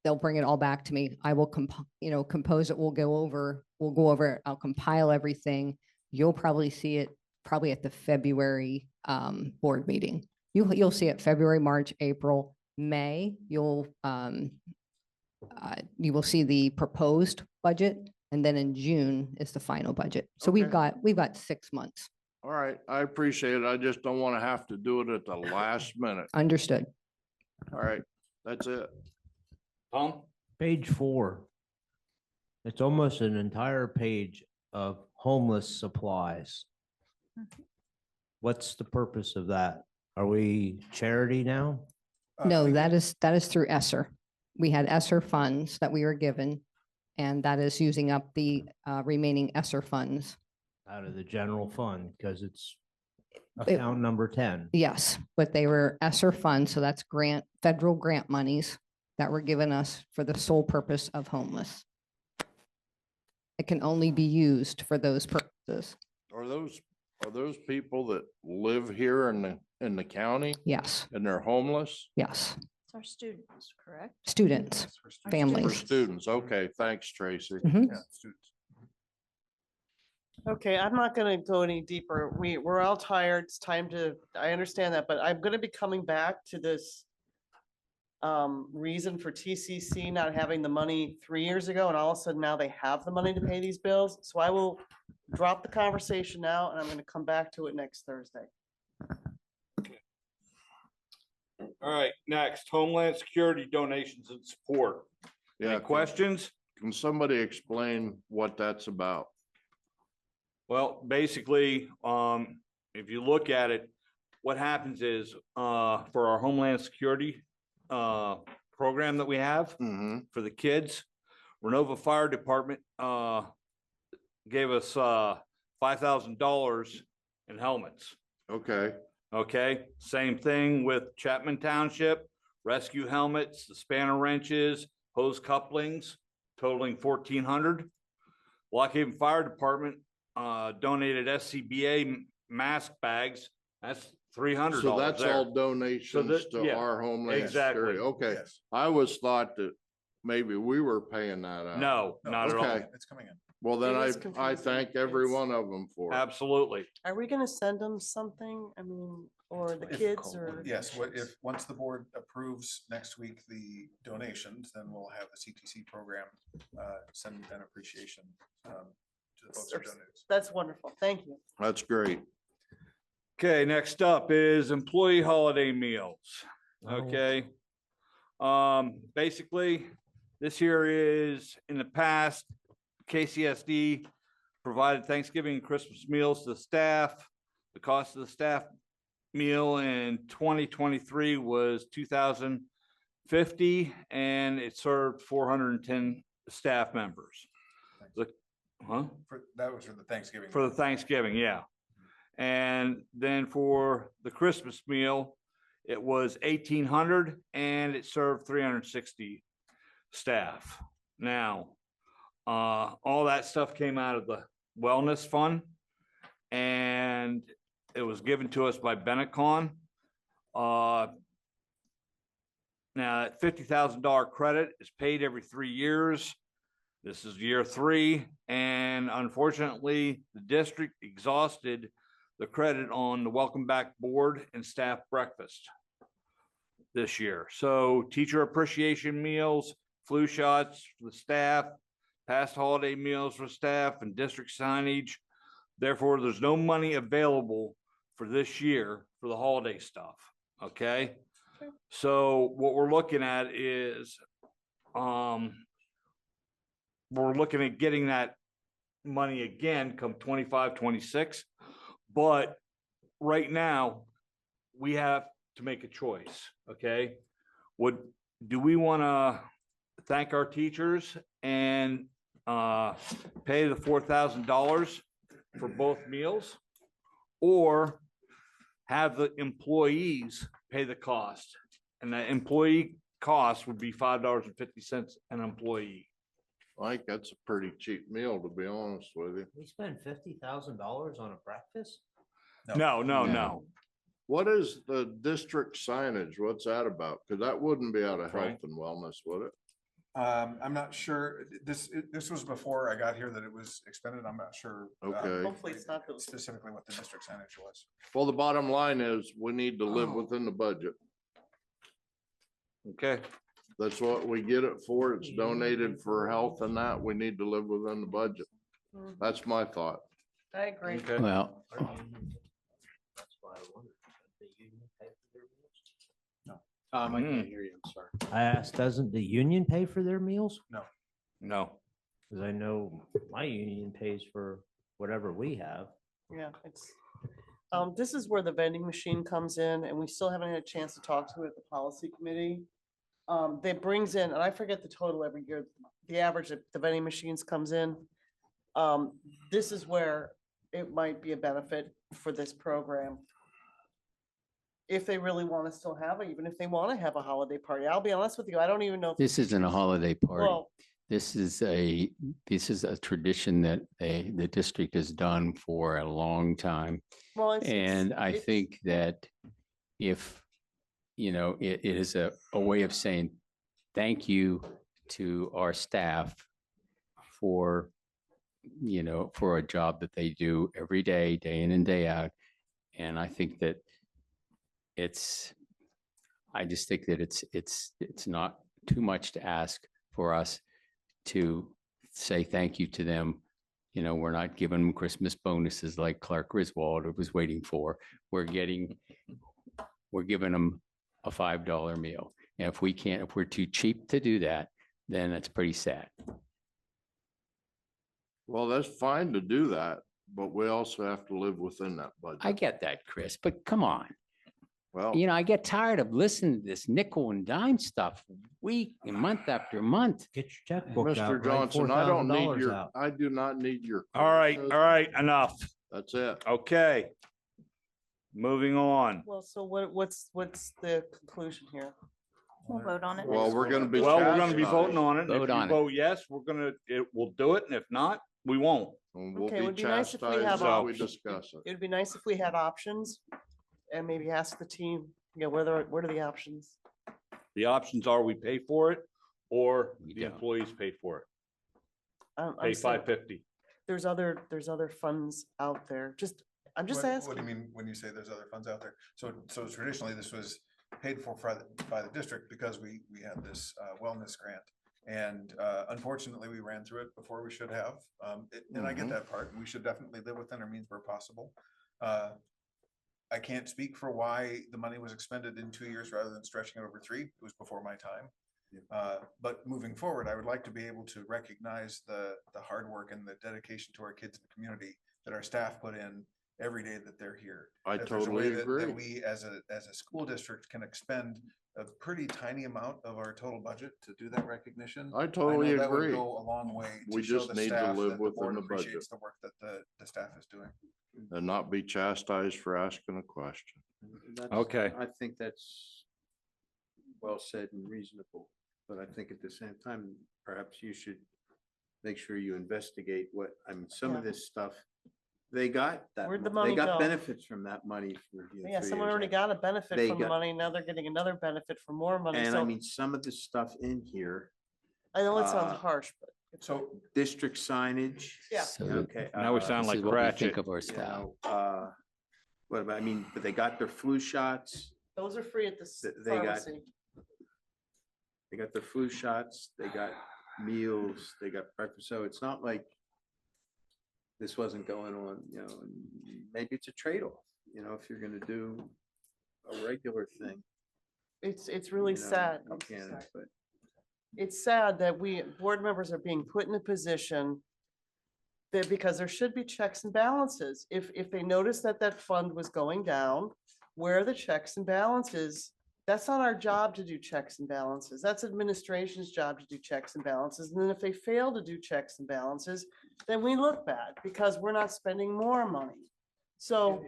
they'll bring it all back to me. I will compose it. We'll go over it. I'll compile everything. You'll probably see it probably at the February board meeting. You'll see it February, March, April, May. You will see the proposed budget, and then in June is the final budget. So we've got 6 months. All right, I appreciate it. I just don't want to have to do it at the last minute. Understood. All right, that's it. Tom? Page 4. It's almost an entire page of homeless supplies. What's the purpose of that? Are we charity now? No, that is through ESSER. We had ESSER funds that we were given, and that is using up the remaining ESSER funds. Out of the general fund, because it's It- account number 10. Yes, but they were ESSER funds, so that's federal grant monies that were given us for the sole purpose of homeless. It can only be used for those purposes. Are those people that live here in the county? Yes. And they're homeless? Yes, It's our students, correct? students, For families. students, okay, thanks, Tracy. Mhm. Yeah, students. Okay, I'm not gonna go any deeper. We're all tired. It's time to, I understand that, but I'm gonna be coming back to this reason for TCC not having the money 3 years ago, and all of a sudden now they have the money to pay these bills. So I will drop the conversation now, and I'm gonna come back to it next Thursday. All right, next, Homeland Security donations and support. Yeah. Any questions? Can somebody explain what that's about? Well, basically, if you look at it, what happens is, for our Homeland Security, program that we have for the kids, Renova Fire Department, gave us, $5,000 in helmets. Okay. Okay, same thing with Chapman Township, rescue helmets, the spanner wrenches, hose couplings totaling 1,400. Lock Haven Fire Department donated SCBA mask bags. That's $300. So that's there. all donations to yeah, our Homeland exactly. Security. Okay, I was thought that maybe we were paying that out. No, not at all. Okay. It's coming in. Well, then It was I confusing. thank every one of them for it. Absolutely. Are we gonna send them something? I mean, or the kids or? Yes, once the board approves next week the donations, then we'll have the CTC program send an appreciation to the folks who donated. That's wonderful. Thank you. That's great. Okay, next up is employee holiday meals. Okay. Basically, this here is, in the past, KCSD provided Thanksgiving and Christmas meals to the staff. The cost of the staff meal in 2023 was $2,050, and it served 410 staff members. Huh? That was for the Thanksgiving. For the Thanksgiving, yeah. And then for the Christmas meal, it was 1,800 and it served 360 staff. Now, all that stuff came out of the wellness fund and it was given to us by Benetcon. Now that $50,000 credit is paid every 3 years. This is year 3, and unfortunately, the district exhausted the credit on the Welcome Back Board and staff breakfast this year. So teacher appreciation meals, flu shots for the staff, past holiday meals for staff, and district signage. Therefore, there's no money available for this year for the holiday stuff, okay? So what we're looking at is, we're looking at getting that money again come 25, 26. But right now, we have to make a choice, okay? Do we want to thank our teachers and pay the $4,000 for both meals? Or have the employees pay the cost? And the employee cost would be $5.50 an employee. I think that's a pretty cheap meal, to be honest with you. We spend $50,000 on a breakfast? No. What is the district signage? What's that about? Because that wouldn't be out of health and wellness, would it? I'm not sure. This was before I got here that it was expended. I'm not sure. Okay. Hopefully it's not those. Specifically what the district signage was. Well, the bottom line is we need to live within the budget. Okay. That's what we get it for. It's donated for health and that. We need to live within the budget. That's my thought. I agree. Well, I can't hear you, I'm sorry. I asked, doesn't the union pay for their meals? No. Because I know my union pays for whatever we have. Yeah, it's, this is where the vending machine comes in and we still haven't had a chance to talk to it at the policy committee. That brings in, and I forget the total every year, the average that the vending machines comes in. This is where it might be a benefit for this program. If they really want to still have it, even if they want to have a holiday party. I'll be honest with you, I don't even know. this isn't a holiday party. Well, This is a tradition that the district has done for a long time. well, it's- And I it's- think that if, it is a way of saying thank you to our staff for, for a job that they do every day, day in and day out. And I think that I just think that it's not too much to ask for us to say thank you to them. We're not giving them Christmas bonuses like Clark Griswold was waiting for. We're giving them a $5 meal. And if we're too cheap to do that, then that's pretty sad. Well, that's fine to do that, but we also have to live within that budget. I get that, Chris, but come on. Well, I get tired of listening to this nickel and dime stuff week and month after month. Get your checkbook out. Mr. write Johnson, I don't need $4,000 your, out. I do not need your. All right, enough. That's it. Okay. Moving on. Well, so what's the conclusion here? We'll vote on it. Well, next we're week. gonna be. Well, we're gonna be chastised. voting on it. and If Vote you on it. vote yes, we'll do it. And if not, we won't. And we'll Okay, it be would be nice if we chastised have as we options. discuss it. It'd be nice if we had options and maybe ask the team, what are the options? The options are we pay for it or We the don't. employees pay for it. I'm Pay saying $5.50. There's other funds out there. I'm just What asking. do you mean when you say there's other funds out there? So traditionally, this was paid for by the district because we had this wellness grant. And unfortunately, we ran through it before we should have. And I get that part. We should definitely live within our means where possible. I can't speak for why the money was expended in 2 years rather than stretching it over 3. It was before my time. But moving forward, I would like to be able to recognize the hard work and the dedication to our kids in the community that our staff put in every day that they're here. I If there's a way totally that agree. we, as a school district, can expend a pretty tiny amount of our total budget to do that recognition. I know totally that would agree. Go a long way We to show just the need to staff live that the within board the budget. appreciates the work that the staff is doing. And not be chastised for asking a question. Okay. I think that's well said and reasonable, but I think at the same time, perhaps you should make sure you investigate what, I mean, some of Yeah. this stuff, they got that, Where'd the they money got go? benefits from that money for. Yeah, 3 someone years. already got a benefit They from the got- money. Now they're getting another benefit for more money. And So I mean, some of the stuff in here, I know it sounds uh, harsh, but So district signage. Yeah. Okay. Now we sound like Cratchit. you know, What about, I mean, but they got their flu shots, those are free at the They got- pharmacy. they got their flu shots, they got meals, they got breakfast, so it's not like this wasn't going on, you know, and maybe it's a trade-off, you know, if you're gonna do a regular thing. It's really you know, sad. you can't, but It's sad that we, board members are being put in a position that because there should be checks and balances. If they notice that that fund was going down, where are the checks and balances? That's not our job to do checks and balances. That's administration's job to do checks and balances. And then if they fail to do checks and balances, then we look bad because we're not spending more money. So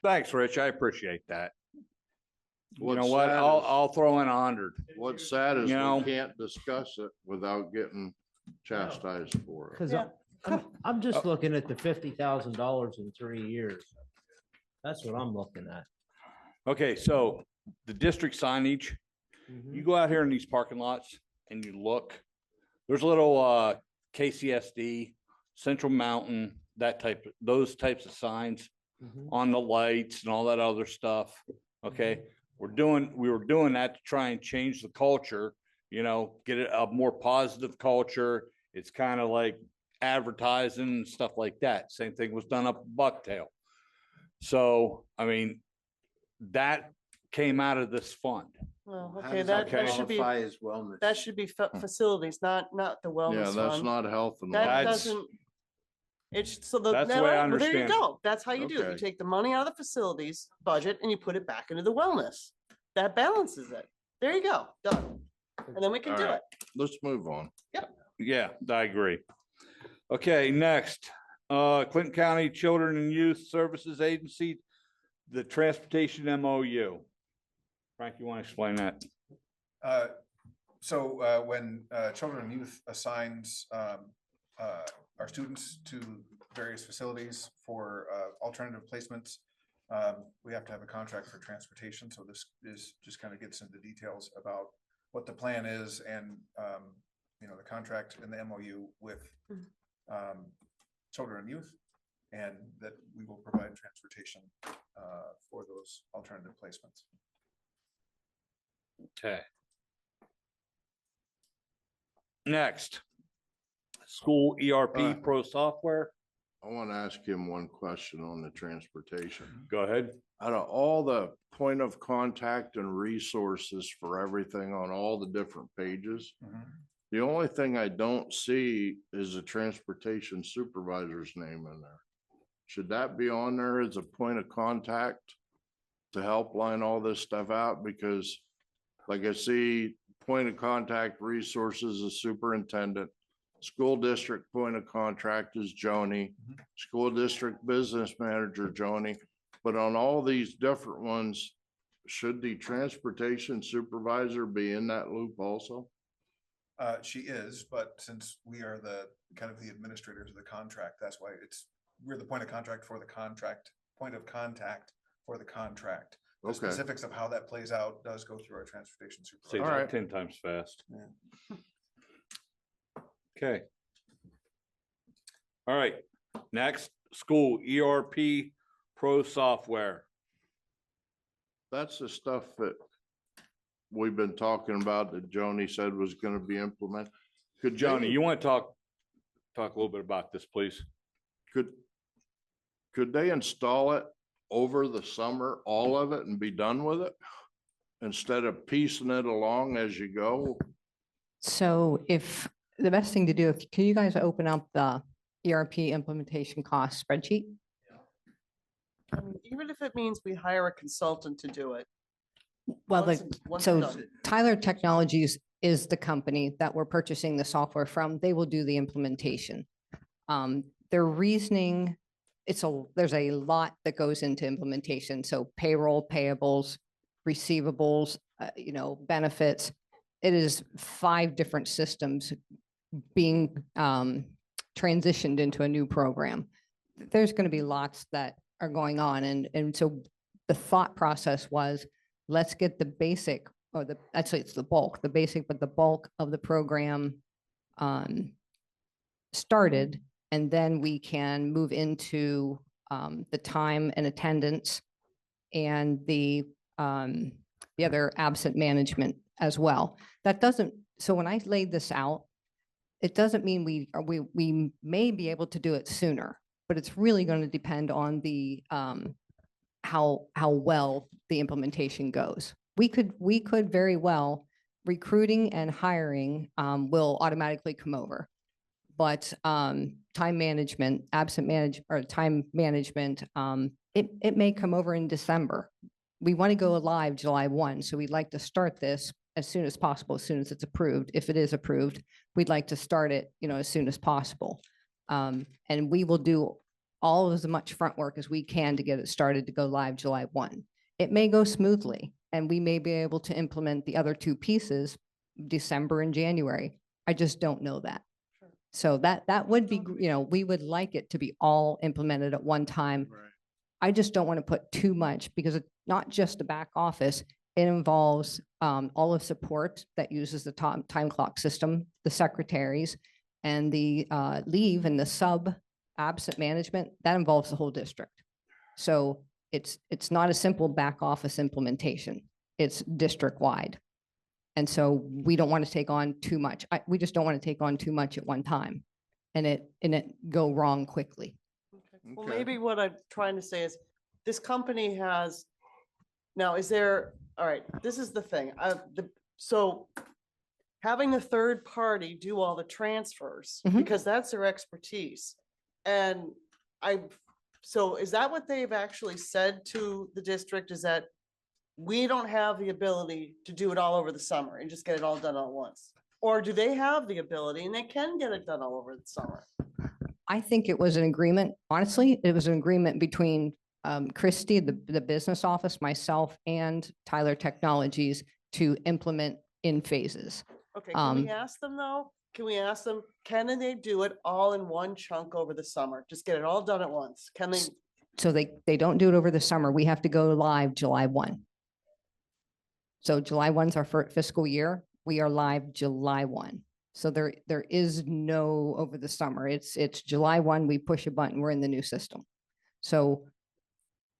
Thanks, Rich. I appreciate that. You know What's what? sad I'll, is- I'll throw in 100. What's sad is You know- we can't discuss it without getting chastised for it. Cause I'm just looking at the $50,000 in 3 years. That's what I'm looking at. Okay, so the district signage, you go out here in these parking lots and you look, there's a little KCSD, Central Mountain, those types of signs on the lights and all that other stuff. Okay, we were doing that to try and change the culture, you know, get it a more positive culture. It's kind of like advertising and stuff like that. Same thing was done up in Bucktail. So, I mean, that came out of this fund. well, how okay, does that should be, qualify as wellness? that should be facilities, not the wellness Yeah, that's fund. not health and That wellness. doesn't. It's so the, That's the way I well, there you understand it. go. That's how you do it. You Okay. take the money out of the facilities budget and you put it back into the wellness. That balances it. There you go, done. And then we can All do right. it. Let's move on. Yeah, I agree. Okay, next, Clinton County Children and Youth Services Agency, the transportation MOU. Frank, you want to explain that? So when Children and Youth assigns our students to various facilities for alternative placements, we have to have a contract for transportation. So this is just kind of gets into details about what the plan is and, you know, the contract and the MOU with Children and Youth, and that we will provide transportation for those alternative placements. Okay. Next, school ERP Pro software. I want to ask him one question on the transportation. Go ahead. Out of all the point of contact and resources for everything on all the different pages, the only thing I don't see is a transportation supervisor's name in there. Should that be on there as a point of contact to help line all this stuff out? Because like I see point of contact resources is superintendent, school district point of contact is Joni, school district business manager Joni. But on all these different ones, should the transportation supervisor be in that loop also? She is, but since we are the kind of the administrators of the contract, that's why we're the point of contact for the contract, point of contact for the contract. The Okay. specifics of how that plays out does go through our transportation Say supervisor. that 10 times fast. Yeah. Okay. All right, next, school ERP Pro software. That's the stuff that we've been talking about that Joni said was gonna be implemented. Could Johnny, they- you want to talk a little bit about this, please? Could they install it over the summer, all of it, and be done with it? Instead of piecing it along as you go? So if, the best thing to do, if, can you guys open up the ERP implementation cost spreadsheet. I mean, even if it means we hire a consultant to do it. Well, once the, it's- once so it's done. Tyler Technologies is the company that we're purchasing the software from. They will do the implementation. Their reasoning, there's a lot that goes into implementation. So payroll, payables, receivables, benefits. It is 5 different systems being transitioned into a new program. There's going to be lots that are going on. And so the thought process was, let's get the basic, or actually it's the bulk, the basic, but the bulk of the program started, and then we can move into the time and attendance and the other absent management as well. That doesn't, so when I laid this out, it doesn't mean we may be able to do it sooner, but it's really going to depend on the how well the implementation goes. We could very well, recruiting and hiring will automatically come over. But time management, time management, it may come over in December. We want to go live July 1, so we'd like to start this as soon as possible, as soon as it's approved. If it is approved, we'd like to start it, as soon as possible. And we will do all of as much front work as we can to get it started to go live July 1. It may go smoothly, and we may be able to implement the other 2 pieces December and January. I just don't know that. So that would be, we would like it to be all implemented at one time. I just don't want to put too much, because it's not just the back office. It involves all of support that uses the time clock system, the secretaries, and the leave and the sub absent management. That involves the whole district. So it's not a simple back office implementation. It's district wide. And so we don't want to take on too much. We just don't want to take on too much at one time and it go wrong quickly. Well, maybe what I'm trying to say is, this company has, now is there, all right, this is the thing. So having a third party do all the transfers, because that's their expertise. And so is that what they've actually said to the district, is that we don't have the ability to do it all over the summer and just get it all done all at once? Or do they have the ability and they can get it done all over the summer? I think it was an agreement. Honestly, it was an agreement between Christie, the business office, myself, and Tyler Technologies to implement in phases. Okay, can we ask them though? Can we ask them, can they do it all in one chunk over the summer? Just get it all done at once? Can they? So they don't do it over the summer. We have to go live July 1. So July 1 is our first fiscal year. We are live July 1. So there is no over the summer. It's July 1, we push a button, we're in the new system. So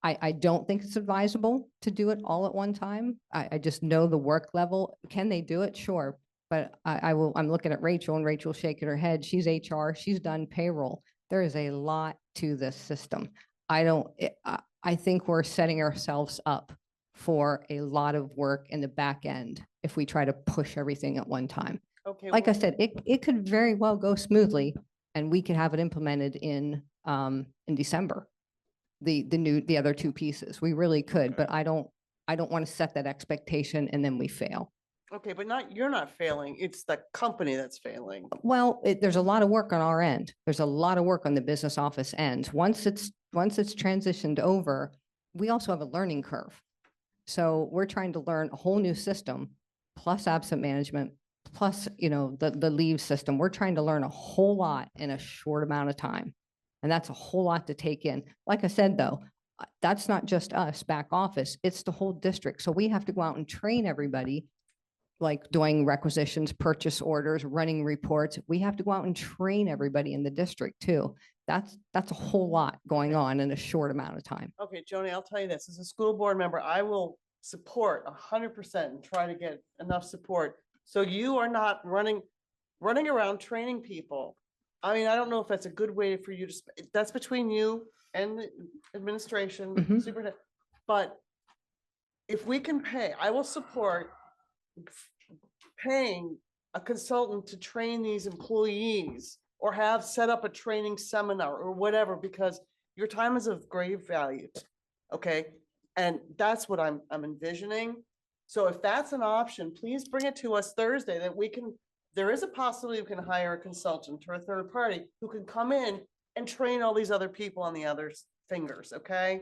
I don't think it's advisable to do it all at one time. I just know the work level. Can they do it? Sure. But I'm looking at Rachel, and Rachel's shaking her head. She's HR, she's done payroll. There is a lot to this system. I think we're setting ourselves up for a lot of work in the back end if we try to push everything at one time. Okay. Like I said, it could very well go smoothly, and we could have it implemented in December. The other 2 pieces, we really could, but I don't want to set that expectation and then we fail. Okay, but you're not failing. It's the company that's failing. Well, there's a lot of work on our end. There's a lot of work on the business office end. Once it's transitioned over, we also have a learning curve. So we're trying to learn a whole new system, plus absent management, plus, the leave system. We're trying to learn a whole lot in a short amount of time. And that's a whole lot to take in. Like I said, though, that's not just us back office, it's the whole district. So we have to go out and train everybody, like doing requisitions, purchase orders, running reports. We have to go out and train everybody in the district too. That's a whole lot going on in a short amount of time. Okay, Joni, I'll tell you this, as a school board member, I will support 100% and try to get enough support. So you are not running around training people. I mean, I don't know if that's a good way for you to, that's between you and the administration, superintendent. But if we can pay, I will support paying a consultant to train these employees or have set up a training seminar or whatever, because your time is of grave value. Okay, and that's what I'm envisioning. So if that's an option, please bring it to us Thursday that we can, there is a possibility we can hire a consultant or a third party who can come in and train all these other people on the others' fingers, okay?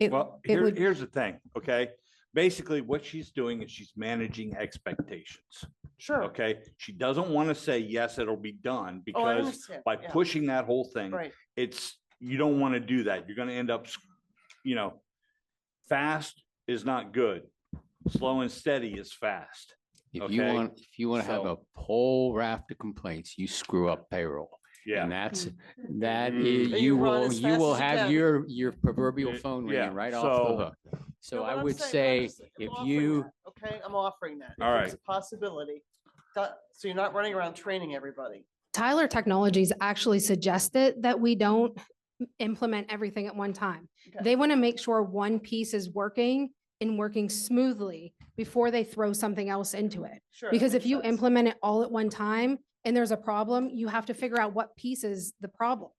Well, here's the thing, okay? Basically, what she's doing is she's managing expectations. Sure. Okay, she doesn't want to say, yes, it'll be done, Oh, I because understand, by yeah. pushing that whole thing, Right. you don't want to do that. You're gonna end up, fast is not good. Slow and steady is fast. If you Okay? want, to have a whole raft of complaints, you screw up payroll. Yeah. And that is, And you run as you fast will as you have can. your proverbial phone Yeah, ringing right off so- the hook. So No, but I I'm would saying, say, I'm if offering you, that, okay, I'm offering that. All If it's right. a possibility. So you're not running around training everybody. Tyler Technologies actually suggested that we don't implement everything at one time. Okay. They want to make sure one piece is working and working smoothly before they throw something else into it. Sure, that Because if makes you sense. implement it all at one time and there's a problem, you have to figure out what piece is the problem.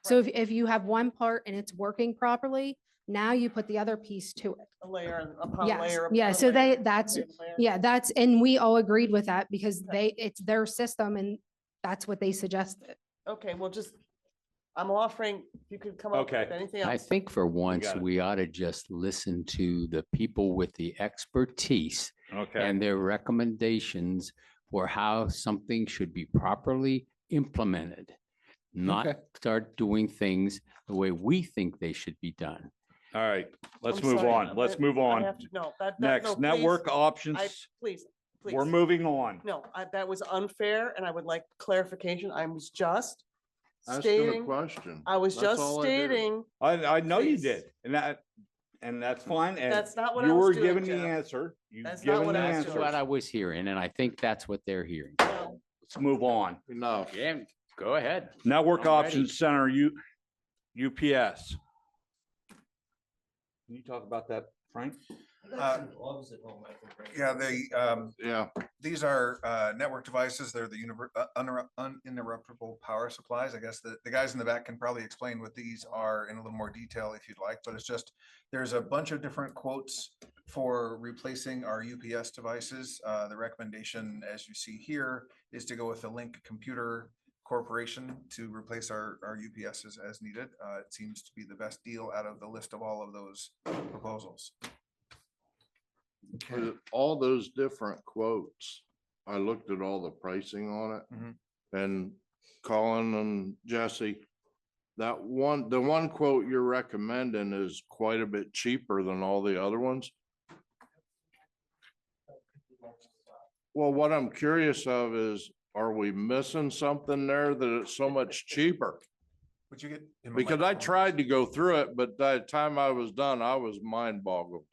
So if you have one part and it's working properly, now you put the other piece to it. A layer upon Yes, layer. yeah, upon so layer, that's, upon layer. yeah, and we all agreed with that because it's their system and that's what they suggested. Okay, well, I'm offering, if you could come up Okay. with anything I else. think for once, got it. we ought to just listen to the people with the expertise Okay. and their recommendations for how something should be properly implemented. Not Okay. start doing things the way we think they should be done. All right, let's I'm move sorry, on. Let's move I on. have to- No, no, Next, please. network options. Please, please. We're moving on. No, that was unfair and I would like clarification. I was just Ask him a stating, question. I was That's just all I did. stating, I know you Please. did, and that's fine. And That's not what I you was were doing, given the Jeff. answer. You've That's not given what the I was That's doing. what answer. I was hearing, and I think that's what they're hearing. no, Let's move on. Enough. Yeah, go ahead. Network I'm ready. Options Center, UPS. Can you talk about that, Frank? Yeah, Yeah. these are network devices. They're the uninterruptible power supplies. I guess the guys in the back can probably explain what these are in a little more detail if you'd like, but it's just, there's a bunch of different quotes for replacing our UPS devices. The recommendation, as you see here, is to go with the Link Computer Corporation to replace our UPSs as needed. It seems to be the best deal out of the list of all of those proposals. But all those different quotes, I looked at all the pricing on it. And Colin and Jesse, the one quote you're recommending is quite a bit cheaper than all the other ones. Well, what I'm curious of is, are we missing something there that it's so much cheaper? Would you get? him a Because I microphone? tried to go through it, but by the time I was done, I was mind boggled.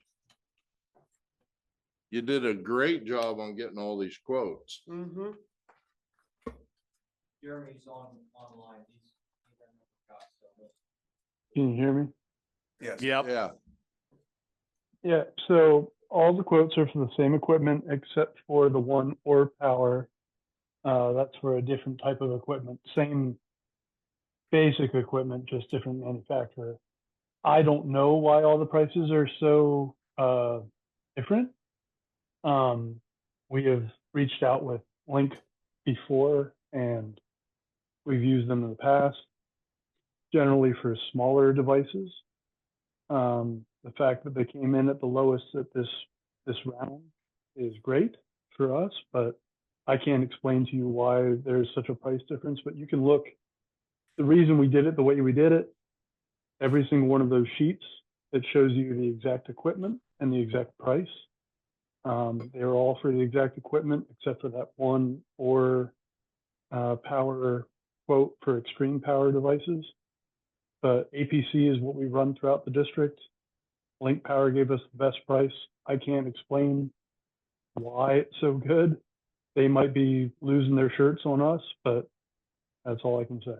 You did a great job on getting all these quotes. mm-hmm. Jeremy's online. Can you hear me? Yes. Yep. Yeah. Yeah, so all the quotes are for the same equipment except for the one or power. That's for a different type of equipment, same basic equipment, just different manufacturer. I don't know why all the prices are so different. We have reached out with Link before and we've used them in the past, generally for smaller devices. The fact that they came in at the lowest at this round is great for us, but I can't explain to you why there's such a price difference, but you can look. The reason we did it the way we did it, every single one of those sheets, it shows you the exact equipment and the exact price. They're all for the exact equipment except for that one or power quote for extreme power devices. But APC is what we run throughout the district. Link Power gave us the best price. I can't explain why it's so good. They might be losing their shirts on us, but that's all I can say.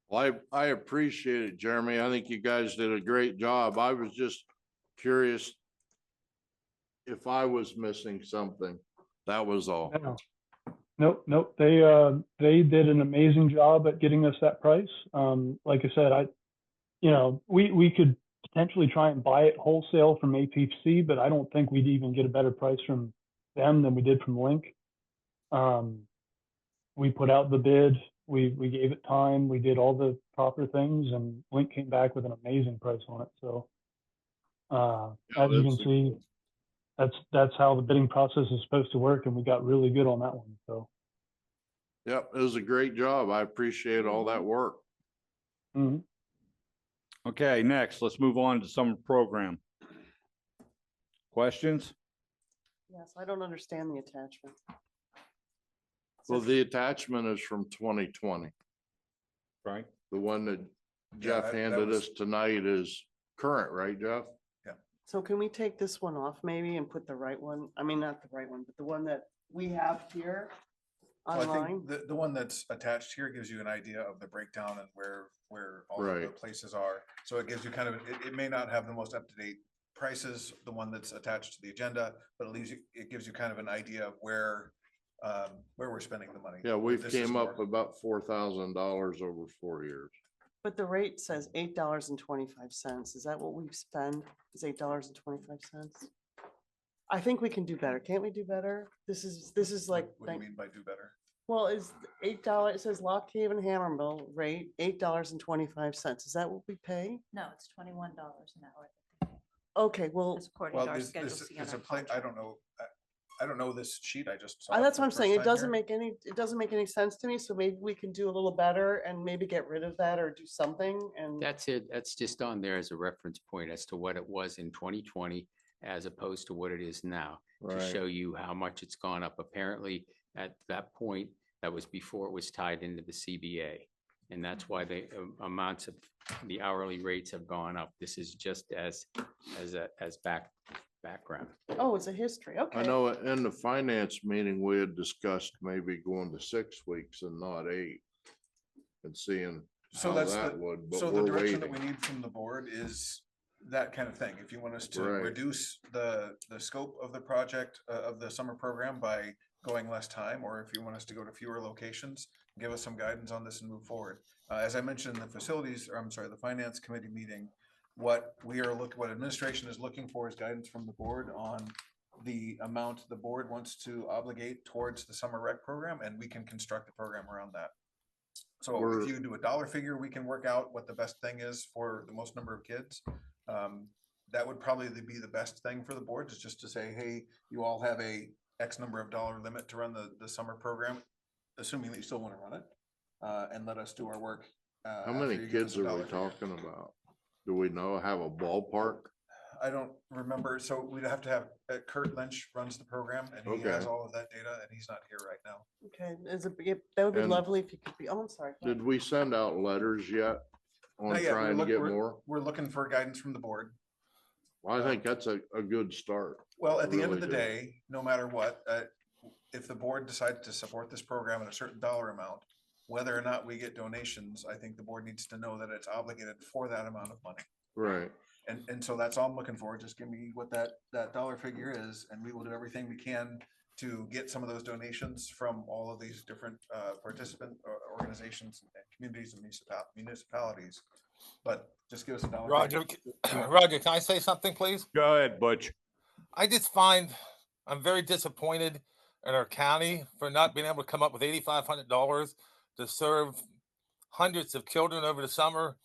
Well, I appreciate it, Jeremy. I think you guys did a great job. I was just curious if I was missing something. That was all. Nope. They did an amazing job at getting us that price. Like I said, we could potentially try and buy it wholesale from APC, but I don't think we'd even get a better price from them than we did from Link. We put out the bid, we gave it time, we did all the proper things, and Link came back with an amazing price on it. So as you can see, that's how the bidding process is supposed to work, and we got really good on that one. So Yep, it was a great job. I appreciate all that work. mhm. Okay, next, let's move on to summer program. Questions? Yes, I don't understand the attachment. Well, the attachment is from 2020. Right. The one that Yeah, Jeff that handed was- us tonight is current, right, Jeff? So can we take this one off maybe and put the right one? I mean, not the right one, but the one that we have here Well, I online? think the one that's attached here gives you an idea of the breakdown and where all of the Right. places are. So it gives you kind of, it may not have the most up-to-date prices, the one that's attached to the agenda, but it gives you kind of an idea of where we're spending the money. Yeah, we've This is came up more- about $4,000 over 4 years. But the rate says $8.25. Is that what we spend? Is $8.25? I think we can do better. Can't we do better? This is like, What do you mean by do better? well, is $8, it says Lock Haven Hammermill rate, $8.25. Is that what we pay? No, it's $21 an hour. Okay, well, That's according Well, to our this schedule. C on is our a play, I contract. don't know. I don't know this sheet. I just saw. it that's for what I'm the saying. first It time doesn't here. it doesn't make any sense to me. So maybe we can do a little better and maybe get rid of that or do something and. That's it. That's just on there as a reference point as to what it was in 2020 as opposed to what it is now. To Right. show you how much it's gone up. Apparently, at that point, that was before it was tied into the CBA. And that's why the amounts of the hourly rates have gone up. This is just as background. Oh, it's a history. Okay. I know in the finance meeting, we had discussed maybe going to 6 weeks and not 8. And seeing So how that's that the, would, but so the we're direction that waiting. we need from the board is that kind of thing. If you want us to Right. reduce the scope of the project, of the summer program by going less time, or if you want us to go to fewer locations, give us some guidance on this and move forward. As I mentioned in the the finance committee meeting, what administration is looking for is guidance from the board on the amount the board wants to obligate towards the summer rec program, and we can construct the program around that. So We're- if you do a dollar figure, we can work out what the best thing is for the most number of kids. That would probably be the best thing for the board, is just to say, hey, you all have a X number of dollar limit to run the summer program, assuming that you still want to run it, and let us do our work. How many after you give us kids a are we dollar figure. talking about? Do we know, have a ballpark? I don't remember, so we'd have to have, Kurt Lynch runs the program, and he has Okay. all of that data, and he's not here right now. Okay, that would be And- lovely if you could be, oh, I'm sorry. go Did ahead. we send out letters yet on Not yet. trying to get more? We're looking for guidance from the board. Well, I think that's a good start. Well, at the end of Really the do. day, no matter what, if the board decides to support this program at a certain dollar amount, whether or not we get donations, I think the board needs to know that it's obligated for that amount of money. Right. And so that's all I'm looking for. Just give me what that dollar figure is, and we will do everything we can to get some of those donations from all of these different participant organizations and communities and municipalities. But just give us a dollar. Roger, figure. Roger, can I say something, please? Go ahead, Butch. I just find I'm very disappointed in our county for not being able to come up with $8,500 to serve hundreds of children over the summer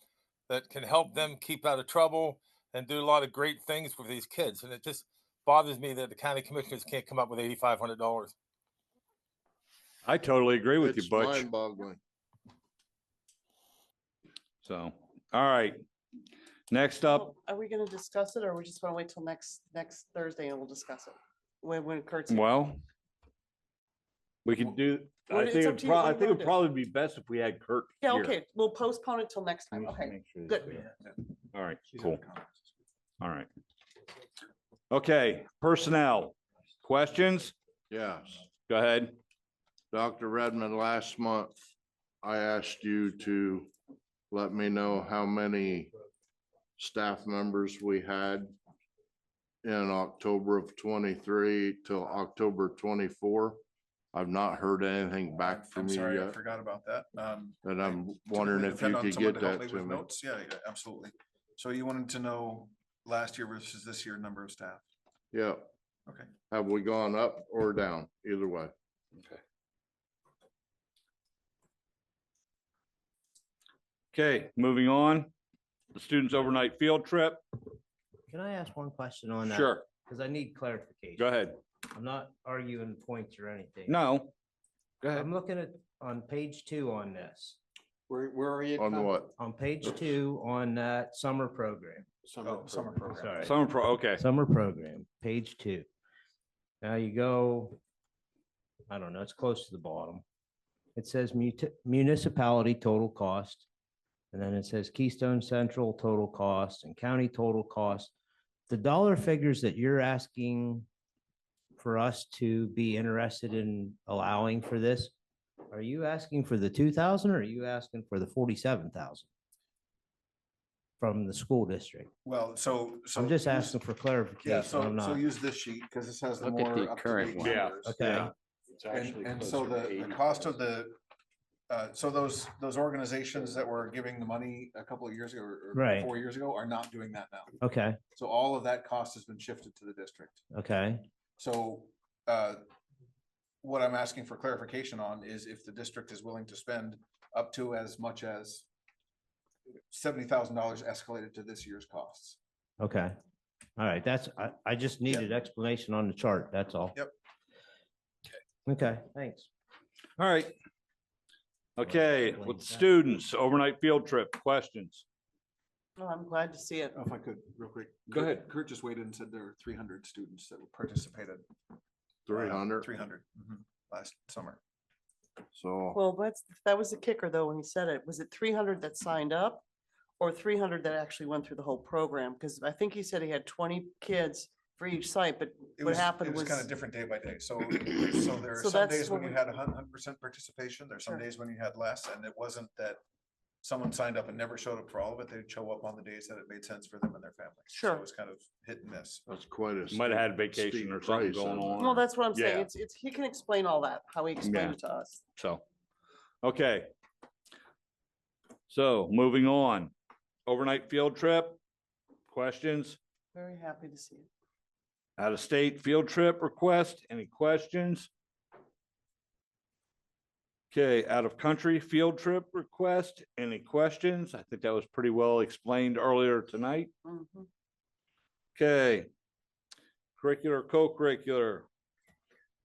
that can help them keep out of trouble and do a lot of great things for these kids. And it just bothers me that the county commissioners can't come up with $8,500. I totally agree with you, It's Butch. mind-boggling. So, all right. Next up, Well, are we gonna discuss it, or we just wanna wait till next Thursday and we'll discuss it? When Kurt's. here? well, we could do, What- I it's think up to you. What do you it'd wanna do? probably be best if we had Kurt Yeah, here. okay, we'll postpone it till next time. Okay, good. All right, cool. All right. Okay, personnel. Questions? Yes. Go ahead. Dr. Redmond, last month, I asked you to let me know how many staff members we had in October of 23 till October 24. I've not heard anything back from I'm you sorry, I yet. forgot about that. And I'm Typically wondering if depend you on could someone get to help that me to with me. notes. Yeah, yeah, absolutely. So you wanted to know last year versus this year number of staff. Yeah. Okay. Have we gone up or down? Either way. Okay, moving on. The students' overnight field trip. Can I ask one question on that? Sure. Because I need clarification. Go ahead. I'm not arguing points or anything. No. Go ahead. I'm looking at on page 2 on this. Where are you? On what? On page 2 on that summer program. Summer program. Sorry. Summer pro, okay. Summer program, page 2. Now you go, I don't know, it's close to the bottom. It says municipality total cost. And then it says Keystone Central total cost and county total cost. The dollar figures that you're asking for us to be interested in allowing for this, are you asking for the 2,000 or are you asking for the 47,000 from the school district? Well, so. I'm just use- asking for Yeah, clarification. so, I'm so not. use this sheet because this has the Look at more the up to current date one. Yeah. numbers. Okay. And so the cost of the, so those organizations that were giving the money a couple of years ago or Right. 4 years ago are not doing that now. Okay, So all of that cost has been shifted to the district. okay, So what I'm asking for clarification on is if the district is willing to spend up to as much as $70,000 escalated to this year's costs. okay. All right, I just needed explanation on the chart, that's all. Yep. Okay, thanks. All right. Okay, with students, overnight field trip, questions? Oh, I'm glad to see it. If I could, real quick. Go ahead. Kurt just waited and said there are 300 students that participated. 300. 300 last summer. So Well, that was the kicker though, when he said it. Was it 300 that signed up? Or 300 that actually went through the whole program? Because I think he said he had 20 kids for each site, but It what was, happened it was was. kind of different day by day. So, so there are So some that's days when what you we- had 100% participation. There's some Sure. days when you had less, and it wasn't that someone signed up and never showed up for all of it. They'd show up on the days that it made sense for them and their families. So Sure. it was kind of hit and miss. that's quite a. Might have had steep- vacation steep or something price, going isn't it? on. Well, that's what I'm saying. Yeah. It's, he can explain all that, how he explained Yeah. it to us. So, okay. So moving on, overnight field trip, questions? Very happy to see it. Out of state field trip request, any questions? Okay, out of country field trip request, any questions? I think that was pretty well explained earlier tonight. Mhm. Okay. Curricular, co-curricular.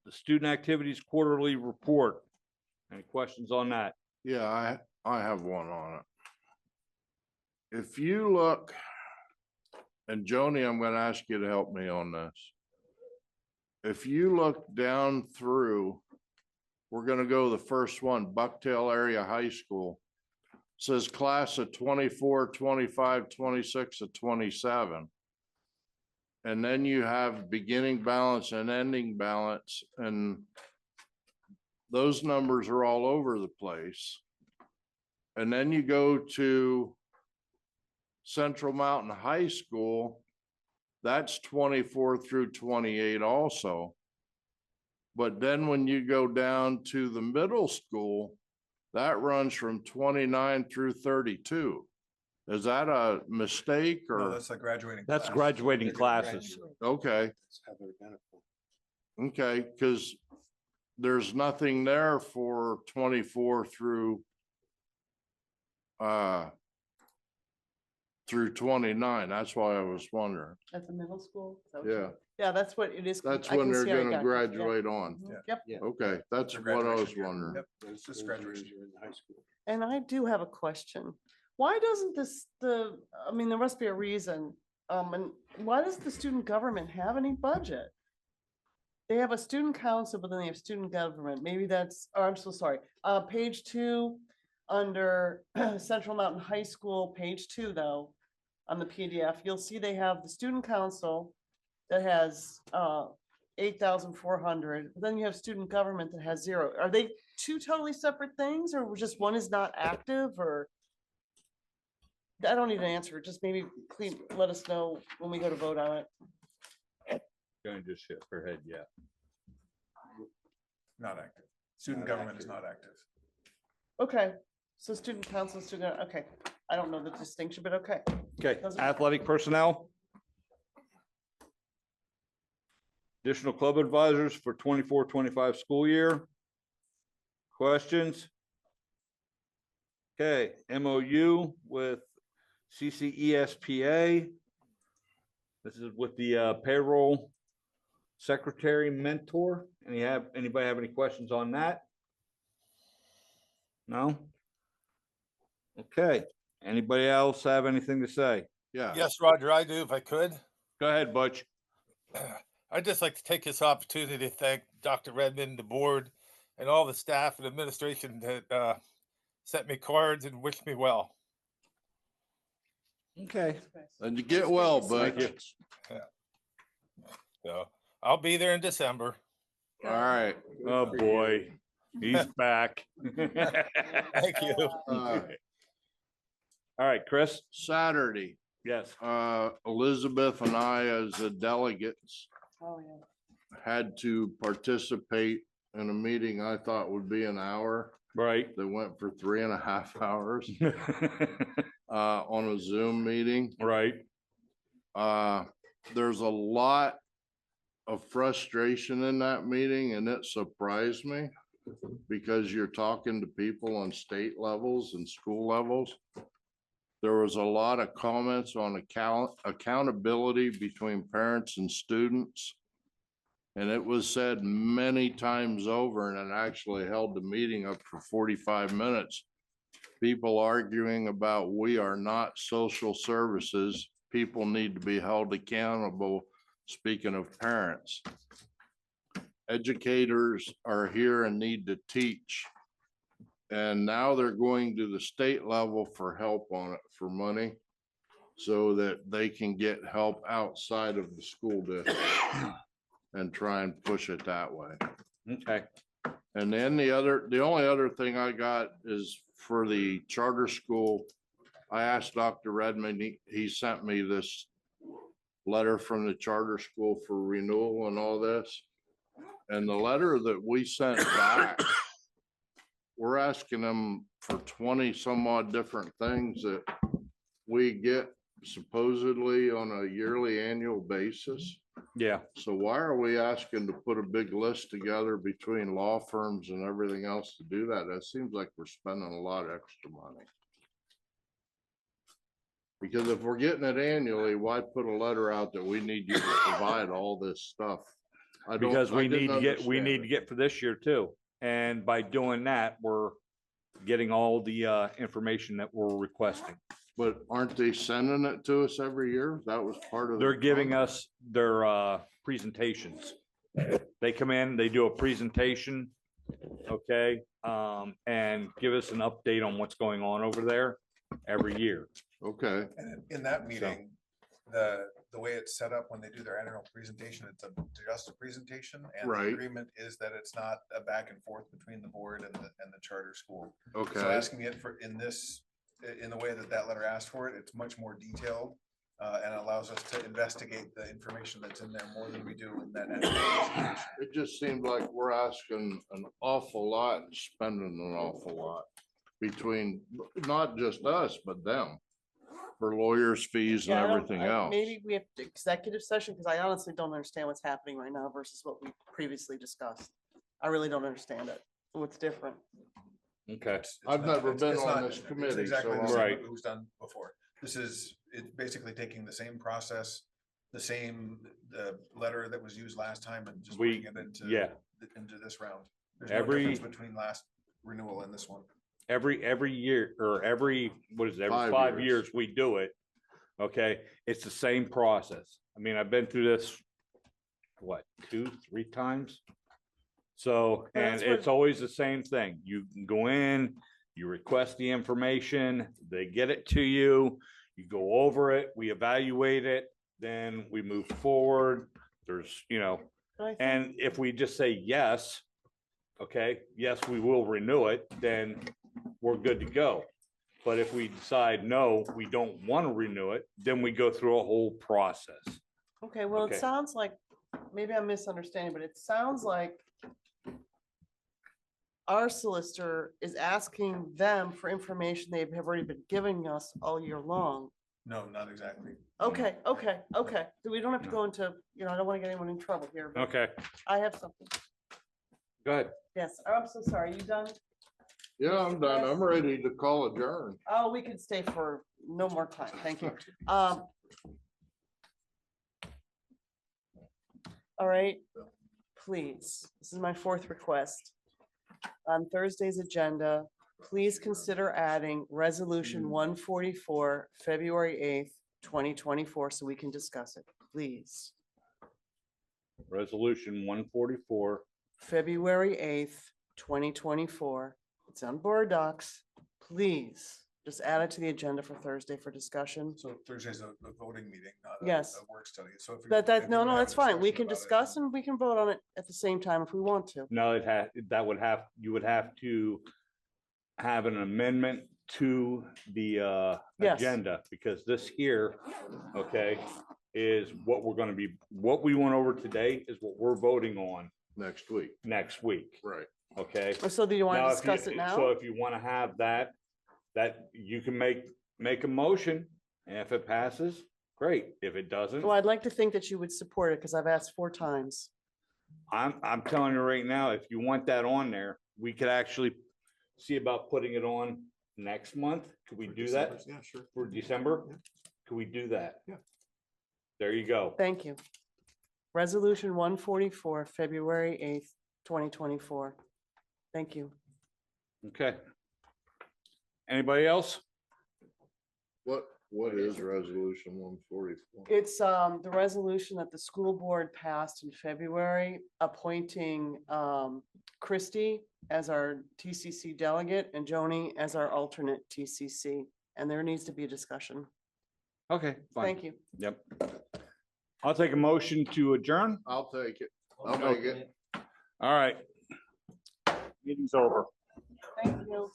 The student activities quarterly report. Any questions on that? Yeah, I have one on it. If you look, and Joni, I'm gonna ask you to help me on this. If you look down through, we're gonna go the first one, Bucktail Area High School. Says class of 24, 25, 26, and 27. And then you have beginning balance and ending balance, and those numbers are all over the place. And then you go to Central Mountain High School, that's 24 through 28 also. But then when you go down to the middle school, that runs from 29 through 32. Is that a mistake No, or? that's the graduating. That's class. graduating classes. Okay, okay, because there's nothing there for 24 through through 29. That's why I was wondering. At the middle school? Is that what you- Yeah, Yeah, that's what it is. that's I when can they're see how you gonna got confused. Yeah. graduate on. Mhm. Yep. Okay, that's Their what I was graduation year. wondering. Yep, it's just graduation. And I do have a question. Why doesn't I mean, there must be a reason. And why does the student government have any budget? They have a student council, but then they have student government. Maybe that's, oh, I'm so sorry. Page 2, under Central Mountain High School, page 2 though, on the PDF, you'll see they have the student council that has 8,400. Then you have student government that has 0. Are they two totally separate things, or just one is not active, or? I don't need an answer, just maybe let us know when we go to vote on it. Going to just shit her head, yeah. Not active. Student government is not active. Okay, so student council, student, okay. I don't know the distinction, but okay. Okay, Doesn't- athletic personnel. Additional club advisors for 24-25 school year. Questions? Okay, MOU with CCESPA. This is with the payroll secretary mentor. Anybody have any questions on that? No? Okay, anybody else have anything to say? Yeah. Yes, Roger, I do, if I could. Go ahead, Butch. I'd just like to take this opportunity to thank Dr. Redmond, the board, and all the staff and administration that sent me cards and wished me well. Okay. And you get well, Thank you. Butch. So I'll be there in December. All right. Oh, boy, he's back. Thank you. All right, Chris? Saturday, Yes. Elizabeth and I, as the delegates, Oh, yeah. had to participate in a meeting I thought would be an hour. Right. That went for 3.5 hours on a Zoom meeting. Right. There's a lot of frustration in that meeting, and it surprised me because you're talking to people on state levels and school levels. There was a lot of comments on accountability between parents and students. And it was said many times over, and it actually held the meeting up for 45 minutes. People arguing about we are not social services. People need to be held accountable, speaking of parents. Educators are here and need to teach. And now they're going to the state level for help on it, for money, so that they can get help outside of the school district and try and push it that way. Okay. And then the only other thing I got is for the charter school. I asked Dr. Redmond, he sent me this letter from the charter school for renewal and all this. And the letter that we sent back, we're asking them for 20 some odd different things that we get supposedly on a yearly annual basis. Yeah. So why are we asking to put a big list together between law firms and everything else to do that? That seems like we're spending a lot of extra money. Because if we're getting it annually, why put a letter out that we need you to provide all this stuff? Because we need to get, understand it. for this year too. And by doing that, we're getting all the information that we're requesting. But aren't they sending it to us every year? That was part of. They're giving us their presentations. They come in, they do a presentation, okay, and give us an update on what's going on over there every year. Okay. And in that meeting, the way it's set up when they do their annual presentation, it's just a presentation. And the Right. agreement is that it's not a back and forth between the board and the charter school. Okay. So asking it for, in the way that letter asked for it, it's much more detailed. And allows us to investigate the information that's in there more than we do in that annual presentation. It just seemed like we're asking an awful lot and spending an awful lot between not just us, but them for lawyers' fees and Yeah, I don't- everything I- else. Maybe we have to executive session, because I honestly don't understand what's happening right now versus what we previously discussed. I really don't understand it. What's different? Okay. I've never been It's on not- this it's committee, exactly so the same Right. what was done before. It's basically taking the same process, the same, letter that was used last time and just We- putting it into. yeah. Into this round. There's no Every- difference between last renewal and this one. Every year, or what is it, every 5 5 years. years we do it. Okay, it's the same process. I mean, I've been through this, what, 2-3 times? So, and That's what- it's always the same thing. You can go in, you request the information, they get it to you, you go over it, we evaluate it, then we move forward. There's, But I think- and if we just say yes, okay, yes, we will renew it, then we're good to go. But if we decide, no, we don't want to renew it, then we go through a whole process. Okay, well, Okay. it sounds like, maybe I'm misunderstanding, but it sounds like our solicitor is asking them for information they have already been giving us all year long. No, not exactly. Okay, okay, okay. So we don't have to go into, I don't want to get anyone in trouble here. but Okay, I have something. go ahead. Yes, I'm so sorry. You done? Yeah, I'm done. I'm ready to call adjourn. Oh, we can stay for no more time. Thank you. All right, please, this is my fourth request. On Thursday's agenda, please consider adding resolution 144, February 8th, 2024, so we can discuss it, please. Resolution 144. February 8th, 2024. It's on board docs. Please, just add it to the agenda for Thursday for discussion. So Thursday's a voting meeting, not Yes. a work study. So if. No, that's fine. We can discuss and we can vote on it at the same time if we want to. No, you would have to have an amendment to the Yes. agenda, because this here, okay, is what what we went over today is what we're voting on Next week. next week, Right. okay? So do you want Now, to if you- discuss it now? So if you want to have that you can make a motion, and if it passes, great. If it doesn't, Well, I'd like to think that you would support it because I've asked 4 times. I'm telling you right now, if you want that on there, we could actually see about putting it on next month. Could we do that? Yeah, sure. For December? Could we do that? Yeah. There you go. Thank you. Resolution 144, February 8th, 2024. Thank you. Okay. Anybody else? What is resolution 144? It's the resolution that the school board passed in February appointing Christie as our TCC delegate and Joni as our alternate TCC. And there needs to be a discussion. Okay, fine. Thank you. Yep. I'll take a motion to adjourn. I'll take it. I'll make it. All right. Meeting's over. Thank you.